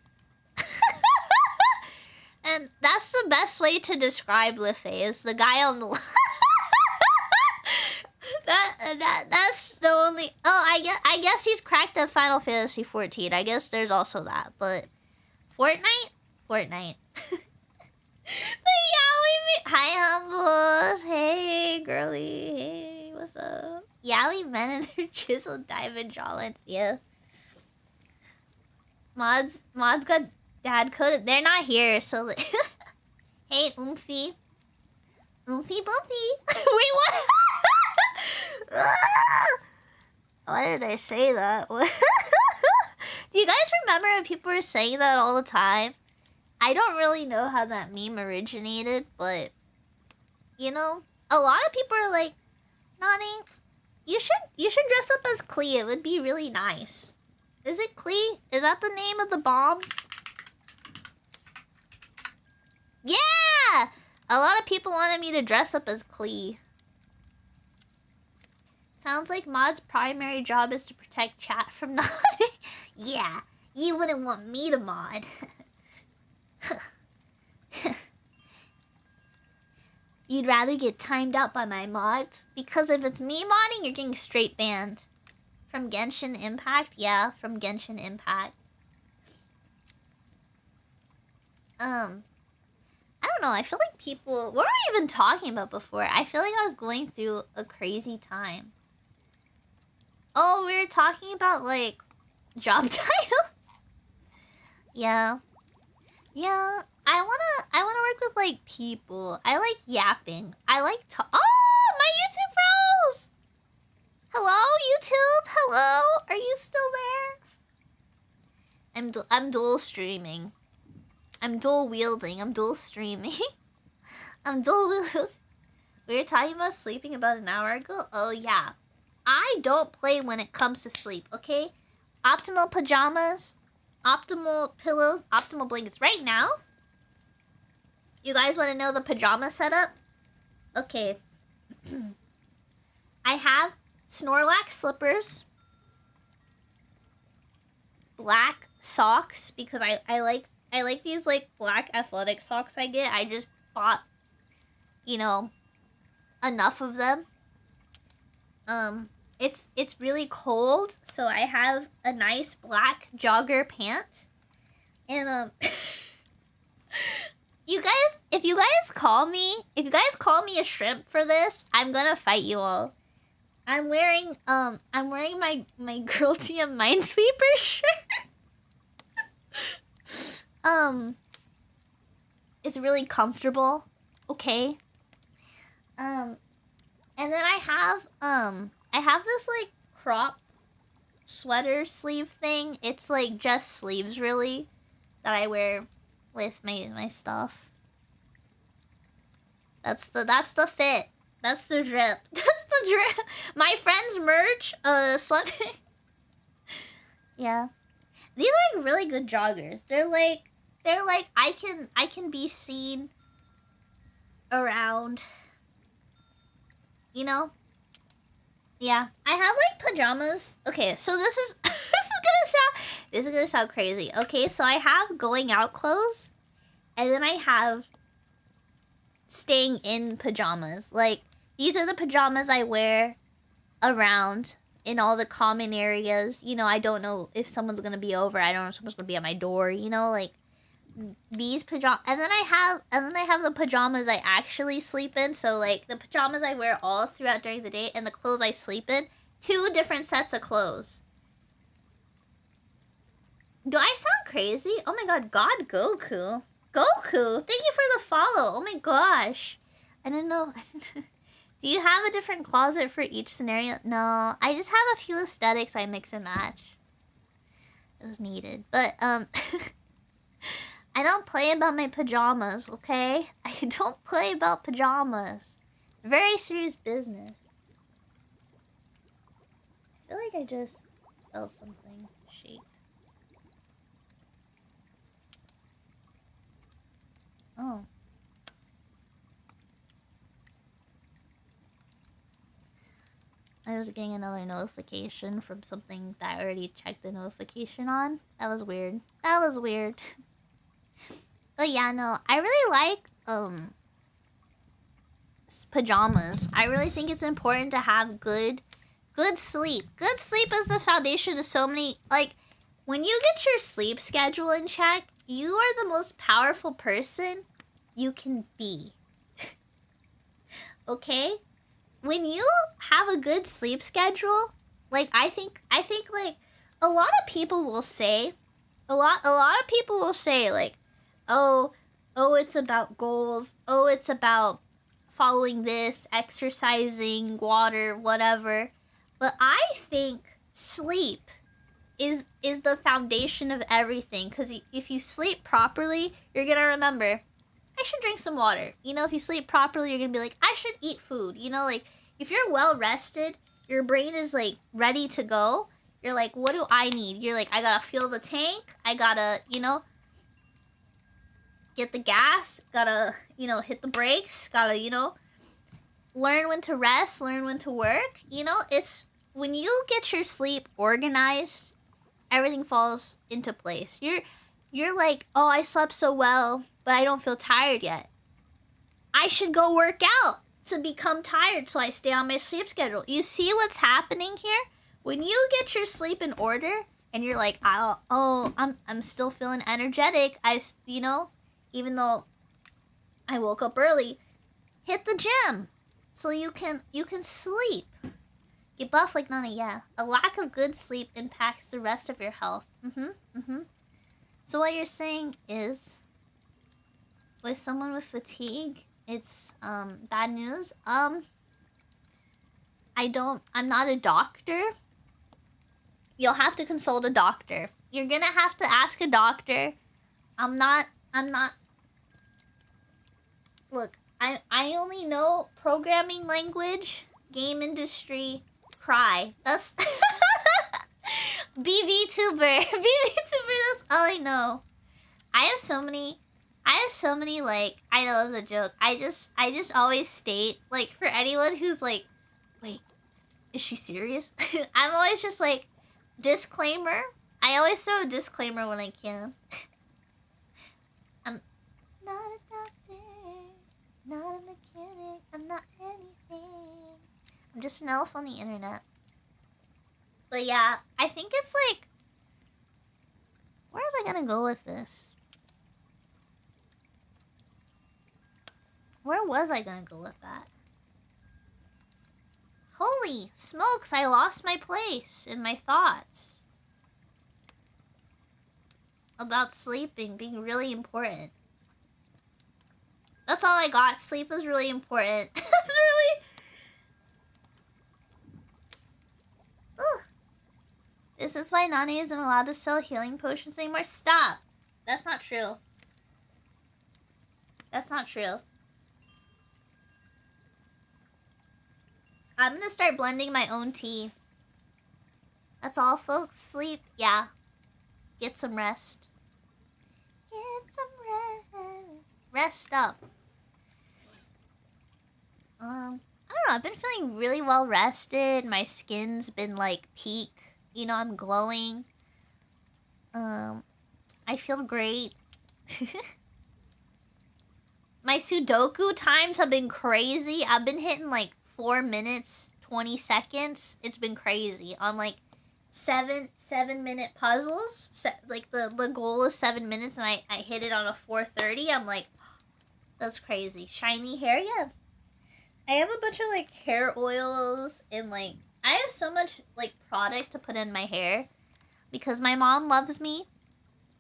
And that's the best way to describe Liffey, is the guy on the left. That's the only... Oh, I guess he's cracked at Final Fantasy 14. I guess there's also that, but... Fortnite? Fortnite. The yaoi me. Hi, Humbles. Hey, girly. Hey, what's up? Yaoi men and their chiseled diamond jawlines. Yeah. Mods got dad coded. They're not here, so. Hey, Oomphy. Oomphy Bumpy. Wait, what? Why did I say that? Do you guys remember when people were saying that all the time? I don't really know how that meme originated, but, you know, a lot of people are like, Nane, you should dress up as Klee. It would be really nice. Is it Klee? Is that the name of the bombs? Yeah! A lot of people wanted me to dress up as Klee. Sounds like Mod's primary job is to protect chat from Nane. Yeah, you wouldn't want me to mod. You'd rather get timed out by my mods? Because if it's me modding, you're getting straight banned. From Genshin Impact? Yeah, from Genshin Impact. I don't know, I feel like people... What were we even talking about before? I feel like I was going through a crazy time. Oh, we were talking about, like, job titles? Yeah. Yeah, I wanna work with, like, people. I like yapping. I like oh, my YouTube froze! Hello, YouTube? Hello? Are you still there? I'm dual streaming. I'm dual wielding. I'm dual streaming. I'm dual wielding. We were talking about sleeping about an hour ago? Oh, yeah. I don't play when it comes to sleep, okay? Optimal pajamas, optimal pillows, optimal blankets. Right now, you guys want to know the pajama setup? Okay. I have Snorlax slippers, black socks, because I like these, like, black athletic socks I get. I just bought, you know, enough of them. It's really cold, so I have a nice black jogger pant. And, you guys, if you guys call me a shrimp for this, I'm gonna fight you all. I'm wearing my Girl TM Minesweeper shirt. It's really comfortable. Okay. And then I have this, like, crop sweater sleeve thing. It's, like, just sleeves, really, that I wear with my stuff. That's the fit. That's the drip. That's the drip. My friend's merch, sweatpants. Yeah. These are, like, really good joggers. They're like I can be seen around, you know? Yeah. I have, like, pajamas. Okay, so this is this is gonna sound crazy. Okay, so I have going out clothes, and then I have staying in pajamas. Like, these are the pajamas I wear around in all the common areas. You know, I don't know if someone's gonna be over. I don't know if someone's gonna be at my door, you know, like these pajamas. And then I have the pajamas I actually sleep in. So, like, the pajamas I wear all throughout during the day and the clothes I sleep in. 2 different sets of clothes. Do I sound crazy? Oh my god, God Goku. Goku, thank you for the follow. Oh my gosh. I didn't know. Do you have a different closet for each scenario? No, I just have a few aesthetics I mix and match as needed. But, I don't play about my pajamas, okay? I don't play about pajamas. Very serious business. I feel like I just felt something shake. Oh. I was getting another notification from something that I already checked the notification on. That was weird. That was weird. But yeah, no, I really like pajamas. I really think it's important to have good sleep. Good sleep is the foundation of so many, like, when you get your sleep schedule in check, you are the most powerful person you can be. Okay? When you have a good sleep schedule, like, I think like a lot of people will say like, oh, it's about goals. Oh, it's about following this, exercising, water, whatever. But I think sleep is the foundation of everything, because if you sleep properly, you're going to remember, I should drink some water. You know, if you sleep properly, you're going to be like, I should eat food. You know, like, if you're well rested, your brain is, like, ready to go. You're like, what do I need? You're like, I gotta fuel the tank. I gotta, you know, get the gas. Gotta, you know, hit the brakes. Gotta, you know, learn when to rest, learn when to work. You know, it's when you get your sleep organized, everything falls into place. You're like, oh, I slept so well, but I don't feel tired yet. I should go work out to become tired so I stay on my sleep schedule. You see what's happening here? When you get your sleep in order and you're like, I'm still feeling energetic. You know, even though I woke up early, hit the gym so you can sleep. Get buff like Nane, yeah. A lack of good sleep impacts the rest of your health. So what you're saying is, with someone with fatigue, it's bad news. I'm not a doctor. You'll have to consult a doctor. You're gonna have to ask a doctor. I'm not Look, I only know programming language, game industry, cry. That's vtuber. vtuber, that's all I know. I have so many, like, I know it's a joke. I just always state, like, for anyone who's like, wait, is she serious? I'm always just like, disclaimer. I always throw a disclaimer when I can. I'm not a doctor, not a mechanic, I'm not anything. I'm just an elf on the internet. But yeah, I think it's like, where was I gonna go with this? Where was I gonna go with that? Holy smokes, I lost my place in my thoughts about sleeping being really important. That's all I got. Sleep is really important. That's really... Ugh. This is why Nane isn't allowed to sell healing potions anymore. Stop. That's not true. That's not true. I'm gonna start blending my own tea. That's all, folks. Sleep. Yeah. Get some rest. Get some rest. Rest up. I don't know. I've been feeling really well rested. My skin's been like peak. You know, I'm glowing. I feel great. My Sudoku times have been crazy. I've been hitting like 4 minutes, 20 seconds. It's been crazy on like 7-minute puzzles. Like the goal is 7 minutes and I hit it on a 4:30. I'm like, that's crazy. Shiny hair, yeah. I have a bunch of like hair oils and like, I have so much like product to put in my hair because my mom loves me.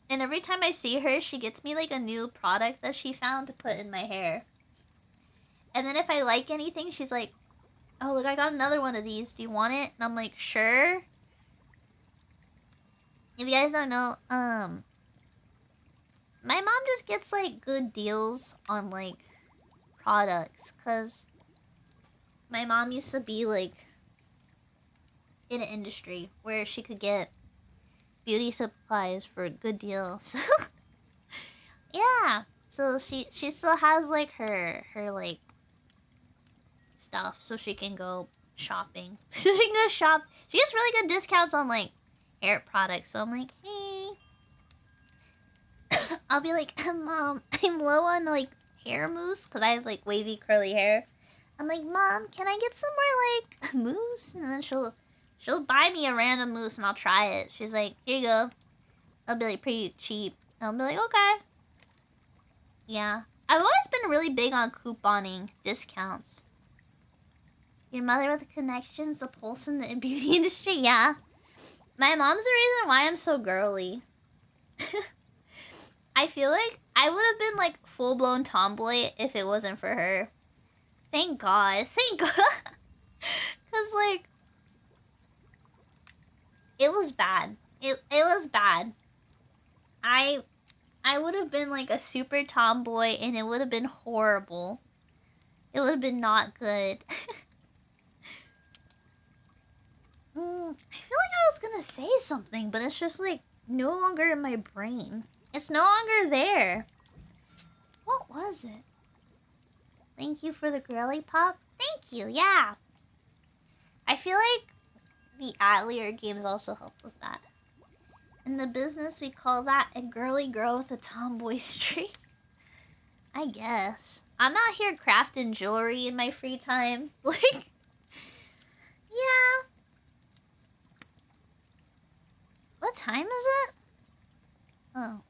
And every time I see her, she gets me like a new product that she found to put in my hair. And then if I like anything, she's like, Oh, look, I got another one of these. Do you want it? And I'm like, sure. If you guys don't know, my mom just gets, like, good deals on, like, products. Because my mom used to be, like, in an industry where she could get beauty supplies for good deals. Yeah. So she still has, like, her like, stuff so she can go shopping. So she can go shop. She gets really good discounts on, like, hair products. So I'm like, hey. I'll be like, Mom, I'm low on, like, hair mousse because I have, like, wavy curly hair. I'm like, Mom, can I get some more, like, mousse? And then she'll buy me a random mousse and I'll try it. She's like, here you go. I'll be like, pretty cheap. And I'll be like, okay. Yeah. I've always been really big on couponing discounts. Your mother with the connections, the pulse in the beauty industry? Yeah. My mom's the reason why I'm so girly. I feel like I would have been, like, full-blown tomboy if it wasn't for her. Thank God. Thank God. Because, like, it was bad. It was bad. I would have been, like, a super tomboy, and it would have been horrible. It would have been not good. I feel like I was gonna say something, but it's just, like, no longer in my brain. It's no longer there. What was it? Thank you for the girly pop. Thank you, yeah. I feel like the Atelier games also helped with that. In the business, we call that a girly girl with a tomboy streak. I guess. I'm out here crafting jewelry in my free time. Like, yeah. What time is it? Oh.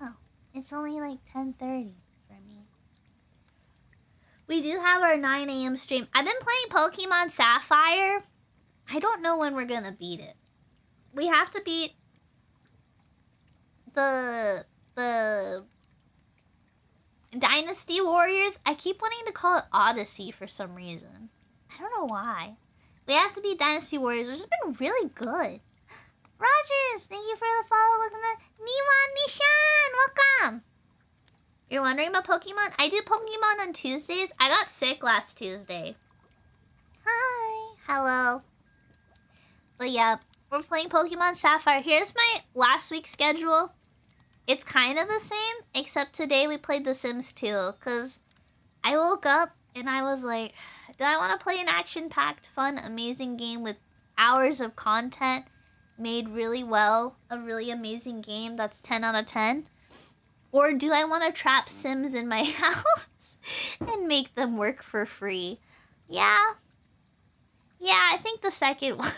Oh. It's only like 10:30 for me. We do have our 9 a.m. stream. I've been playing Pokemon Sapphire. I don't know when we're gonna beat it. We have to beat the Dynasty Warriors. I keep wanting to call it Odyssey for some reason. I don't know why. We have to beat Dynasty Warriors, which has been really good. Rogers, thank you for the follow. Welcome to Niwa Nishan. Welcome. You're wondering about Pokemon? I do Pokemon on Tuesdays. I got sick last Tuesday. Hi. Hello. But yeah, we're playing Pokemon Sapphire. Here's my last week's schedule. It's kind of the same, except today we played The Sims 2. Because I woke up and I was like, do I want to play an action-packed, fun, amazing game with hours of content made really well? A really amazing game that's 10 out of 10? Or do I want to trap Sims in my house and make them work for free? Yeah. Yeah, I think the second one.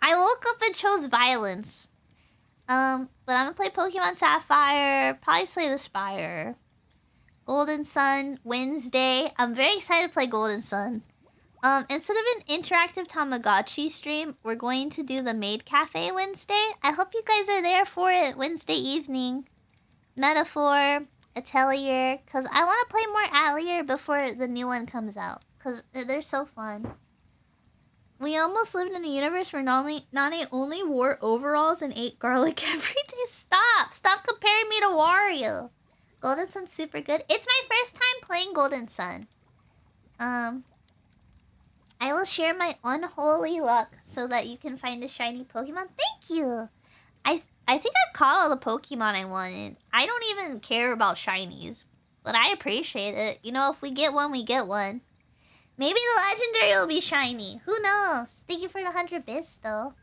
I woke up and chose violence. But I'm gonna play Pokemon Sapphire, probably Slay the Spire. Golden Sun, Wednesday. I'm very excited to play Golden Sun. Instead of an interactive Tamagotchi stream, we're going to do the Maid Cafe Wednesday. I hope you guys are there for it Wednesday evening. Metaphor, Atelier, because I want to play more Atelier before the new one comes out. Because they're so fun. We almost lived in a universe where Nane only wore overalls and ate garlic every day. Stop! Stop comparing me to Wario. Golden Sun's super good. It's my first time playing Golden Sun. I will share my unholy luck so that you can find a shiny Pokemon. Thank you! I think I've caught all the Pokemon I wanted. I don't even care about shinies. But I appreciate it. You know, if we get one, we get one. Maybe the legendary will be shiny. Who knows? Thank you for the 100 bits, though.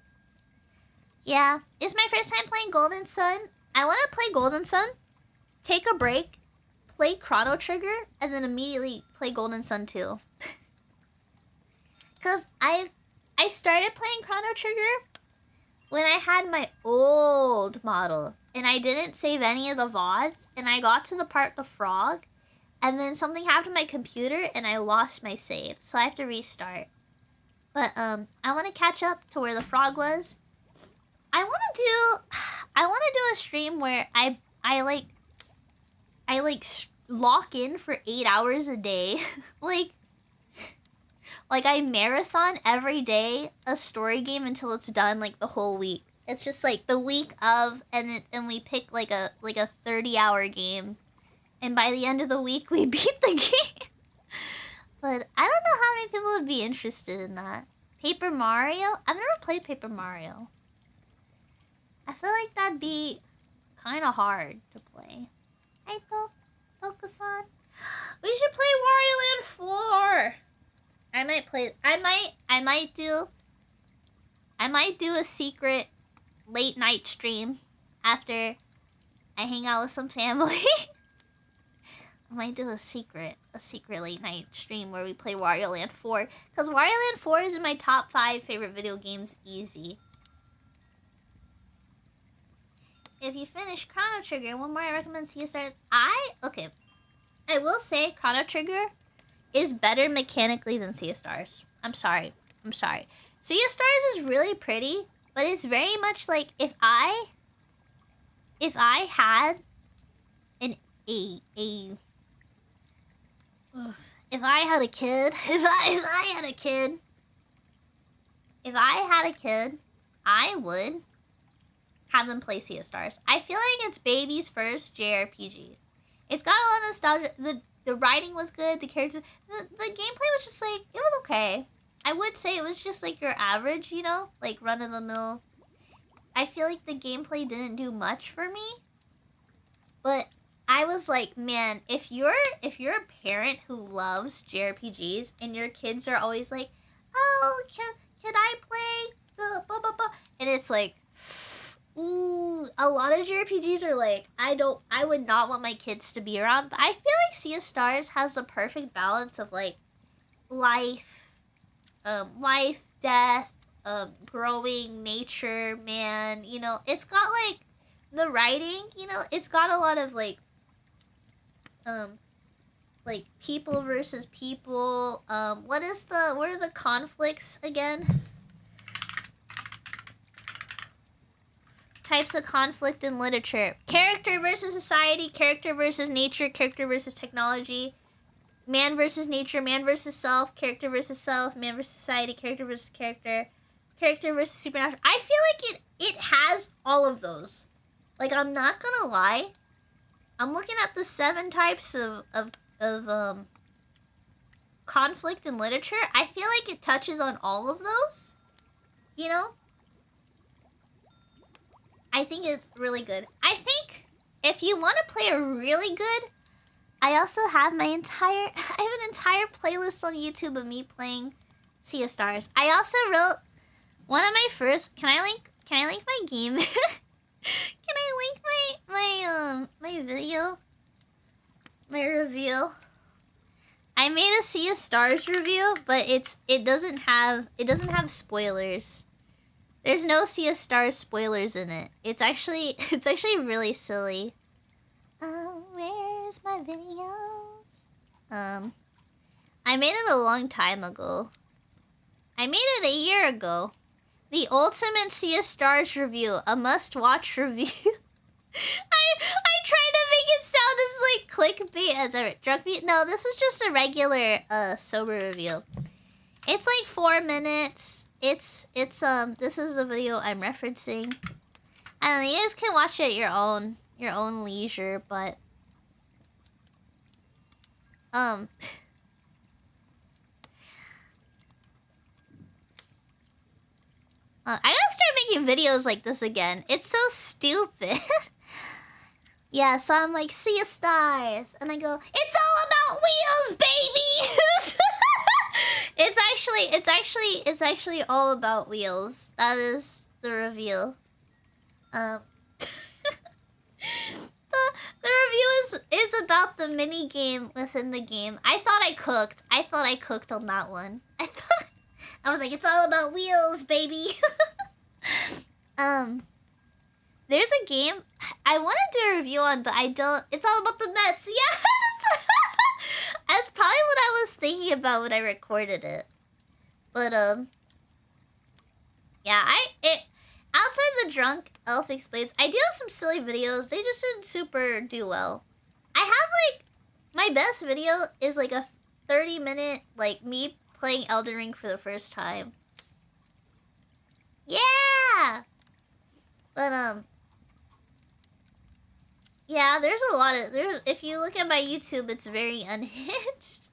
Yeah, it's my first time playing Golden Sun. I want to play Golden Sun, take a break, play Chrono Trigger, and then immediately play Golden Sun 2. Because I started playing Chrono Trigger when I had my old model. And I didn't save any of the VODs. And I got to the part with the frog. And then something happened to my computer and I lost my save. So I have to restart. But I want to catch up to where the frog was. I want to do a stream where I lock in for 8 hours a day. Like Like, I marathon every day a story game until it's done, like, the whole week. It's just, like, the week of, and we pick, like a 30-hour game. And by the end of the week, we beat the game. But I don't know how many people would be interested in that. Paper Mario? I've never played Paper Mario. I feel like that'd be kind of hard to play. Hey, Tokusan. We should play Wario Land 4. I might do a secret late night stream after I hang out with some family. I might do a secret late night stream where we play Wario Land 4. Because Wario Land 4 is in my top 5 favorite video games, easy. If you finish Chrono Trigger, one more I recommend Sea Stars. Okay. I will say Chrono Trigger is better mechanically than Sea Stars. I'm sorry. Sea Stars is really pretty, but it's very much like if I had a kid, I would have them play Sea of Stars. I feel like it's baby's first JRPG. It's got a lot of nostalgia. The writing was good. The characters, the gameplay was just like, it was okay. I would say it was just like your average, you know, like run of the mill. I feel like the gameplay didn't do much for me, but I was like, man, if you're a parent who loves JRPGs and your kids are always like, oh, can I play the blah blah blah, and it's like, ooh, a lot of JRPGs are like, I would not want my kids to be around. But I feel like Sea of Stars has the perfect balance of like life, death, growing, nature, man. You know, it's got like the writing. You know, it's got a lot of like people versus people. What are the conflicts again? Types of conflict in literature. Character versus society, character versus nature, character versus technology, man versus nature, man versus self, character versus self, man versus society, character versus character, character versus supernatural. I feel like it has all of those. Like, I'm not gonna lie. I'm looking at the 7 types of conflict in literature. I feel like it touches on all of those. You know? I think it's really good. I think if you want to play a really good, I also have I have an entire playlist on YouTube of me playing Sea of Stars. I also wrote one of my first. Can I link my game? Can I link my video? My review. I made a Sea of Stars review, but it doesn't have spoilers. There's no Sea of Stars spoilers in it. It's actually really silly. Where's my videos? I made it a long time ago. I made it a year ago. The Ultimate Sea of Stars review, a must-watch review. I tried to make it sound as like clickbait as a drunk beat. No, this is just a regular sober review. It's like 4 minutes. This is a video I'm referencing. I don't know, you guys can watch it at your own leisure, but I gotta start making videos like this again. It's so stupid. Yeah, so I'm like, Sea of Stars, and I go, it's all about wheels, baby. It's actually all about wheels. That is the reveal. The review is about the mini game within the game. I thought I cooked on that one. I was like, it's all about wheels, baby. There's a game I want to do a review on, but I don't. It's all about the Mets. Yeah, that's probably what I was thinking about when I recorded it. But yeah, outside the Drunk Elf Explains, I do have some silly videos. They just didn't super do well. I have like my best video is like a 30-minute like me playing Elden Ring for the first time. Yeah! But, yeah, there's a lot of... if you look at my YouTube, it's very unhinged.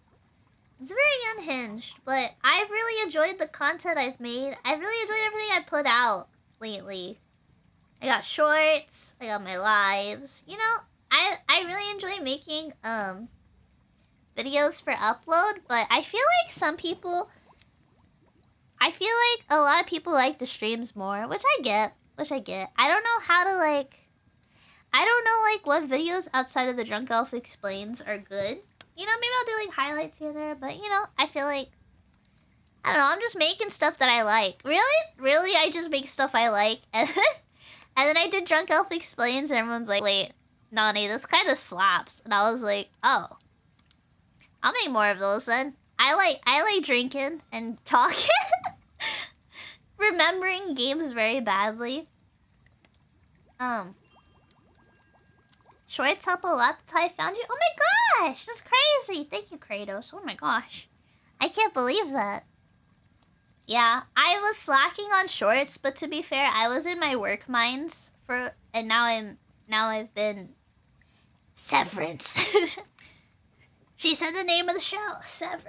It's very unhinged, but I've really enjoyed the content I've made. I've really enjoyed everything I put out lately. I got shorts, I got my lives. You know, I really enjoy making videos for upload, but I feel like some people... I feel like a lot of people like the streams more, which I get. I don't know how to, like... I don't know, like, what videos outside of the Drunk Elf Explains are good. You know, maybe I'll do, like, highlights here and there, but, you know, I feel like... I don't know, I'm just making stuff that I like. Really, I just make stuff I like. And then I did Drunk Elf Explains, and everyone's like, wait, Nane, this kind of slaps. And I was like, oh. I'll make more of those then. I like drinking and talking. Remembering games very badly. Shorts help a lot. That's how I found you. Oh my gosh, that's crazy. Thank you, Kratos. Oh my gosh. I can't believe that. Yeah, I was slacking on shorts, but to be fair, I was in my work minds and now I've been Severance. She said the name of the show.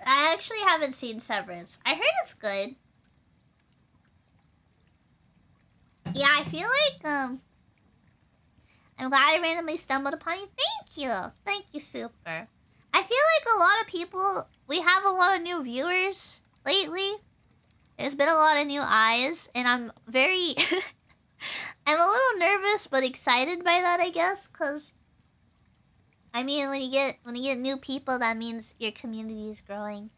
I actually haven't seen Severance. I heard it's good. Yeah, I feel like I'm glad I randomly stumbled upon you. Thank you, super. I feel like a lot of people, we have a lot of new viewers lately. There's been a lot of new eyes, and I'm very I'm a little nervous but excited by that, I guess, cuz I mean, when you get new people, that means your community is growing.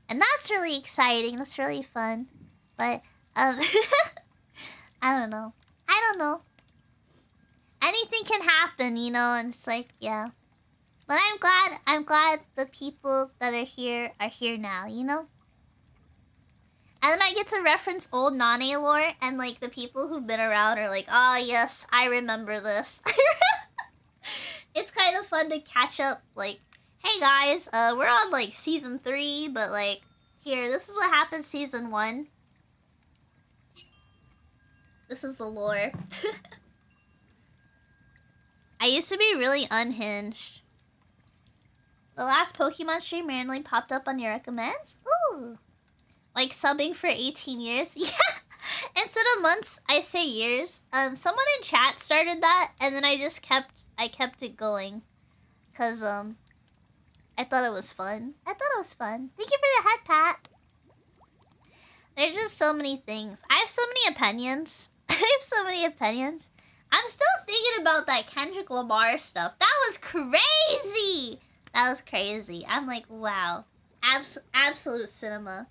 And that's really exciting. That's really fun. But I don't know. Anything can happen, you know, and it's like, yeah. But I'm glad the people that are here now, you know? And then I get to reference old Nane lore, and like the people who've been around are like, oh yes, I remember this. It's kind of fun to catch up, like, hey guys, we're on like season 3, but like, here, this is what happened season 1. This is the lore. I used to be really unhinged. The last Pokemon stream randomly popped up on your recommends? Ooh. Like subbing for 18 years? Yeah. Instead of months, I say years. Someone in chat started that, and then I kept it going. Cause I thought it was fun. Thank you for the head pat. There's just so many things. I have so many opinions. I'm still thinking about that Kendrick Lamar stuff. That was crazy. I'm like, wow. Absolute cinema.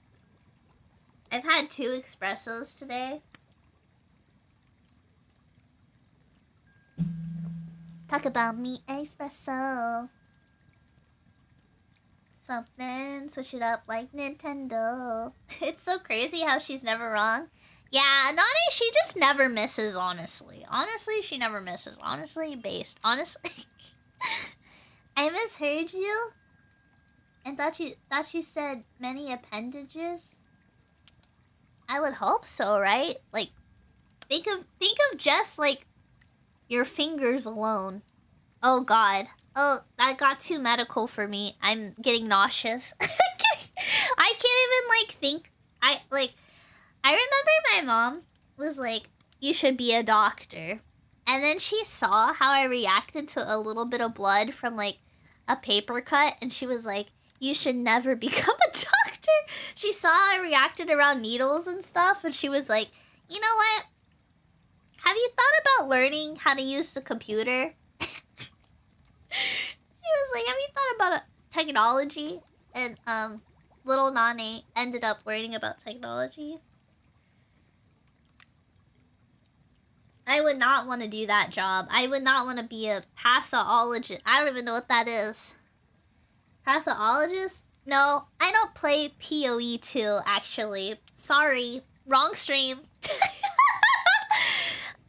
I've had 2 espressos today. Talk about me, espresso. Something, switch it up like Nintendo. It's so crazy how she's never wrong. Yeah, Nane, she just never misses, honestly. Honestly, she never misses. Honestly. I misheard you and thought you said many appendages. I would hope so, right? Like, think of just like your fingers alone. Oh God. Oh, that got too medical for me. I'm getting nauseous. I can't even like think. I remember my mom was like, you should be a doctor. And then she saw how I reacted to a little bit of blood from like a paper cut, and she was like, you should never become a doctor. She saw how I reacted around needles and stuff, and she was like, you know what? Have you thought about learning how to use the computer? She was like, have you thought about technology? And little Nane ended up learning about technology. I would not want to do that job. I would not want to be a pathologist. I don't even know what that is. Pathologist? No, I don't play PoE 2, actually. Sorry. Wrong stream.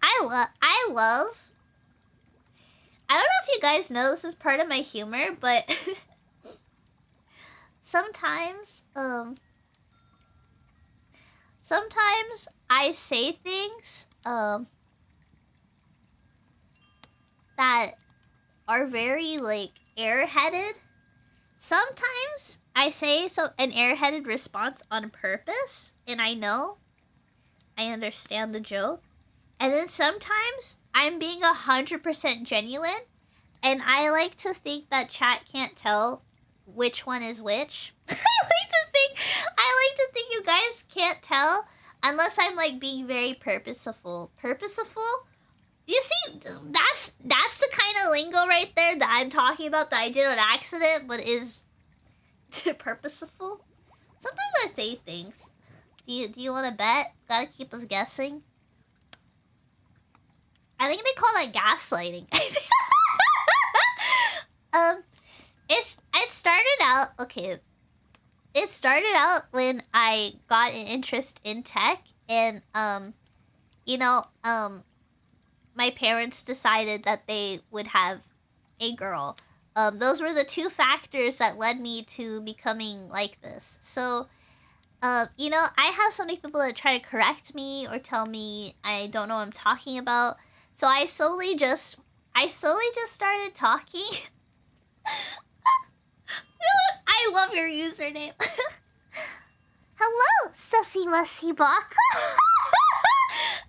I love... I don't know if you guys know this is part of my humor, but... sometimes, sometimes I say things that are very like airheaded. Sometimes I say an airheaded response on purpose, and I know I understand the joke. And then sometimes I'm being 100% genuine, and I like to think that chat can't tell which one is which. I like to think you guys can't tell unless I'm like being very purposeful. Purposeful? You see, that's the kind of lingo right there that I'm talking about that I did on accident, but is purposeful. Sometimes I say things. Do you want to bet? Gotta keep us guessing. I think they call that gaslighting. It started out okay. It started out when I got an interest in tech, and my parents decided that they would have a girl. Those were the two factors that led me to becoming like this. So, I have so many people that try to correct me or tell me I don't know what I'm talking about. So I slowly just started talking. I love your username. Hello, sussy wussy baka.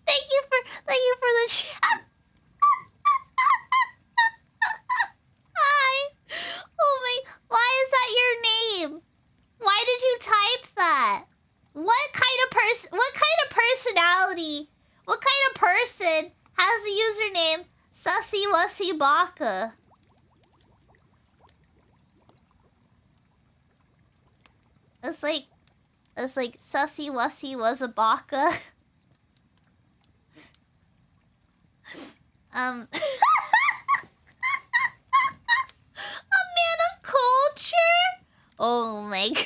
Thank you for the chat. Hi. Oh my, why is that your name? Why did you type that? What kind of personality? What kind of person has the username sussy wussy baka? It's like sussy wussy was a baka. A man of culture? Oh my god.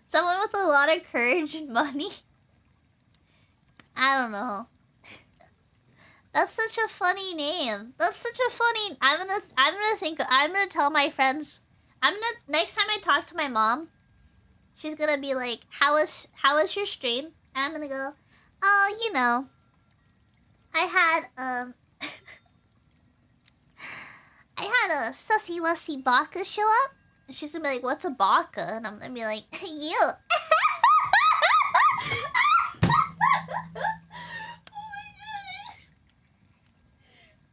Someone with a lot of courage and money. I don't know. That's such a funny name. I'm gonna tell my friends. Next time I talk to my mom, she's gonna be like, how was your stream? And I'm gonna go, oh, I had a sussy wussy baka show up. And she's gonna be like, what's a baka? And I'm gonna be like, you.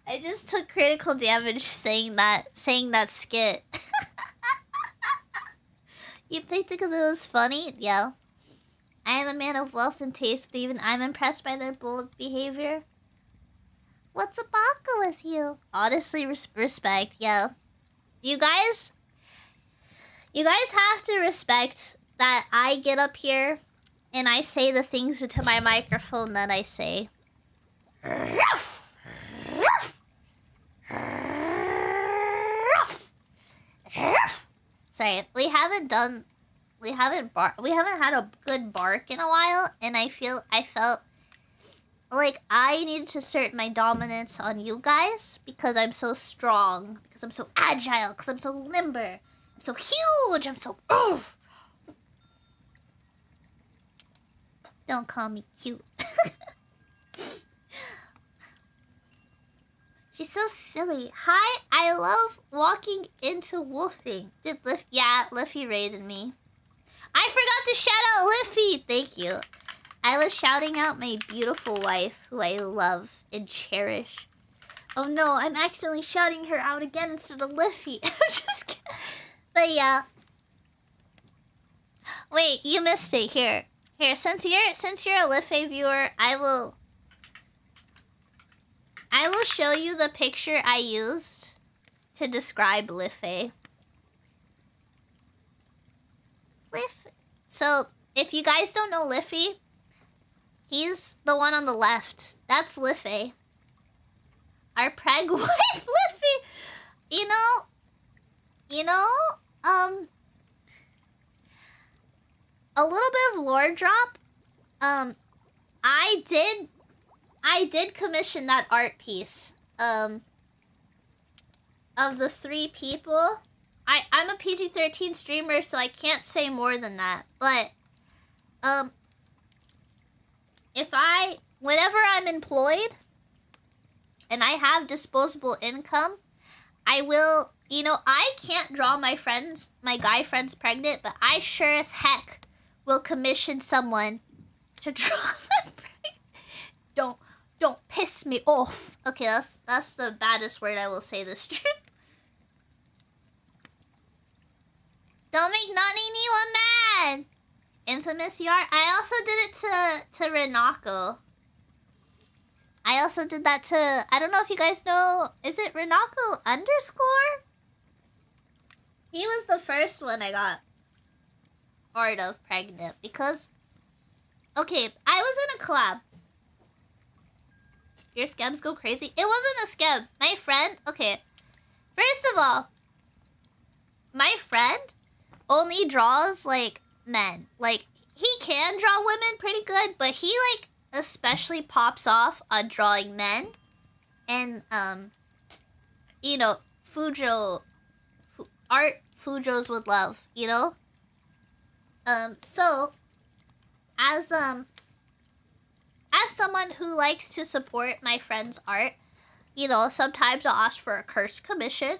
I just took critical damage saying that skit. You picked it because it was funny? Yeah. I am a man of wealth and taste, but even I'm impressed by their bold behavior. What's a baka with you? Honestly, respect, yeah. You guys have to respect that I get up here and I say the things into my microphone that I say. Sorry, we haven't had a good bark in a while, and I felt like I needed to assert my dominance on you guys because I'm so strong, because I'm so agile, because I'm so limber, I'm so huge, I'm so Don't call me cute. She's so silly. Hi, I love walking into wolfing. Liffy raided me. I forgot to shout out Liffy. Thank you. I was shouting out my beautiful wife, who I love and cherish. Oh no, I'm accidentally shouting her out again instead of Liffy. I'm just kidding. But yeah. Wait, you missed it. Here, since you're a Liffy viewer, I will show you the picture I used to describe Liffy. So, if you guys don't know Liffy, he's the one on the left. That's Liffy. Our preg wife, Liffy. A little bit of lore drop. I did commission that art piece. Of the 3 people. I'm a PG-13 streamer, so I can't say more than that. But, whenever I'm employed and I have disposable income, I will, you know, I can't draw my guy friends pregnant, but I sure as heck will commission someone to draw them pregnant. Don't piss me off. Okay, that's the baddest word I will say this stream. Don't make naneniwa mad! Infamous yard. I also did it to Renako. I also did that to, I don't know if you guys know, is it Renako underscore? He was the first one I got art of pregnant because, okay, I was in a collab. Your scabs go crazy? It wasn't a scab. My friend, okay, first of all, my friend only draws like men. Like, he can draw women pretty good, but he like especially pops off on drawing men. And you know, art Fujos would love, you know? So as someone who likes to support my friend's art, you know, sometimes I'll ask for a curse commission.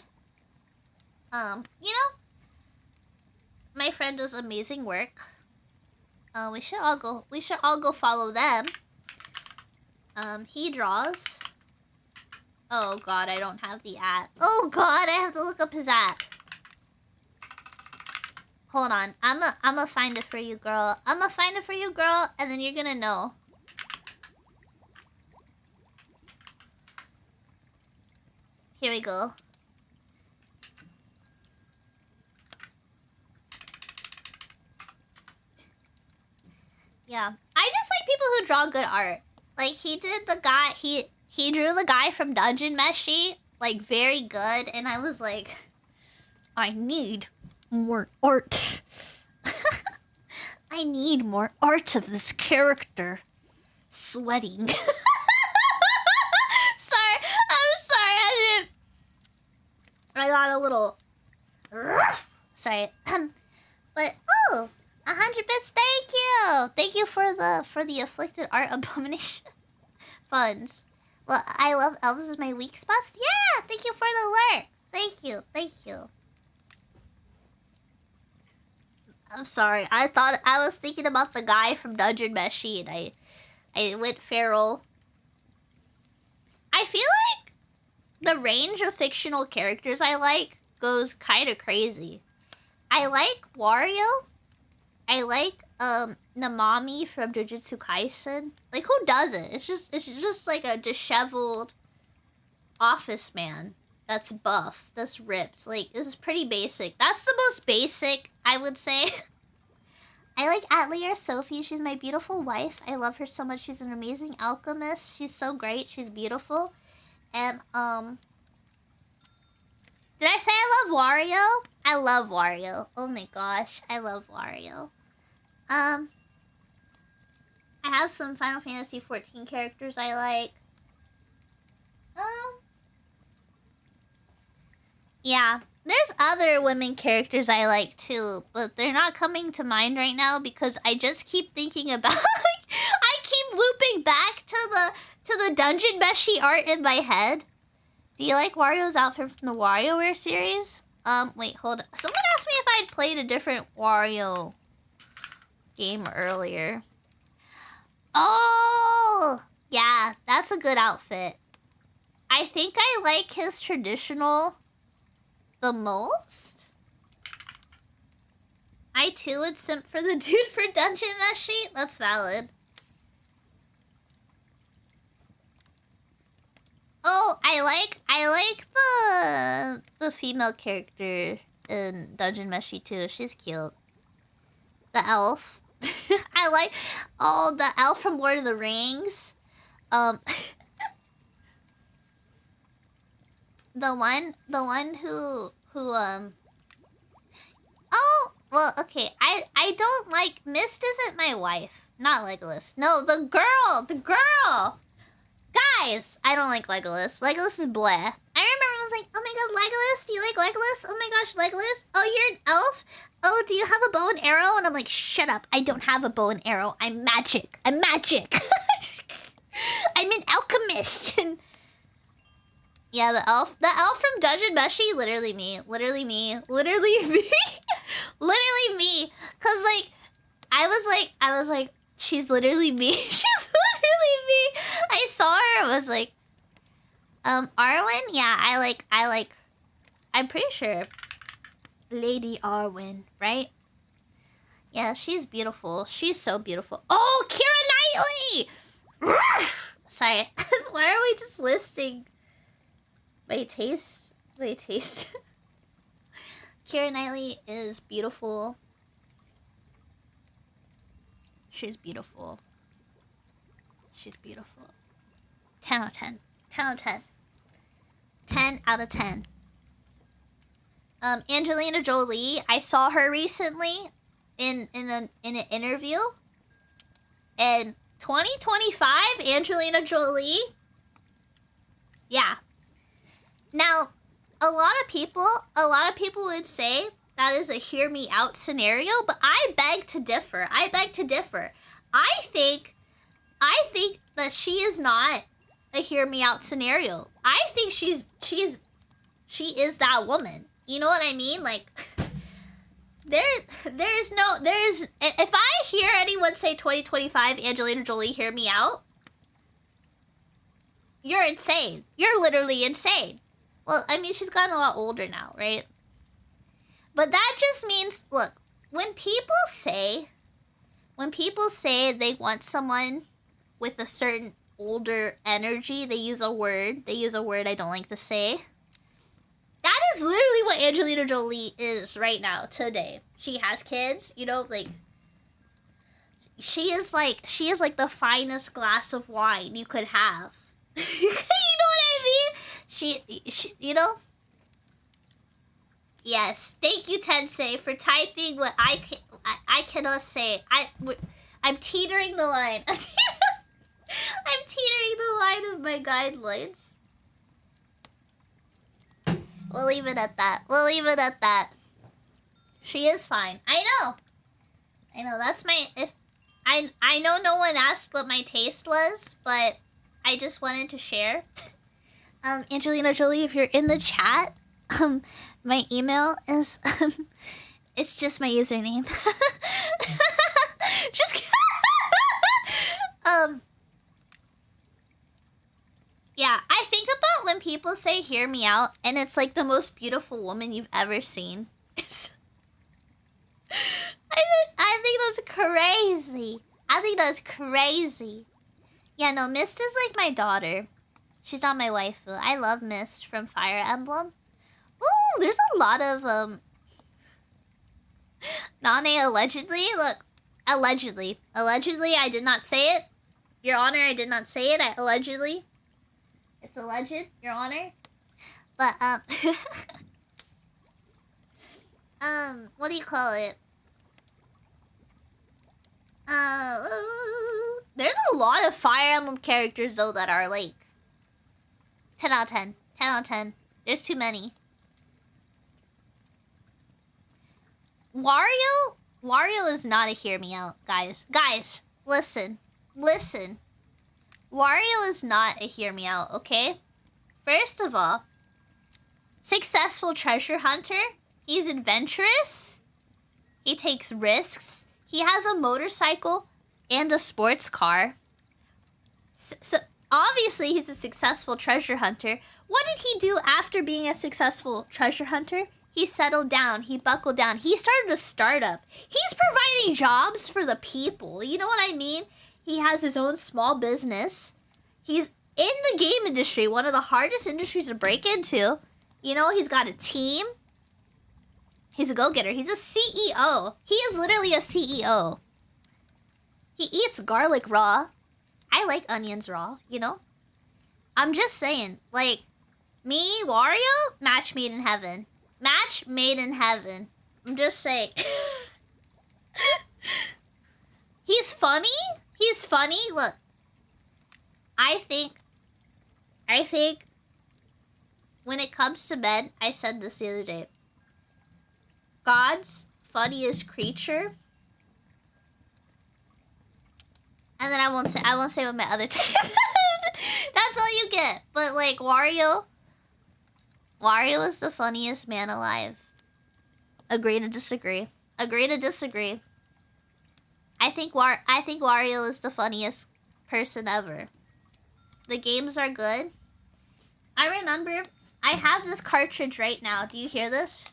You know, my friend does amazing work. We should all go follow them. He draws. Oh god, I don't have the at. Oh god, I have to look up his at. Hold on. I'ma find it for you, girl. I'ma find it for you, girl, and then you're gonna know. Here we go. Yeah. I just like people who draw good art. Like, he did the guy, he drew the guy from Dungeon Meshi, like, very good, and I was like, I need more art. I need more art of this character. Sweating. Sorry, I'm sorry, I got a little... Sorry. But, oh, 100 bits, thank you! Thank you for the afflicted art abomination funds. Well, I love elves as my weak spots. Yeah, thank you for the alert. Thank you, thank you. I'm sorry, I was thinking about the guy from Dungeon Meshi and I went feral. I feel like the range of fictional characters I like goes kind of crazy. I like Wario. I like Namami from Jujutsu Kaisen. Like, who doesn't? It's just like a disheveled office man that's buff, that's ripped. Like, this is pretty basic. That's the most basic, I would say. I like Atelier Sophie. She's my beautiful wife. I love her so much. She's an amazing alchemist. She's so great. She's beautiful. And, did I say I love Wario? I love Wario. Oh my gosh. I love Wario. I have some Final Fantasy 14 characters I like. Yeah. There's other women characters I like too, but they're not coming to mind right now because I just keep thinking about I keep looping back to the Dungeon Meshi art in my head. Do you like Wario's outfit from the WarioWare series? Wait, hold on. Someone asked me if I'd played a different Wario game earlier. Oh! Yeah, that's a good outfit. I think I like his traditional the most. I too would simp for the dude for Dungeon Meshi. That's valid. Oh, I like the female character in Dungeon Meshi too. She's cute. The elf. I like the elf from Lord of the Rings. The one who oh, well, okay. I don't like Mist isn't my wife. Not Legolas. No, the girl. Guys, I don't like Legolas. Legolas is bleh. I remember I was like, oh my god, Legolas. Do you like Legolas? Oh my gosh, Legolas. Oh, you're an elf? Oh, do you have a bow and arrow? And I'm like, shut up. I don't have a bow and arrow. I'm magic. I'm magic. I'm an alchemist. Yeah, the elf from Dungeon Meshi, literally me. Literally me. Literally me. Literally me. Cause like, I was like, she's literally me. She's literally me. I saw her, I was like, Arwen? Yeah, I like, I'm pretty sure Lady Arwen, right? Yeah, she's beautiful. She's so beautiful. Oh, Keira Knightley! Sorry, why are we just listing my taste? My taste. Keira Knightley is beautiful. She's beautiful. She's beautiful. 10 out of 10. 10 out of 10. 10 out of 10. Angelina Jolie, I saw her recently in an interview. And 2025, Angelina Jolie. Yeah. Now, a lot of people would say that is a hear me out scenario, but I beg to differ. I think that she is not a hear me out scenario. I think she is that woman. You know what I mean? Like, if I hear anyone say 2025 Angelina Jolie hear me out, you're insane. You're literally insane. Well, I mean, she's gotten a lot older now, right? But that just means, look, when people say they want someone with a certain older energy, they use a word I don't like to say. That is literally what Angelina Jolie is right now, today. She has kids, you know, like, she is like the finest glass of wine you could have. You know what I mean? She, you know? Yes, thank you, Tensei, for typing what I cannot say. I'm teetering the line. I'm teetering the line of my guidelines. We'll leave it at that. She is fine. I know. That's my... I know no one asked what my taste was, but I just wanted to share. Angelina Jolie, if you're in the chat, my email is... it's just my username. Just... yeah, I think about when people say hear me out, and it's like the most beautiful woman you've ever seen. I think that's crazy. I think that's crazy. Yeah, no, Mist is like my daughter. She's not my waifu. I love Mist from Fire Emblem. Ooh, there's a lot of, Nane allegedly. Look, allegedly. Allegedly, I did not say it. Your Honor, I did not say it. Allegedly. It's alleged, Your Honor. But, what do you call it? There's a lot of Fire Emblem characters, though, that are, like, 10 out of 10. 10 out of 10. There's too many. Wario is not a hear me out, guys. Guys, listen. Wario is not a hear me out, okay? First of all, successful treasure hunter. He's adventurous. He takes risks. He has a motorcycle and a sports car. So obviously, he's a successful treasure hunter. What did he do after being a successful treasure hunter? He settled down. He buckled down. He started a startup. He's providing jobs for the people. You know what I mean? He has his own small business. He's in the game industry, one of the hardest industries to break into. You know, he's got a team. He's a go-getter. He's a CEO. He is literally a CEO. He eats garlic raw. I like onions raw, you know? I'm just saying, like, me, Wario, match made in heaven. Match made in heaven. I'm just saying. He's funny. He's funny. Look. I think when it comes to men, I said this the other day. God's funniest creature. And then I won't say what my other two. That's all you get. But like Wario is the funniest man alive. Agree to disagree. Agree to disagree. I think Wario is the funniest person ever. The games are good. I remember I have this cartridge right now. Do you hear this?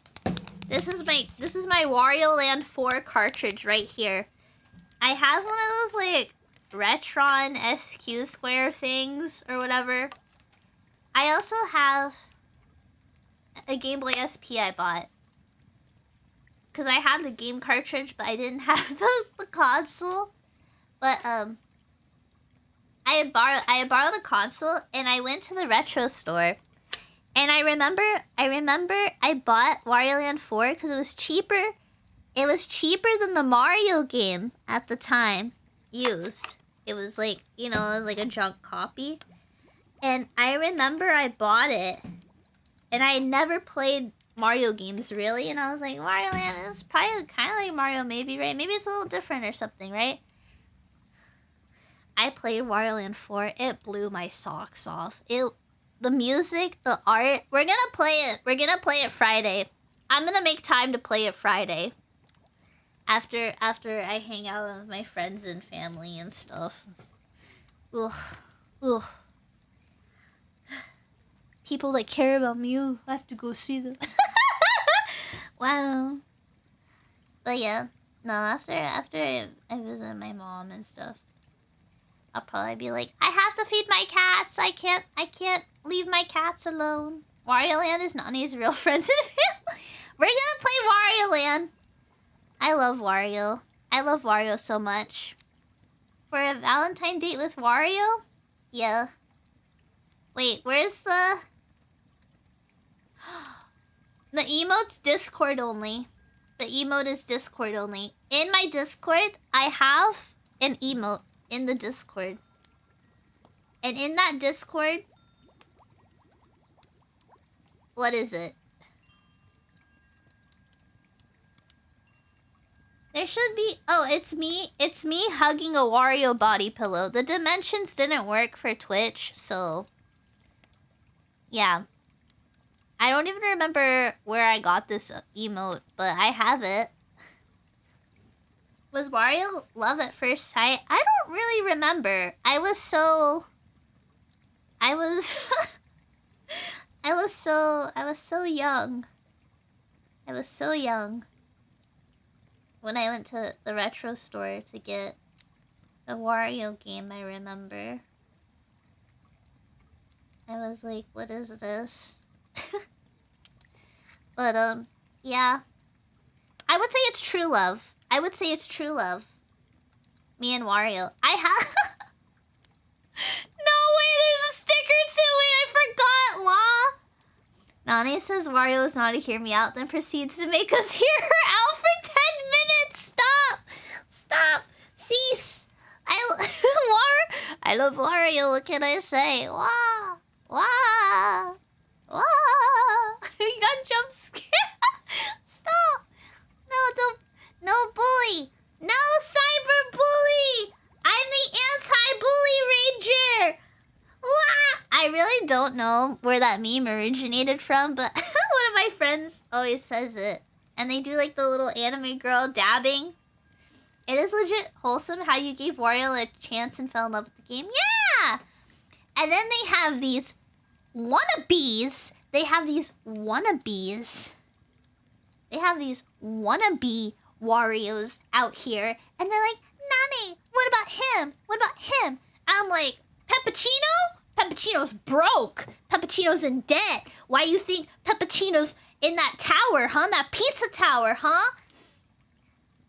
This is my Wario Land 4 cartridge right here. I have one of those like Retron SQ Square things or whatever. I also have a Game Boy SP I bought. Because I had the game cartridge, but I didn't have the console. But I had borrowed a console and I went to the retro store. And I remember I bought Wario Land 4 because it was cheaper. It was cheaper than the Mario game at the time used. It was like, you know, it was like a junk copy. And I remember I bought it. And I had never played Mario games, really. And I was like, Wario Land is probably kind of like Mario, maybe, right? Maybe it's a little different or something, right? I played Wario Land 4. It blew my socks off. The music, the art. We're gonna play it. We're gonna play it Friday. I'm gonna make time to play it Friday. After I hang out with my friends and family and stuff. Ugh. Ugh. People that care about me, I have to go see them. Wow. But yeah, no, after I visit my mom and stuff, I'll probably be like, I have to feed my cats. I can't leave my cats alone. Wario Land is Nane's real friends and family. We're gonna play Wario Land. I love Wario. I love Wario so much. For a Valentine date with Wario? Yeah. Wait, where's the... The emote's Discord only. The emote is Discord only. In my Discord, I have an emote in the Discord. And in that Discord... What is it? There should be... Oh, it's me. It's me hugging a Wario body pillow. The dimensions didn't work for Twitch, so... Yeah. I don't even remember where I got this emote, but I have it. Was Wario love at first sight? I don't really remember. I was so young. I was so young when I went to the retro store to get the Wario game, I remember. I was like, what is this? But, yeah. I would say it's true love. I would say it's true love. Me and Wario. I have... No way, there's a sticker to it! I forgot, Law! Nane says Wario is not to hear me out, then proceeds to make us hear her out for 10 minutes! Stop! Stop! Cease! I love Wario, what can I say? Wah! Wah! Wah! You got jump scared. Stop! No, don't. No bully. No cyber bully. I'm the anti-bully ranger. Wah! I really don't know where that meme originated from, but one of my friends always says it. And they do like the little anime girl dabbing. It is legit wholesome how you gave Wario a chance and fell in love with the game. Yeah! And then they have these wannabes. They have these wannabe Warios out here. And they're like, Nane, what about him? What about him? I'm like, Peppuccino? Peppuccino's broke. Peppuccino's in debt. Why you think Peppuccino's in that tower, huh? That pizza tower, huh?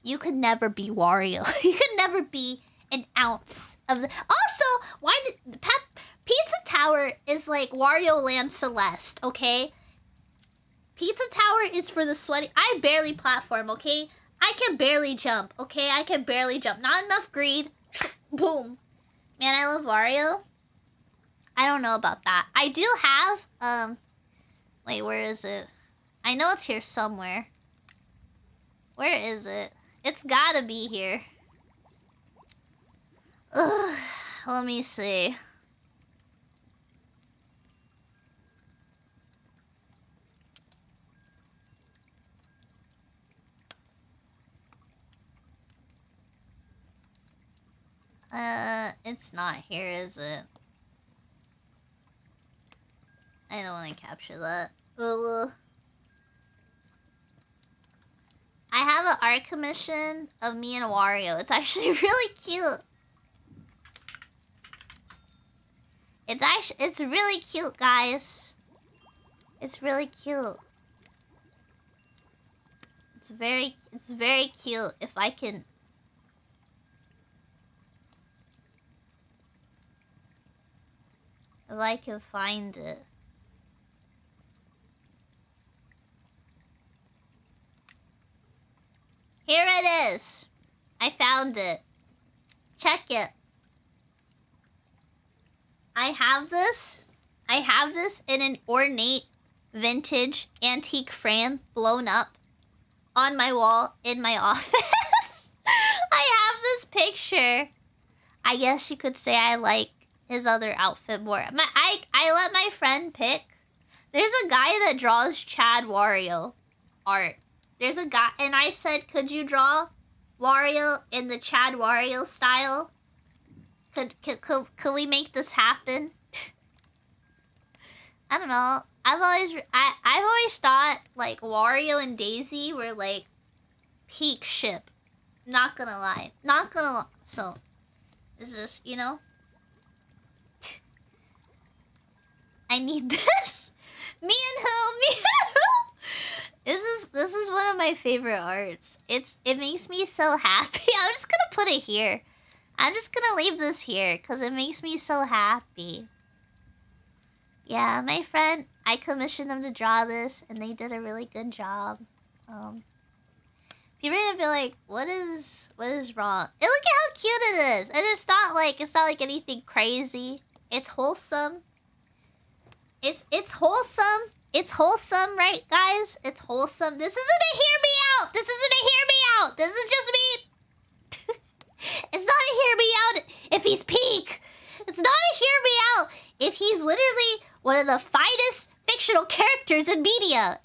You could never be Wario. You could never be an ounce of the... Also, why did... Pizza Tower is like Wario Land Celeste, okay? Pizza Tower is for the sweaty... I barely platform, okay? I can barely jump, okay? I can barely jump. Not enough greed. Boom. Man, I love Wario. I don't know about that. I do have, Wait, where is it? I know it's here somewhere. Where is it? It's gotta be here. Ugh, let me see. It's not here, is it? I don't want to capture that. Ugh. I have an art commission of me and Wario. It's actually really cute. It's really cute, guys. It's really cute. It's very cute. If I can find it. Here it is. I found it. Check it. I have this in an ornate vintage antique frame blown up on my wall in my office. I have this picture. I guess you could say I like his other outfit more. I let my friend pick. There's a guy that draws Chad Wario art. There's a guy, and I said, could you draw Wario in the Chad Wario style? Could we make this happen? I don't know. I've always thought like Wario and Daisy were like peak ship. Not gonna lie. So, it's just, you know. I need this. Me and who? This is one of my favorite arts. It makes me so happy. I'm just gonna put it here. I'm just gonna leave this here because it makes me so happy. Yeah, my friend, I commissioned them to draw this and they did a really good job. People are gonna be like, what is wrong? And look at how cute it is. And it's not like anything crazy. It's wholesome. It's wholesome. It's wholesome, right, guys? It's wholesome. This isn't a hear me out. This isn't a hear me out. This is just me. It's not a hear me out if he's peak. It's not a hear me out if he's literally one of the finest fictional characters in media.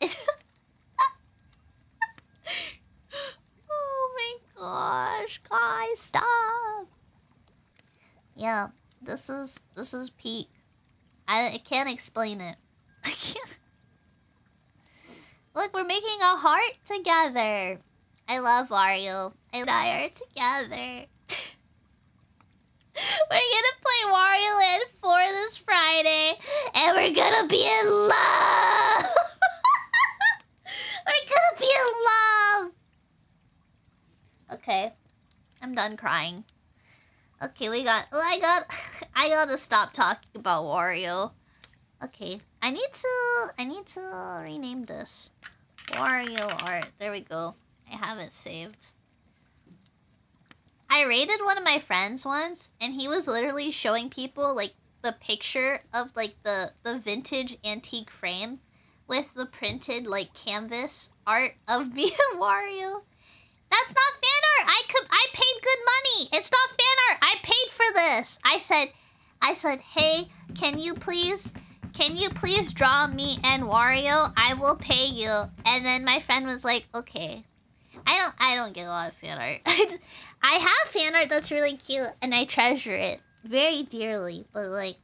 Oh my gosh, guys, stop. Yeah, this is peak. I can't explain it. I can't. Look, we're making a heart together. I love Wario. And I are together. We're gonna play Wario Land 4 this Friday. And we're gonna be in love. We're gonna be in love. Okay. I'm done crying. Okay, I gotta stop talking about Wario. Okay, I need to rename this. Wario art. There we go. I have it saved. I raided one of my friends once, and he was literally showing people, like, the picture of, like, the vintage antique frame with the printed, like, canvas art of me and Wario. That's not fan art! I paid good money! It's not fan art! I paid for this! I said, hey, can you please draw me and Wario? I will pay you. And then my friend was like, okay. I don't get a lot of fan art. I have fan art that's really cute, and I treasure it very dearly. But, like,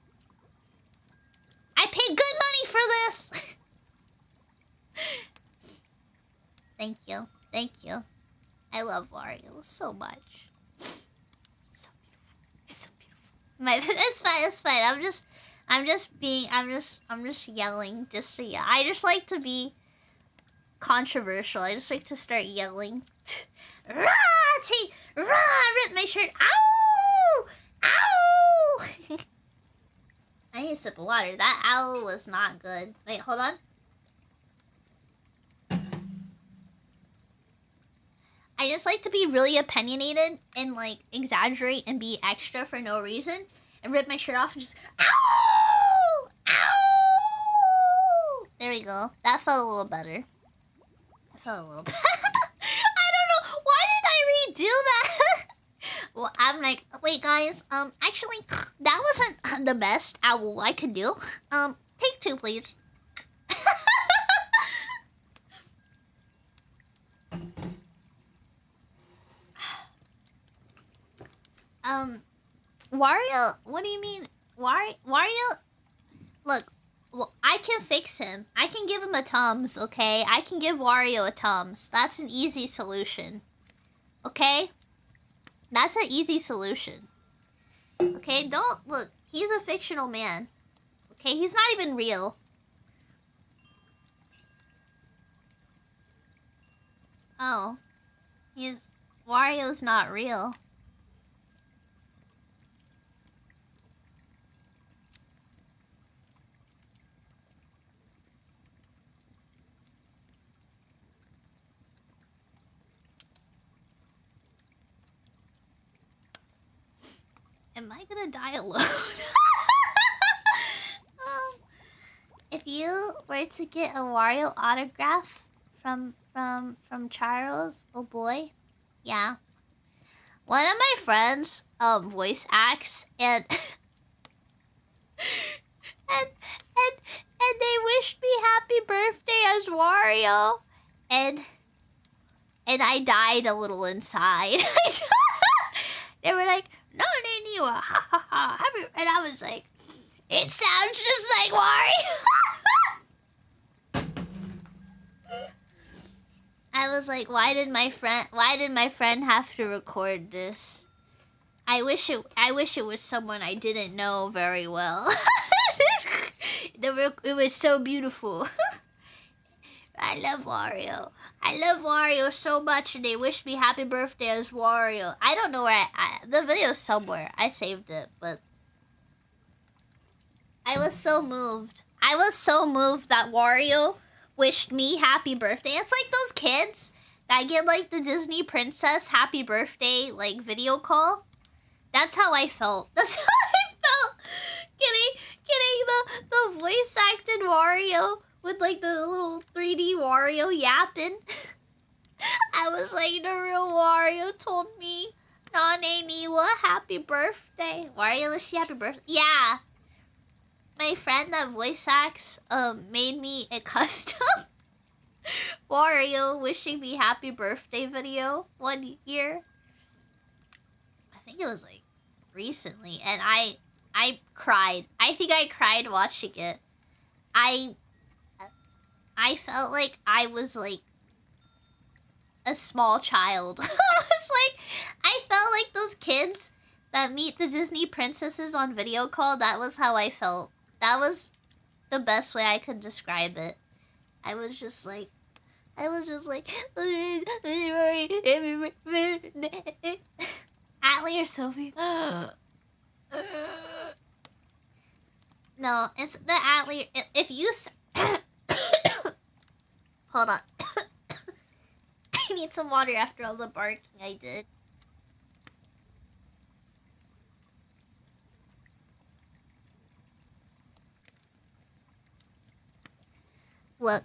I paid good money for this! Thank you. Thank you. I love Wario so much. He's so beautiful. He's so beautiful. It's fine. I'm just yelling just to yell. I just like to be controversial. I just like to start yelling. Rah! Rip my shirt. Ow! Ow! I need a sip of water. That owl was not good. Wait, hold on. I just like to be really opinionated and, like, exaggerate and be extra for no reason. And rip my shirt off and just... Ow! Ow! There we go. That felt a little better. That felt a little better. I don't know. Why did I redo that? Well, I'm like, wait, guys. Actually, that wasn't the best owl I could do. Take 2, please. Wario, what do you mean? Wario, look, well, I can fix him. I can give him a Tums, okay? I can give Wario a Tums. That's an easy solution. Okay? That's an easy solution. Okay, don't, look, he's a fictional man. Okay, he's not even real. Oh. Wario's not real. Am I gonna die alone? If you were to get a Wario autograph from Charles, oh boy, yeah. One of my friends voice acts and and they wished me happy birthday as Wario, and I died a little inside. They were like, naneniwa, ha ha ha, and I was like, it sounds just like Wario. I was like, why did my friend have to record this? I wish it was someone I didn't know very well. It was so beautiful. I love Wario. I love Wario so much, and they wished me happy birthday as Wario. I don't know where the video's somewhere. I saved it, but I was so moved. I was so moved that Wario wished me happy birthday. It's like those kids that get like the Disney princess happy birthday like video call. That's how I felt. That's how I felt. Getting the voice acted Wario with like the little 3D Wario yapping. I was like, the real Wario told me, naneniwa, happy birthday. Wario wished you happy birthday. Yeah. My friend that voice acts made me a custom Wario wishing me happy birthday video one year. I think it was like recently, and I cried. I think I cried watching it. I felt like I was like a small child. I felt like those kids that meet the Disney princesses on video call. That was how I felt. That was the best way I could describe it. I was just like Atlee or Sophie? No, it's the Atlee. If you hold on. I need some water after all the barking I did. Look.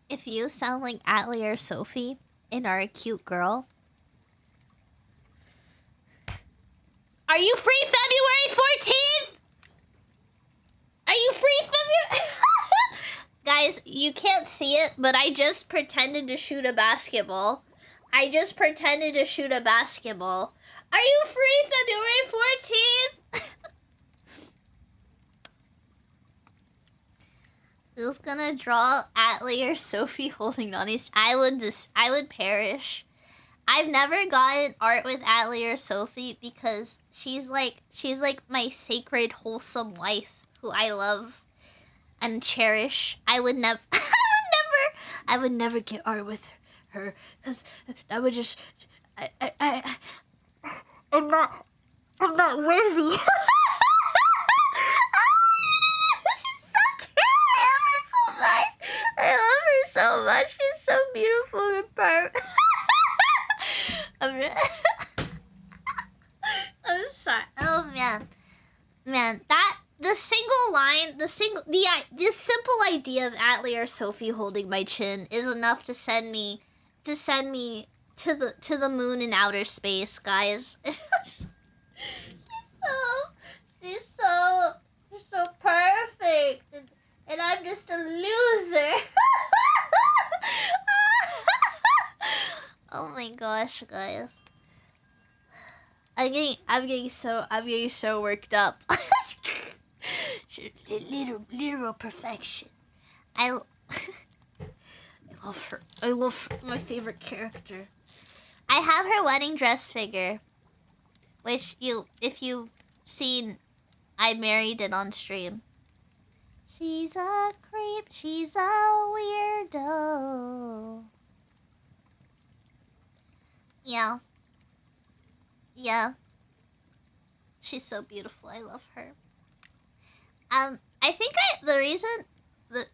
If you sound like Atlee or Sophie and are a cute girl, are you free February 14th? Are you free February? Guys, you can't see it, but I just pretended to shoot a basketball. Are you free February 14th? Who's gonna draw Atlee or Sophie holding on these? I would perish. I've never gotten art with Atlee or Sophie because she's like my sacred, wholesome wife who I love and cherish. I would never get art with her because that would just I'm not worthy. I love her so much. She's so beautiful and perfect. I'm sorry. Oh man, the single line, the simple idea of Atlee or Sophie holding my chin is enough to send me to the moon in outer space, guys. She's so perfect, and I'm just a loser. Oh my gosh, guys. I'm getting so worked up. Literal perfection. I love her. I love my favorite character. I have her wedding dress figure, which if you've seen, I married it on stream. She's a creep. She's a weirdo. Yeah. Yeah. She's so beautiful. I love her. I think the reason I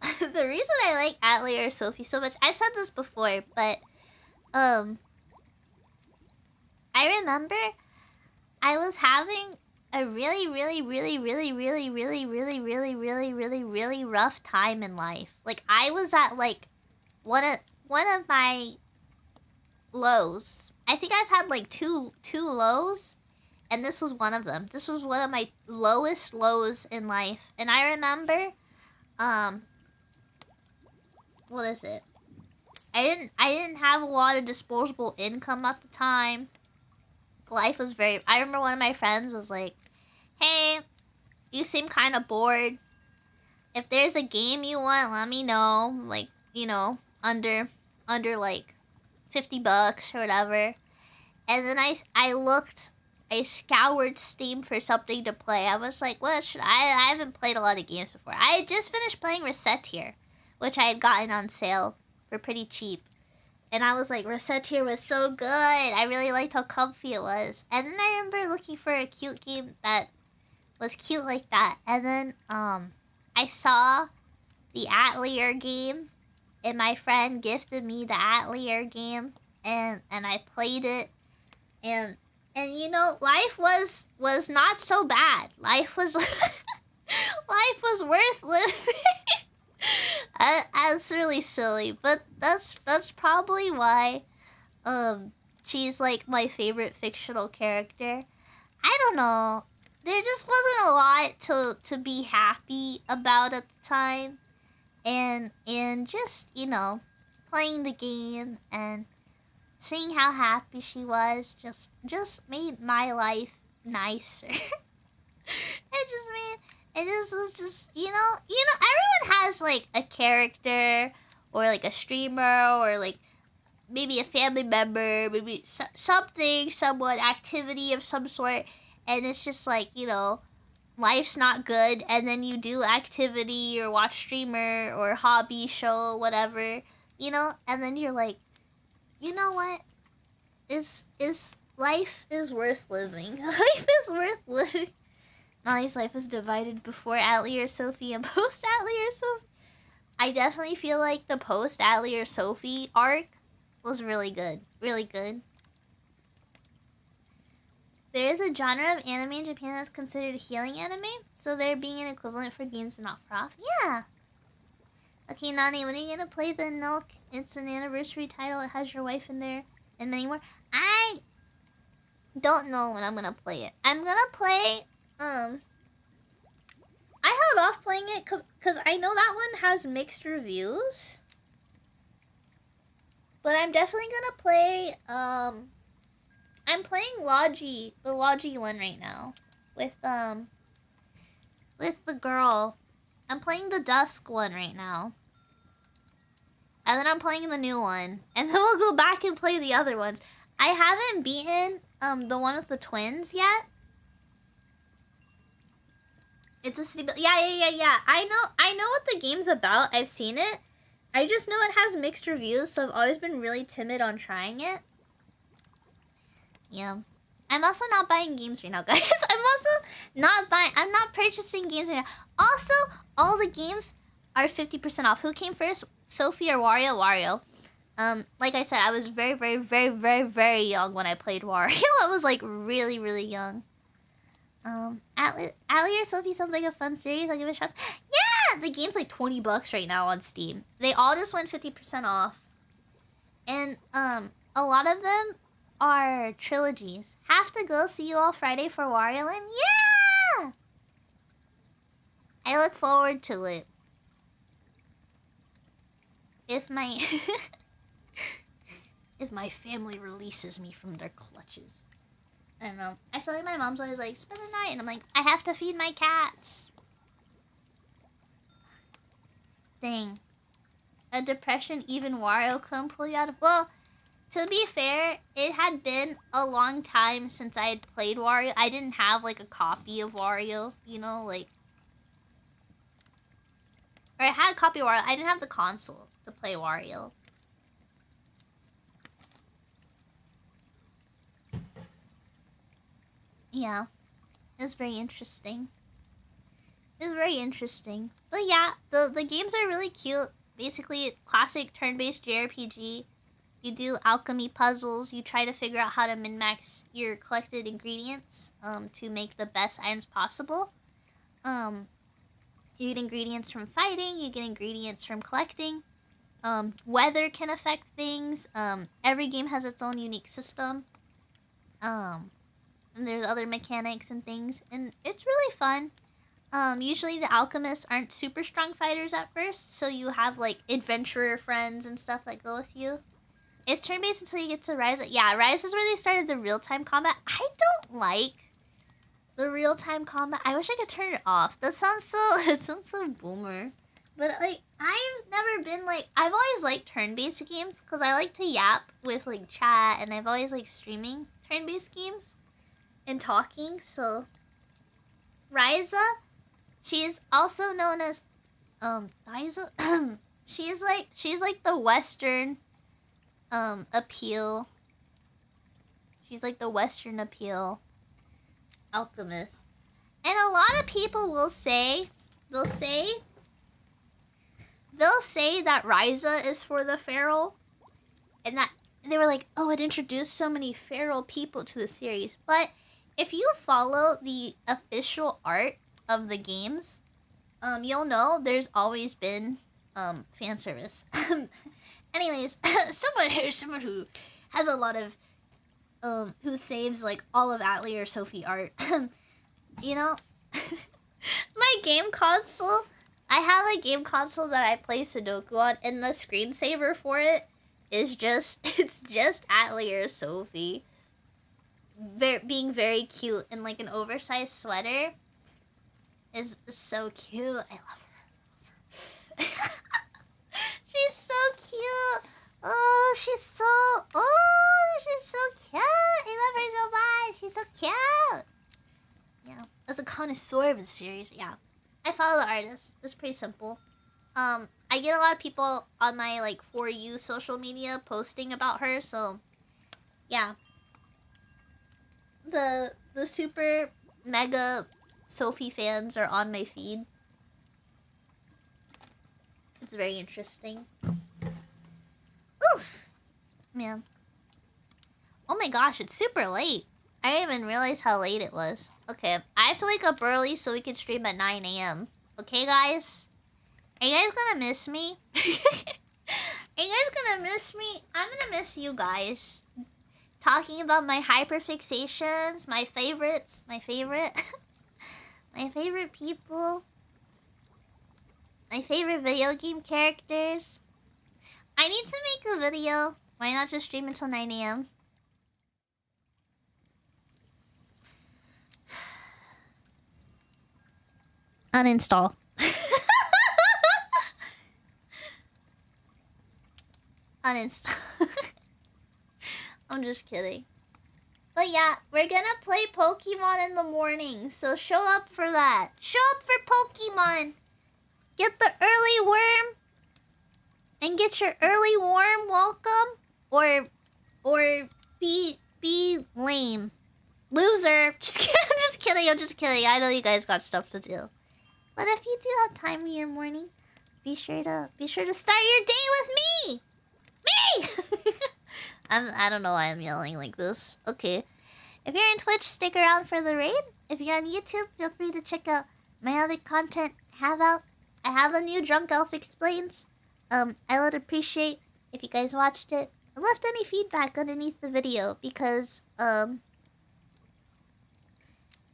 like Atlee or Sophie so much, I've said this before, but I remember I was having a really rough time in life. Like, I was at like one of my lows. I think I've had like two lows, and this was one of them. This was one of my lowest lows in life. And I remember, what is it? I didn't have a lot of disposable income at the time. Life was I remember one of my friends was like, "Hey, you seem kind of bored. If there's a game you want, let me know. Like, you know, under like $50 or whatever." And then I scoured Steam for something to play. I was like, what should I haven't played a lot of games before. I had just finished playing Reseteer, which I had gotten on sale for pretty cheap. And I was like, Reseteer was so good. I really liked how comfy it was. And then I remember looking for a cute game that was cute like that. And then I saw the Atlee game, and my friend gifted me the Atlee game, and I played it, and you know, life was not so bad. Life was life was worth living. That's really silly, but that's probably why she's like my favorite fictional character. I don't know. There just wasn't a lot to be happy about at the time. And just, you know, playing the game and seeing how happy she was just made my life nicer. It was just, you know, everyone has like a character or like a streamer or like maybe a family member, maybe someone, activity of some sort, and it's just like, you know, life's not good, and then you do activity or watch streamer or hobby show, whatever, you know, and then you're like, you know what? Life is worth living. Life is worth living. Molly's life was divided before Atlee or Sophie and post Atlee or Sophie. I definitely feel like the post Atlee or Sophie arc was really good. Really good. There is a genre of anime in Japan that's considered a healing anime, so there being an equivalent for games not prof. Yeah. Okay, Nane, when are you gonna play the Milk? It's an anniversary title. It has your wife in there and many more. I don't know when I'm gonna play it. I'm gonna play, I held off playing it cause I know that one has mixed reviews. But I'm definitely gonna play, I'm playing Logi, the Logi one right now. With the girl. I'm playing the Dusk one right now. And then I'm playing the new one. And then we'll go back and play the other ones. I haven't beaten the one with the twins yet. It's a city. Yeah. I know what the game's about. I've seen it. I just know it has mixed reviews, so I've always been really timid on trying it. Yeah. I'm also not buying games right now, guys. I'm not purchasing games right now. Also, all the games are 50% off. Who came first? Sophie or Wario? Wario. Like I said, I was very, very, very, very, very young when I played Wario. I was like really, really young. Atelier Sophie sounds like a fun series. I'll give it a shot. Yeah! The game's like $20 right now on Steam. They all just went 50% off. And, a lot of them are trilogies. Have to go see you all Friday for Wario Land? Yeah! I look forward to it. If my... if my family releases me from their clutches. I don't know. I feel like my mom's always like, spend the night. And I'm like, I have to feed my cats. Dang. A depression even Wario couldn't pull you out of... Well, to be fair, it had been a long time since I had played Wario. I didn't have, like, a copy of Wario, you know, like... Or I had a copy of Wario. I didn't have the console to play Wario. Yeah. It's very interesting. It's very interesting. But yeah, the games are really cute. Basically, classic turn-based JRPG. You do alchemy puzzles. You try to figure out how to min-max your collected ingredients to make the best items possible. You get ingredients from fighting. You get ingredients from collecting. Weather can affect things. Every game has its own unique system. And there's other mechanics and things. And it's really fun. Usually the alchemists aren't super strong fighters at first. So you have, like, adventurer friends and stuff that go with you. It's turn-based until you get to Rise. Yeah, Rise is where they started the real-time combat. I don't like the real-time combat. I wish I could turn it off. That sounds so... It sounds so boomer. But, like, I've never been, like... I've always liked turn-based games. Because I like to yap with, like, chat. And I've always liked streaming turn-based games. And talking, so... Ryza, she is also known as... Ryza? she's like the Western... appeal. She's like the Western appeal alchemist. And a lot of people will say, they'll say that Ryza is for the feral. And that they were like, oh, it introduced so many feral people to the series. But if you follow the official art of the games, you'll know there's always been fan service. Anyways, someone who has a lot of who saves like all of Atelier or Sophie art. You know, my game console. I have a game console that I play Sudoku on, and the screensaver for it is it's just Atelier Sophie, being very cute in like an oversized sweater. Is so cute. I love her. She's so cute. Oh, she's so cute. I love her so much. She's so cute. Yeah, as a connoisseur of the series, yeah. I follow the artist. It's pretty simple. I get a lot of people on my like For You social media posting about her, so yeah. The super mega Sophie fans are on my feed. It's very interesting. Oof! Man. Oh my gosh, it's super late. I didn't even realize how late it was. Okay, I have to wake up early so we can stream at 9 a.m. Okay, guys? Are you guys gonna miss me? Are you guys gonna miss me? I'm gonna miss you guys. Talking about my hyperfixations, my favorites, my favorite people. My favorite video game characters. I need to make a video. Why not just stream until 9 a.m.? Uninstall. Uninstall. I'm just kidding. But yeah, we're gonna play Pokemon in the morning. So show up for that. Show up for Pokemon. Get the early worm. And get your early warm welcome. Or be lame. Loser. Just kidding. I'm just kidding. I know you guys got stuff to do. But if you do have time in your morning, be sure to start your day with me. Me. I don't know why I'm yelling like this. Okay. If you're in Twitch, stick around for the raid. if you're on YouTube, feel free to check out my other content I have a new Drunk Elf Explains. I would appreciate if you guys watched it and left any feedback underneath the video because my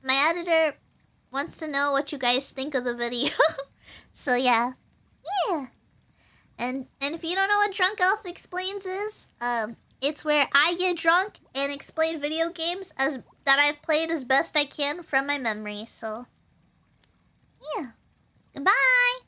editor wants to know what you guys think of the video. So yeah. Yeah. And if you don't know what Drunk Elf Explains is, it's where I get drunk and explain video games that I've played as best I can from my memory. So yeah. Goodbye.